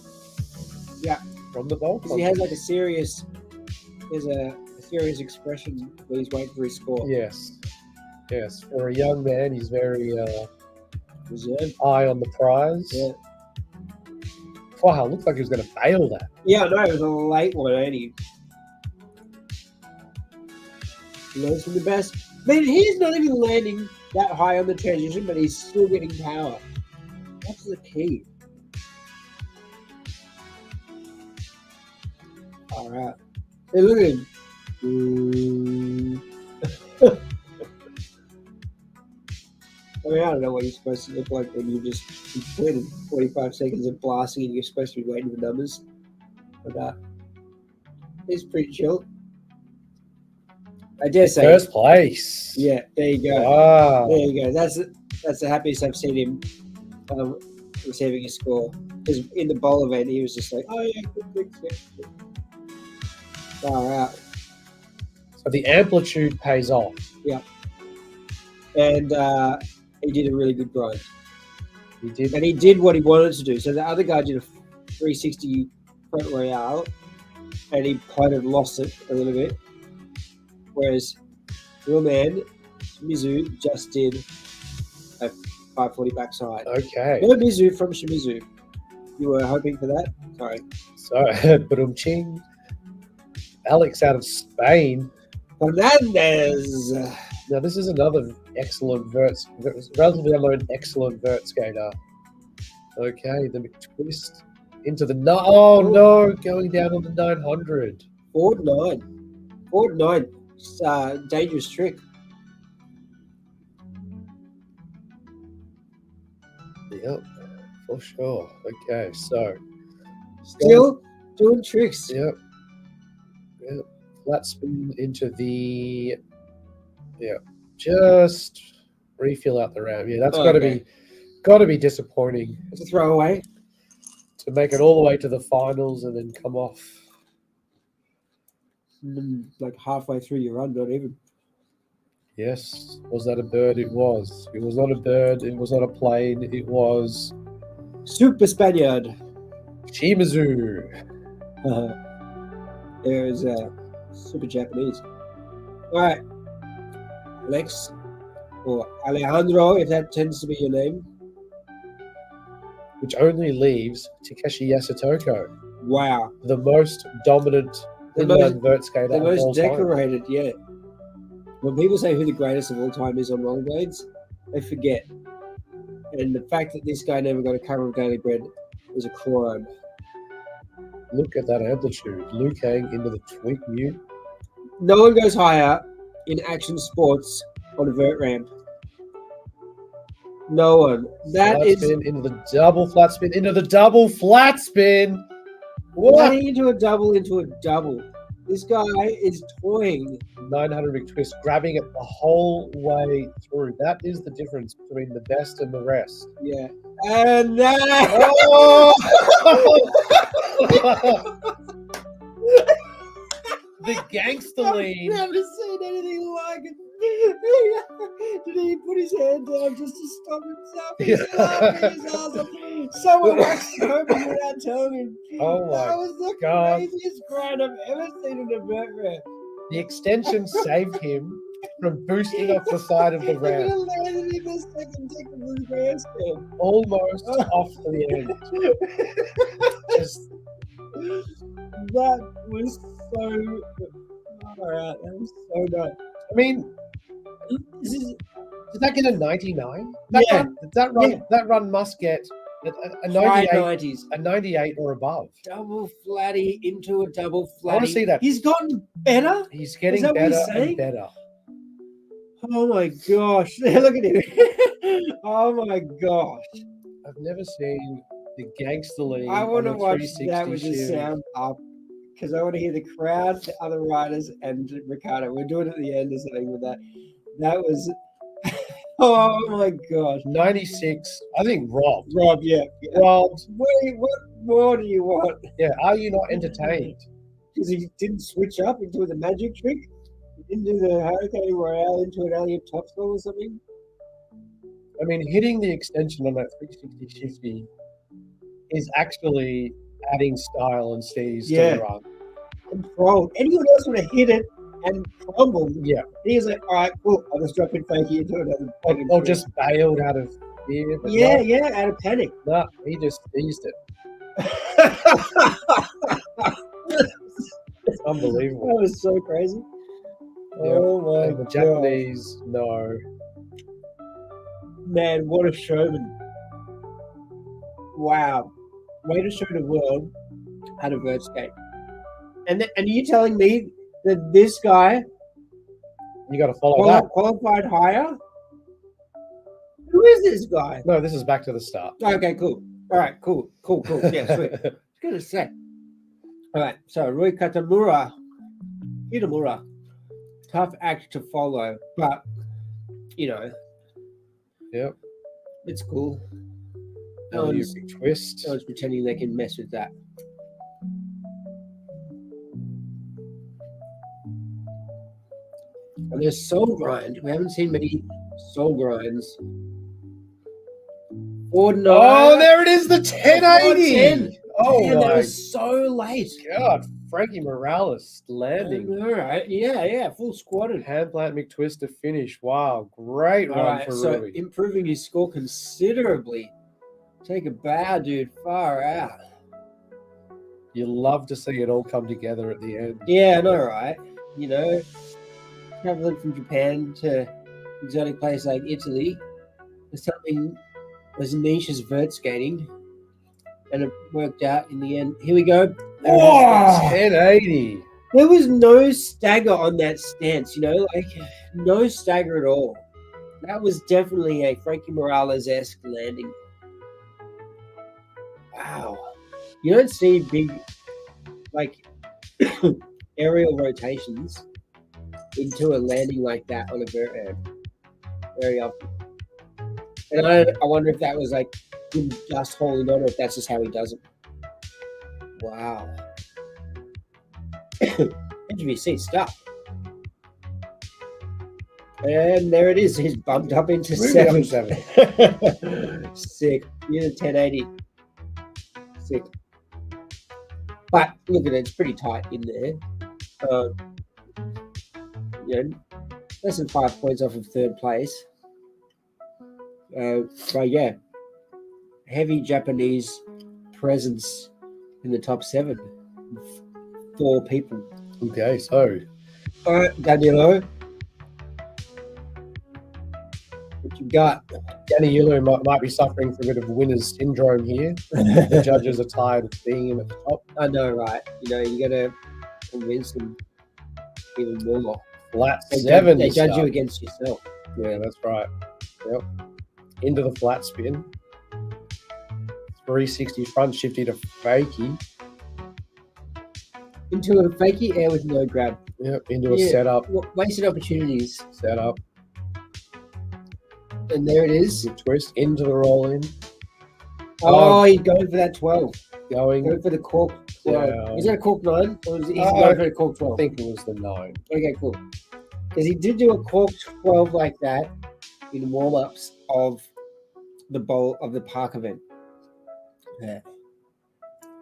Speaker 3: from the ball.
Speaker 4: Because he has like a serious... There's a serious expression when he's waiting for his score.
Speaker 3: Yes. Yes. For a young man, he's very
Speaker 4: Reserve.
Speaker 3: eye on the prize.
Speaker 4: Yeah.
Speaker 3: Wow, looks like he was going to bail that.
Speaker 4: Yeah, no, it was a late one, ain't he? He learns from the best. Man, he's not even landing that high on the transition, but he's still getting power. That's the key. All right. Hey, look at him. I mean, I don't know what you're supposed to look like when you just completed 45 seconds of blasting and you're supposed to be waiting for numbers. But he's pretty chill. I dare say.
Speaker 3: First place.
Speaker 4: Yeah, there you go.
Speaker 3: Wow.
Speaker 4: There you go. That's the happiest I've seen him receiving a score. Because in the bowl event, he was just like, oh, yeah, good. Far out.
Speaker 3: So the amplitude pays off.
Speaker 4: And he did a really good grind.
Speaker 3: He did.
Speaker 4: And he did what he wanted to do. So the other guy did a 360 front royale, and he kind of lost it a little bit. Whereas your man, Shimizu, just did a 540 backside.
Speaker 3: Okay.
Speaker 4: No Mizu from Shimizu. You were hoping for that? Sorry.
Speaker 3: So, ching. Alex out of Spain.
Speaker 4: Fernandez.
Speaker 3: Now, this is another excellent relatively unknown excellent vert skater. Okay, the McTwist into the oh no, going down on the 900.
Speaker 4: Ford 9. Dangerous trick.
Speaker 3: Yep, for sure. Okay, so
Speaker 4: Still doing tricks.
Speaker 3: Yep. Flat spin into the just refill out the ramp. Yeah, that's
Speaker 4: Okay.
Speaker 3: got to be disappointing
Speaker 4: It's a throwaway.
Speaker 3: to make it all the way to the finals and then come off.
Speaker 4: Like halfway through your run, not even.
Speaker 3: Yes, was that a bird? It was. It was not a bird. It was not a plane. It was
Speaker 4: Super Spaniard.
Speaker 3: Shimazu.
Speaker 4: There's super Japanese. All right, Alex or Alejandro, if that tends to be your name.
Speaker 3: Which only leaves Takeshi Yasutoko,
Speaker 4: Wow,
Speaker 3: the most dominant
Speaker 4: The
Speaker 3: inline vert skater
Speaker 4: the
Speaker 3: of all
Speaker 4: most
Speaker 3: time.
Speaker 4: decorated. Yeah. When people say who the greatest of all time is on rollerblades, they forget. And the fact that this guy never got a cover of Daily Bread was a crime.
Speaker 3: Look at that amplitude. Liu Kang into the tweak mute.
Speaker 4: No one goes higher in action sports on a vert ramp. No one. That
Speaker 3: Flat
Speaker 4: is
Speaker 3: spin into the double flat spin into the double flat spin. What?
Speaker 4: running into a double into a double. This guy is toying.
Speaker 3: 900 McTwist, grabbing it the whole way through. That is the difference between the best and the rest.
Speaker 4: Yeah. And that.
Speaker 3: Oh! The gangster
Speaker 4: I've
Speaker 3: lean.
Speaker 4: never seen anything like it. Did he put his hand down just to stop himself? He's laughing his ass off. Someone waxed the open without telling him.
Speaker 3: Oh
Speaker 4: That
Speaker 3: my
Speaker 4: was the
Speaker 3: God.
Speaker 4: craziest grind I've ever seen in a vert ramp.
Speaker 3: The extension saved him from boosting off the side of the
Speaker 4: He could
Speaker 3: ramp.
Speaker 4: have landed in the second tick of the grandstand.
Speaker 3: Almost off the end. Just
Speaker 4: That was so. Alright, that was so nuts.
Speaker 3: I mean,
Speaker 4: This is
Speaker 3: did that get a 99?
Speaker 4: Yeah.
Speaker 3: That run must get a
Speaker 4: high
Speaker 3: 98,
Speaker 4: 90s.
Speaker 3: a 98 or above.
Speaker 4: Double flatty into a double flatty.
Speaker 3: I wanna see that.
Speaker 4: He's gotten better.
Speaker 3: He's getting
Speaker 4: that what he's
Speaker 3: better and
Speaker 4: saying?
Speaker 3: better.
Speaker 4: Oh my gosh. Look at him. Oh my gosh.
Speaker 3: I've never seen the gangster lean.
Speaker 4: I want to
Speaker 3: on a
Speaker 4: watch
Speaker 3: 360
Speaker 4: that with the
Speaker 3: shield.
Speaker 4: sound up because I want to hear the crowd, the other riders, and Ricardo. We're doing it at the end or something with that. That was. Oh my gosh.
Speaker 3: 96. I think robbed.
Speaker 4: Rob, yeah.
Speaker 3: Robbed.
Speaker 4: What more do you want?
Speaker 3: Yeah. Are you not entertained?
Speaker 4: Because he didn't switch up into the magic trick. He didn't do the Hurricane Royale into an alien topspin or something.
Speaker 3: I mean, hitting the extension on that 360 shifty is actually adding style and steez to
Speaker 4: Yeah.
Speaker 3: the run.
Speaker 4: Controlled. Anyone else would have hit it and crumbled.
Speaker 3: Yeah.
Speaker 4: He was like, all right, cool. I'll just drop in fakey into another.
Speaker 3: Or just bailed out of fear. But
Speaker 4: Yeah,
Speaker 3: no,
Speaker 4: yeah, out of panic.
Speaker 3: no, he just eased it. It's unbelievable.
Speaker 4: That was so crazy.
Speaker 3: Yeah.
Speaker 4: Oh my
Speaker 3: And the
Speaker 4: god.
Speaker 3: Japanese, no.
Speaker 4: Man, what a showman. Wow. Way to show the world how to vert skate. And you telling me that this guy
Speaker 3: You got to follow that.
Speaker 4: qualified higher? Who is this guy?
Speaker 3: No, this is back to the start.
Speaker 4: Okay, cool. All right, cool. Yeah, sweet. I was going to say. All right, so Rui Kitamura. Tough act to follow, but, you know,
Speaker 3: Yep.
Speaker 4: it's cool.
Speaker 3: Oh, you
Speaker 4: Everyone's,
Speaker 3: twist.
Speaker 4: everyone's pretending they can mess with that. And there's soul grind. We haven't seen many soul grinds. Or no.
Speaker 3: Oh, there it is, the 1080.
Speaker 4: 10.
Speaker 3: Oh,
Speaker 4: Man, that
Speaker 3: my
Speaker 4: was so late.
Speaker 3: God. Frankie Morales landing.
Speaker 4: All right. Yeah. Full squatted.
Speaker 3: Hand plant McTwist to finish. Wow. Great
Speaker 4: All
Speaker 3: run
Speaker 4: right.
Speaker 3: for
Speaker 4: So
Speaker 3: Rui.
Speaker 4: improving his score considerably. Take a bow, dude. Far out.
Speaker 3: You love to see it all come together at the end.
Speaker 4: Yeah, I know, right? You know, traveling from Japan to exotic place like Italy, there's something as niche as vert skating, and it worked out in the end. Here we go.
Speaker 3: Whoa! 1080.
Speaker 4: There was no stagger on that stance, you know, like no stagger at all. That was definitely a Frankie Morales-esque landing. Wow. You don't see big, like, aerial rotations into a landing like that on a vert ramp. very often. And I wonder if that was like him just holding on, or if that's just how he does it. Wow. HVC stuff. And there it is. He's bumped up into
Speaker 3: Moving
Speaker 4: seven.
Speaker 3: up to 7.
Speaker 4: Sick. Unit 1080. Sick. But look at it. It's pretty tight in there. Less than 5 points off of third place. But yeah, heavy Japanese presence in the top 7. 4 people.
Speaker 3: Okay, so
Speaker 4: All right, Danilo. What you got?
Speaker 3: Danilo might be suffering from a bit of winner's syndrome here. The judges are tired of seeing him at the top.
Speaker 4: I know, right? You got to convince them even more.
Speaker 3: Flat
Speaker 4: They
Speaker 3: 7.
Speaker 4: They
Speaker 3: to
Speaker 4: judge you
Speaker 3: start.
Speaker 4: against yourself.
Speaker 3: Yeah, that's right. Yep. Into the flat spin. 360 front shifty to fakie.
Speaker 4: Into a fakey air with no grab.
Speaker 3: Yep. Into a
Speaker 4: Yeah.
Speaker 3: setup.
Speaker 4: Wasted opportunities.
Speaker 3: Setup.
Speaker 4: And there it is.
Speaker 3: Twist into the roll in.
Speaker 4: Oh, he's going for that 12.
Speaker 3: Going.
Speaker 4: Going for the cork 12.
Speaker 3: Yeah.
Speaker 4: Is that a cork 9? Or is he
Speaker 3: Oh,
Speaker 4: going for a cork
Speaker 3: I
Speaker 4: 12?
Speaker 3: think it was the 9.
Speaker 4: Okay, cool. Because he did do a cork 12 like that in warm-ups of the bowl of the park event.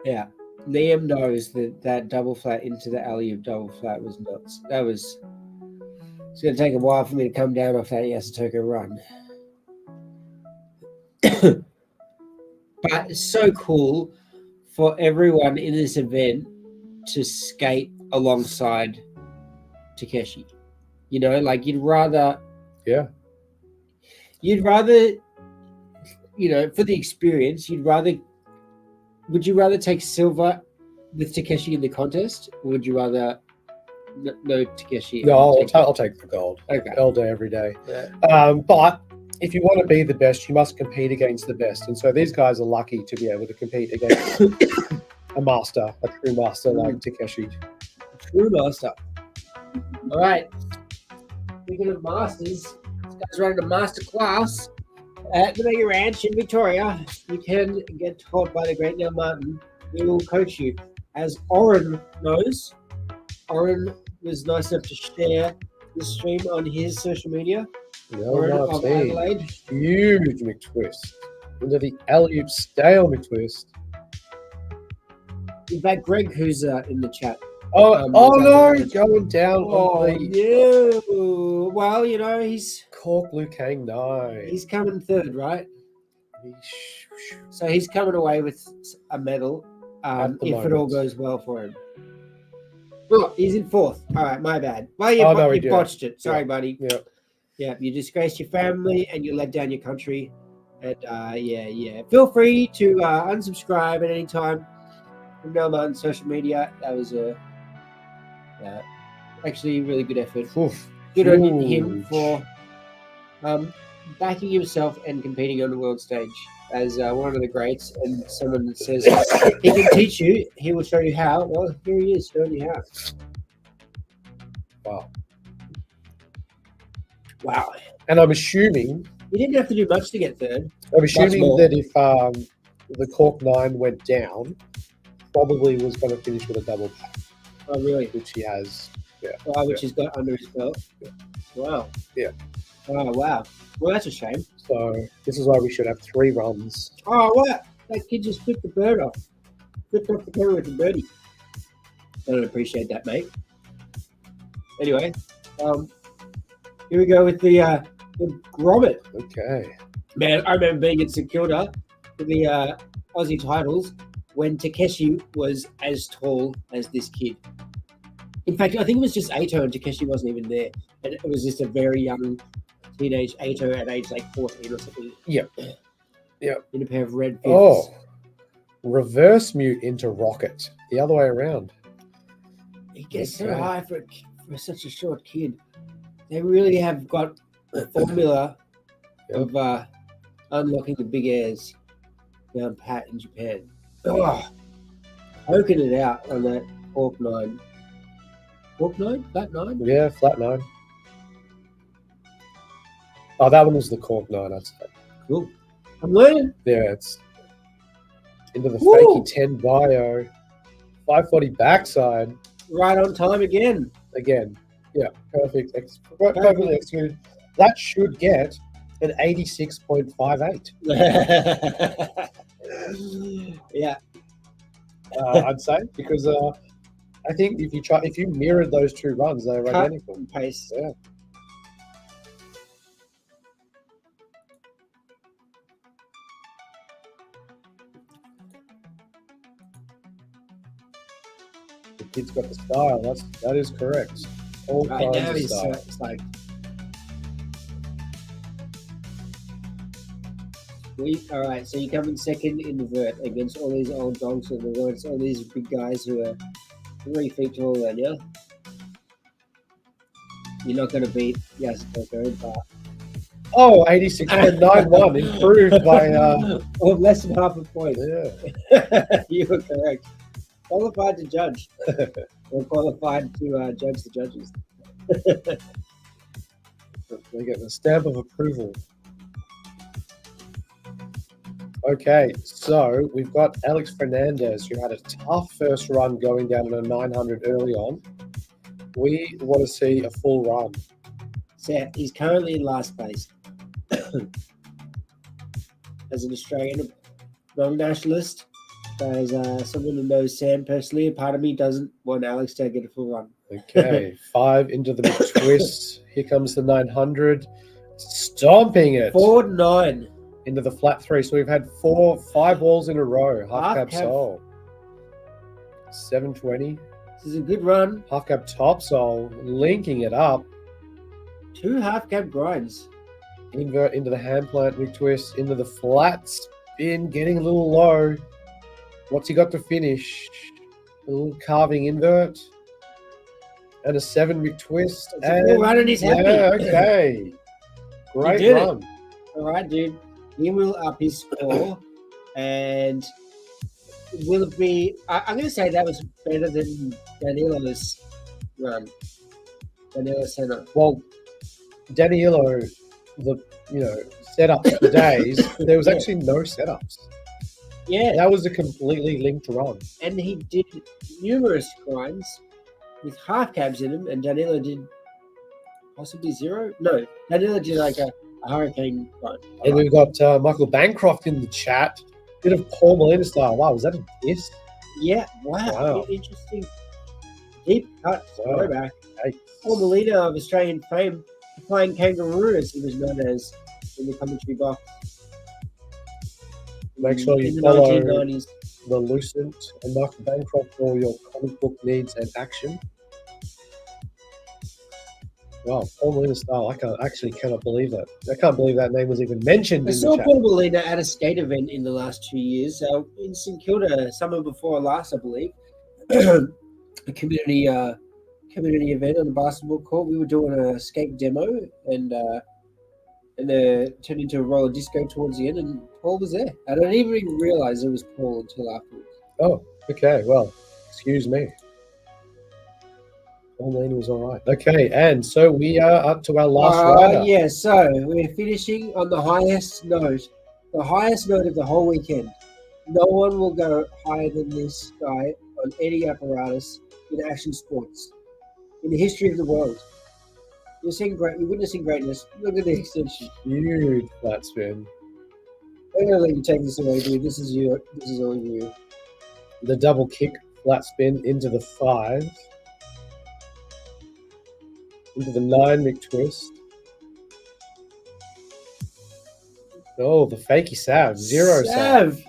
Speaker 4: Yeah. Liam knows that double flat into the alley of double flat was nuts. It's going to take a while for me to come down off that Yasutoko run. But it's so cool for everyone in this event to skate alongside Takeshi. Like you'd rather, for the experience, would you rather take silver with Takeshi in the contest, or would you rather no Takeshi?
Speaker 3: No, I'll take the gold.
Speaker 4: Okay.
Speaker 3: All day, every day.
Speaker 4: Yeah.
Speaker 3: But if you want to be the best, you must compete against the best. And so these guys are lucky to be able to compete against a true master like Takeshi.
Speaker 4: True master. All right. Speaking of masters, this guy's running a master class at the Mega Ranch in Victoria. You can get taught by the great Neil Martin. He will coach you. As Oren knows, Oren was nice enough to share the stream on his social media. Oren of Adelaide.
Speaker 3: Huge McTwist. Into the alley-oop stale McTwist.
Speaker 4: In fact, Greg, who's in the chat.
Speaker 3: No, going down on the
Speaker 4: no. Well, he's
Speaker 3: Cork Liu Kang, no.
Speaker 4: he's coming third, right? So he's coming away with a medal
Speaker 3: At the
Speaker 4: if it all
Speaker 3: moment.
Speaker 4: goes well for him. Oh, he's in fourth. All right, my bad. Well, you
Speaker 3: he did.
Speaker 4: botched it. Sorry,
Speaker 3: Yeah.
Speaker 4: buddy.
Speaker 3: Yeah.
Speaker 4: Yeah, you disgraced your family and you let down your country. And yeah. Feel free to unsubscribe at any time from Neil Martin's social media. That was actually a really good effort.
Speaker 3: Oof.
Speaker 4: Good on him
Speaker 3: Huge.
Speaker 4: for backing himself and competing on the world stage as one of the greats, and someone that says he can teach you, he will show you how. Well, here he is showing you how. Wow.
Speaker 3: And I'm assuming
Speaker 4: You didn't have to do much to get third.
Speaker 3: I'm assuming
Speaker 4: more.
Speaker 3: that if the Cork 9 went down, probably was going to finish with a double pack,
Speaker 4: Oh, really?
Speaker 3: which he has.
Speaker 4: Which he's got under his belt. Wow.
Speaker 3: Yeah.
Speaker 4: Oh, wow. Well, that's a shame.
Speaker 3: So this is why we should have 3 runs.
Speaker 4: Oh, what? That kid just flipped the bird off. Flipped off the camera with the birdie. I don't appreciate that, mate. Anyway, here we go with the grommet.
Speaker 3: Okay.
Speaker 4: Man, I remember being at St Kilda for the Aussie titles when Takeshi was as tall as this kid. In fact, I think it was just Ato and Takeshi wasn't even there. And it was just a very young teenage Ato at age like 14 or something.
Speaker 3: Yep. Yep.
Speaker 4: In a pair of red fifths.
Speaker 3: Oh, reverse mute into rocket. The other way around.
Speaker 4: He gets so
Speaker 3: Okay.
Speaker 4: high for such a short kid. They really have got a formula of unlocking the big airs down pat in Japan. Oh, poking it out on that Cork 9. Cork 9? Flat 9?
Speaker 3: Yeah, flat 9. Oh, that one was the cork 9, I'd say.
Speaker 4: Cool. I'm learning.
Speaker 3: Yeah, it's into the
Speaker 4: Woo!
Speaker 3: fakey 10 bio. 540 backside.
Speaker 4: Right on time again.
Speaker 3: Again. Yeah, perfectly executed. That should get an 86.58.
Speaker 4: Yeah.
Speaker 3: I'd say, because I think if you mirrored those two runs, they're
Speaker 4: Cut
Speaker 3: identical.
Speaker 4: and paste.
Speaker 3: Yeah. The kid's got the style. That is correct. All
Speaker 4: Right now
Speaker 3: kinds of
Speaker 4: he's
Speaker 3: style.
Speaker 4: like all right, so you come in second in the vert against all these old dogs and against all these big guys who are 3 feet taller than you. You're not going to beat Yasutoko, but
Speaker 3: Oh, 86.91 improved by
Speaker 4: or less than half a point.
Speaker 3: yeah.
Speaker 4: You were correct. Qualified to judge, or qualified to judge the judges.
Speaker 3: They get the stamp of approval. Okay, so we've got Alex Fernandez, who had a tough first run going down in a 900 early on. We want to see a full run.
Speaker 4: So he's currently in last place. As an Australian non-nationalist, as someone who knows Sam personally, a part of me doesn't want Alex to get a full run.
Speaker 3: Okay, 5 into the twist. Here comes the 900. Stomping it
Speaker 4: 4-9.
Speaker 3: into the flat 3. So we've had 5 balls in a row. Half cab
Speaker 4: cab.
Speaker 3: sole. 720.
Speaker 4: This is a good run.
Speaker 3: Half cab top sole. Linking it up.
Speaker 4: 2 half cab grinds.
Speaker 3: Invert into the hand plant, rig twist, into the flat spin, getting a little low. What's he got to finish? A little carving invert. And a 7 rig twist.
Speaker 4: It's a full run and he's happy.
Speaker 3: Yeah, okay. Great
Speaker 4: did it.
Speaker 3: run.
Speaker 4: All right, dude. He will up his score. And will it be... I'm going to say that was better than Danilo's run. Danilo Senna.
Speaker 3: Well, Danilo, setups for days, there was actually no setups.
Speaker 4: Yeah.
Speaker 3: That was a completely linked run.
Speaker 4: And he did numerous grinds with half cabs in them, and Danilo did possibly 0. No, Danilo did like a hurricane grind.
Speaker 3: And we've got Michael Bancroft in the chat. Bit of Paul Molina style. Wow, was that a diss?
Speaker 4: Yeah, wow. Interesting. Deep cut
Speaker 3: Wow.
Speaker 4: throwback.
Speaker 3: Hey.
Speaker 4: Paul Molina of Australian fame, the Flying Kangaroo, as he was known as in the commentary box.
Speaker 3: Make sure
Speaker 4: in
Speaker 3: you
Speaker 4: the
Speaker 3: follow
Speaker 4: 1990s.
Speaker 3: the Lucent and Michael Bancroft for all your comic book needs and action. Wow, Paul Molina style. I cannot believe that. I can't believe that name was even mentioned
Speaker 4: I
Speaker 3: in
Speaker 4: saw
Speaker 3: the chat.
Speaker 4: Paul Molina at a skate event in the last 2 years. In St Kilda, summer before last, I believe. A community event on the basketball court. We were doing a skate demo and turned into a roller disco towards the end, and Paul was there. I don't even realize it was Paul until afterwards.
Speaker 3: Oh, okay. Well, excuse me. Paul Molina was all right. Okay, and so we are up to our last rider.
Speaker 4: Yeah, so we're finishing on the highest note of the whole weekend. No one will go higher than this guy on any apparatus in action sports in the history of the world. You're witnessing greatness. Look at the extension.
Speaker 3: Huge flat spin.
Speaker 4: I'm gonna let you take this away, dude. This is all you.
Speaker 3: The double kick flat spin into the 5. Into the 9 McTwist. Oh, the fakey Sav. 0 Sav.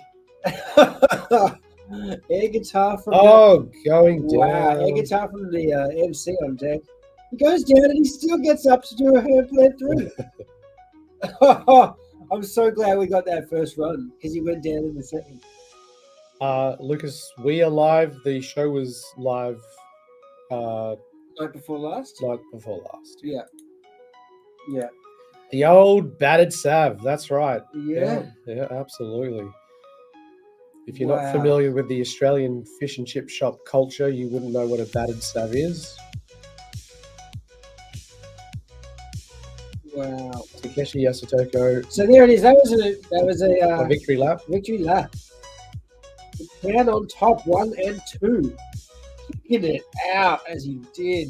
Speaker 4: Air guitar from
Speaker 3: Going down.
Speaker 4: wow, air guitar from the MC on deck. He goes down and he still gets up to do a hand plant 3. I'm so glad we got that first run because he went down in the second.
Speaker 3: Lucas, we are live. The show was live
Speaker 4: Night before last?
Speaker 3: night before last.
Speaker 4: Yeah. Yeah.
Speaker 3: The old battered Sav. That's right.
Speaker 4: Yeah.
Speaker 3: Yeah, absolutely. If you're not
Speaker 4: Wow.
Speaker 3: familiar with the Australian fish and chip shop culture, you wouldn't know what a battered Sav is.
Speaker 4: Wow.
Speaker 3: Takeshi Yasutoko,
Speaker 4: So there it is. That was a
Speaker 3: a victory lap.
Speaker 4: victory lap. Japan on top 1 and 2. Kicking it out as he did.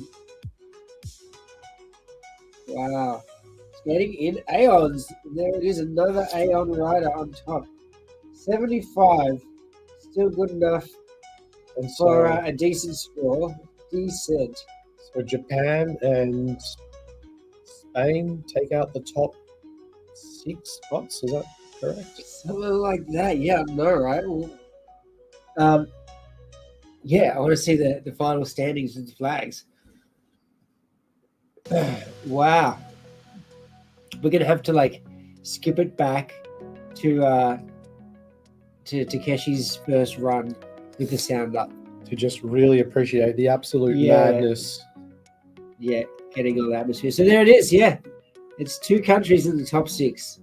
Speaker 4: Wow. Skating in Aeons. There it is, another Aeon rider on top. 75. Still good enough
Speaker 3: And
Speaker 4: for
Speaker 3: so,
Speaker 4: a decent score. Decent.
Speaker 3: so Japan and Spain take out the top 6 spots. Is that correct?
Speaker 4: Something like that. Yeah, no, right? Well, yeah, I want to see the final standings with the flags. Wow. We're gonna have to like skip it back to Takeshi's first run with the sound up.
Speaker 3: To just really appreciate the absolute
Speaker 4: Yeah.
Speaker 3: madness.
Speaker 4: Yeah, getting all the atmosphere. So there it is. Yeah, it's 2 countries in the top 6.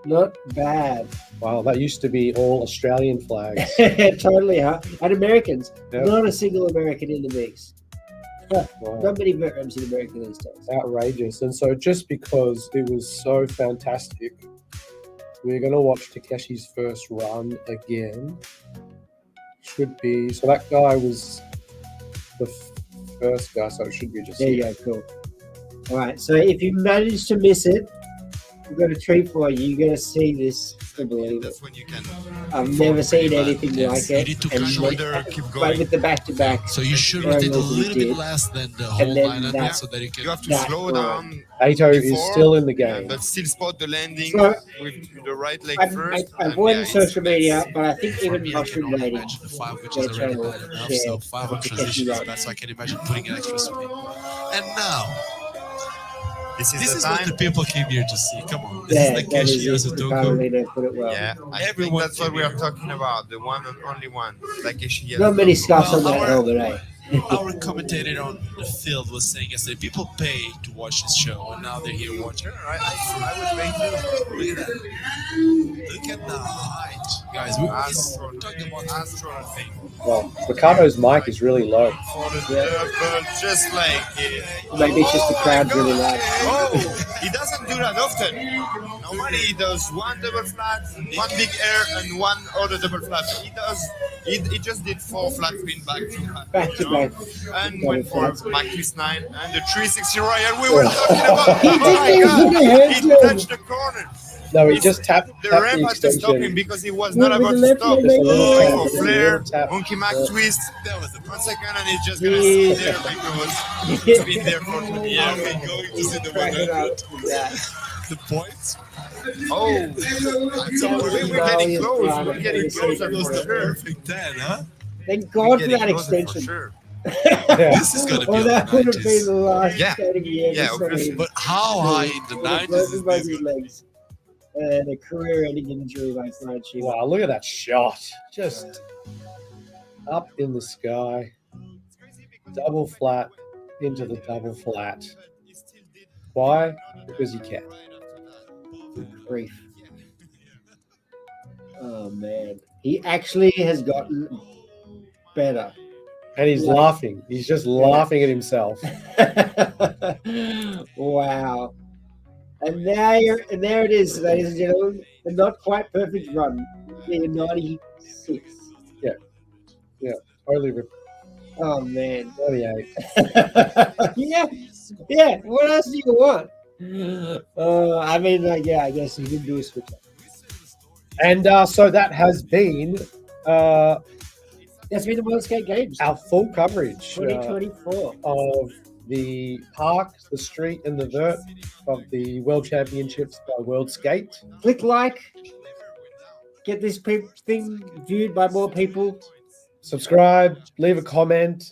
Speaker 4: Not bad.
Speaker 3: Wow, that used to be all Australian flags.
Speaker 4: Totally, huh? And Americans.
Speaker 3: Yep.
Speaker 4: Not a single American in the mix.
Speaker 3: Wow.
Speaker 4: Not many veterans in America these days.
Speaker 3: Outrageous. And so just because it was so fantastic, we're going to watch Takeshi's first run again. Should be, so that guy was the first guy, so it should be just
Speaker 4: There you go, cool. All right, so if you manage to miss it, we've got a treat for you. You're going to see this. Unbelievable.
Speaker 5: That's when you can.
Speaker 4: I've never seen anything
Speaker 6: Yes,
Speaker 4: like
Speaker 6: you
Speaker 4: it.
Speaker 6: need to
Speaker 4: And
Speaker 6: catch
Speaker 4: like,
Speaker 5: Shoulder, keep
Speaker 4: like
Speaker 5: going.
Speaker 4: with the back-to-back.
Speaker 6: So you should
Speaker 4: Yeah,
Speaker 6: rotate a
Speaker 4: what we
Speaker 6: little bit
Speaker 4: did.
Speaker 6: less than the whole
Speaker 4: then
Speaker 6: line
Speaker 4: that-
Speaker 6: so that you can.
Speaker 5: You have to
Speaker 4: That's
Speaker 5: slow
Speaker 4: right.
Speaker 5: down,
Speaker 3: Ato is
Speaker 5: before,
Speaker 3: still in the game.
Speaker 5: but still spot the landing
Speaker 4: So-
Speaker 5: with the right leg
Speaker 4: I've
Speaker 5: first. and
Speaker 4: avoided
Speaker 5: yeah,
Speaker 4: social media, but I think
Speaker 6: For
Speaker 4: even
Speaker 6: me, I can only
Speaker 4: rollerblading.
Speaker 6: imagine 5, which
Speaker 4: their
Speaker 6: is already
Speaker 4: channel
Speaker 6: bad enough.
Speaker 4: share
Speaker 6: So 5 on
Speaker 4: Takeshi
Speaker 6: transition is
Speaker 4: run.
Speaker 6: bad. So I can imagine putting an extra speed. And now,
Speaker 5: This is
Speaker 6: this
Speaker 5: the
Speaker 6: is
Speaker 5: time.
Speaker 6: what the people came here to see. Come on, this
Speaker 4: Yeah,
Speaker 6: is
Speaker 4: that
Speaker 6: Takeshi
Speaker 4: is it.
Speaker 6: Yasutoko.
Speaker 4: Carolina put it well.
Speaker 5: Yeah, I think
Speaker 6: Everyone
Speaker 5: that's what
Speaker 6: came
Speaker 5: we are
Speaker 6: here.
Speaker 5: talking about. The one and only one. Takeshi
Speaker 4: Not many
Speaker 5: Yasutoko.
Speaker 4: scuffs on
Speaker 6: Well,
Speaker 4: that
Speaker 6: our-
Speaker 4: helmet, eh?
Speaker 6: Our commentator on the field was saying yesterday, people pay to watch this show, and now they're here watching.
Speaker 5: I would wait too.
Speaker 6: Look at that. Look at the height. Guys, we're
Speaker 5: Astro-
Speaker 6: talking about
Speaker 5: Astro thing.
Speaker 3: Well, Ricardo's mic is really low.
Speaker 5: For the double, just like it.
Speaker 4: Maybe it's just the crowd really loud.
Speaker 5: Oh, he doesn't do that often. Normally he does one double flat, one big air, and one other double flat. He just did 4 flat spin back to back.
Speaker 4: Back to
Speaker 5: you know?
Speaker 4: back.
Speaker 5: And
Speaker 4: Double
Speaker 5: went for
Speaker 4: flats.
Speaker 5: Mac 9 and the 360 Royal we were talking about.
Speaker 4: He
Speaker 5: Oh my
Speaker 4: didn't
Speaker 5: god!
Speaker 4: even put a hand
Speaker 5: He
Speaker 4: to him.
Speaker 5: touched the corner.
Speaker 3: No, he
Speaker 5: He's-
Speaker 3: just tapped
Speaker 5: The
Speaker 3: the
Speaker 5: ramp had to stop him
Speaker 3: extension.
Speaker 5: because he was
Speaker 4: With
Speaker 5: not
Speaker 4: the
Speaker 5: about to
Speaker 4: left
Speaker 5: stop.
Speaker 4: leg,
Speaker 3: Just a little
Speaker 5: Going
Speaker 3: tap,
Speaker 5: for
Speaker 3: just a
Speaker 5: flare,
Speaker 3: little tap.
Speaker 5: monkey Mac twist.
Speaker 6: that was the
Speaker 5: 1 second and he's just gonna
Speaker 4: Yeah.
Speaker 5: sit there because he's been there for 20
Speaker 6: Are
Speaker 5: years.
Speaker 6: we going to see the
Speaker 4: Crack it
Speaker 6: 100?
Speaker 4: up with that.
Speaker 6: The points?
Speaker 5: Oh,
Speaker 4: We're
Speaker 5: we're getting close. We're getting closer
Speaker 6: That was
Speaker 5: for
Speaker 6: the
Speaker 5: sure.
Speaker 6: perfect 10, huh?
Speaker 4: Thank
Speaker 5: We're
Speaker 4: God for
Speaker 5: getting
Speaker 4: that
Speaker 5: closer for
Speaker 4: extension.
Speaker 5: sure.
Speaker 3: Yeah.
Speaker 6: This is going to be
Speaker 4: Well,
Speaker 6: in the
Speaker 4: that would have been
Speaker 6: 90s.
Speaker 4: the last
Speaker 5: Yeah.
Speaker 4: skating year.
Speaker 5: Yeah,
Speaker 4: for
Speaker 5: obviously.
Speaker 4: him.
Speaker 6: But how high in the
Speaker 4: Would have
Speaker 6: 90s
Speaker 4: broken
Speaker 6: is
Speaker 4: both
Speaker 6: this
Speaker 4: his
Speaker 6: going
Speaker 4: legs. And a career-ending injury like Brian Sheila.
Speaker 3: Wow, look at that shot. Just up in the sky. Double flat into the double flat. Why? Because you can.
Speaker 4: Grief. Oh man, he actually has gotten better.
Speaker 3: And he's
Speaker 4: Yeah.
Speaker 3: laughing. He's just laughing at himself.
Speaker 4: Wow. And there it is, ladies and gentlemen. The not quite perfect run. The 96.
Speaker 3: Totally ripped.
Speaker 4: Oh man.
Speaker 3: 98.
Speaker 4: yeah. What else do you want? I mean, like, yeah, I guess he didn't do a switch up.
Speaker 3: And so that has been
Speaker 4: That's been the World Skate Games
Speaker 3: our full coverage
Speaker 4: 2024.
Speaker 3: of the park, the street, and the vert of the World Championships by World Skate.
Speaker 4: Click like. Get this thing viewed by more people.
Speaker 3: Subscribe, leave a comment,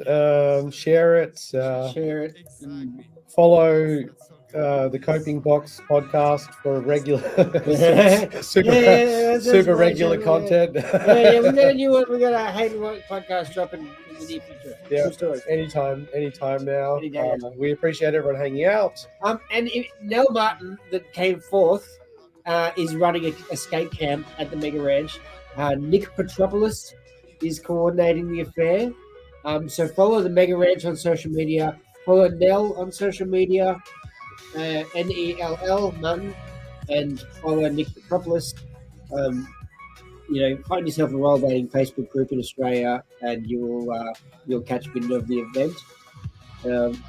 Speaker 3: share it,
Speaker 4: Share it.
Speaker 3: follow the Coping Box podcast for regular, super,
Speaker 4: that's
Speaker 3: super
Speaker 4: right,
Speaker 3: regular
Speaker 4: yeah.
Speaker 3: content.
Speaker 4: Yeah, we got a new one. We got a Hayden White podcast dropping in the near future.
Speaker 3: Yeah.
Speaker 4: True story.
Speaker 3: anytime now.
Speaker 4: Any day.
Speaker 3: We appreciate everyone hanging out.
Speaker 4: And Nell Martin, that came fourth, is running a skate camp at the Mega Ranch. Nick Petropoulos is coordinating the affair. So follow the Mega Ranch on social media. Follow Nell on social media. Nell Nunn, and follow Nick Metropolis. Find yourself a rollerblading Facebook group in Australia, and you'll catch wind of the event.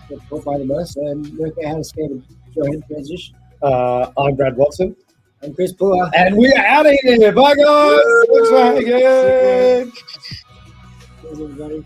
Speaker 4: Get taught by the most and work out how to skate a joint transition.
Speaker 3: I'm Brad Watson.
Speaker 4: I'm Chris Pullar.
Speaker 3: And we are out of here. Bye, guys. Thanks for hanging.
Speaker 4: Cheers, everybody.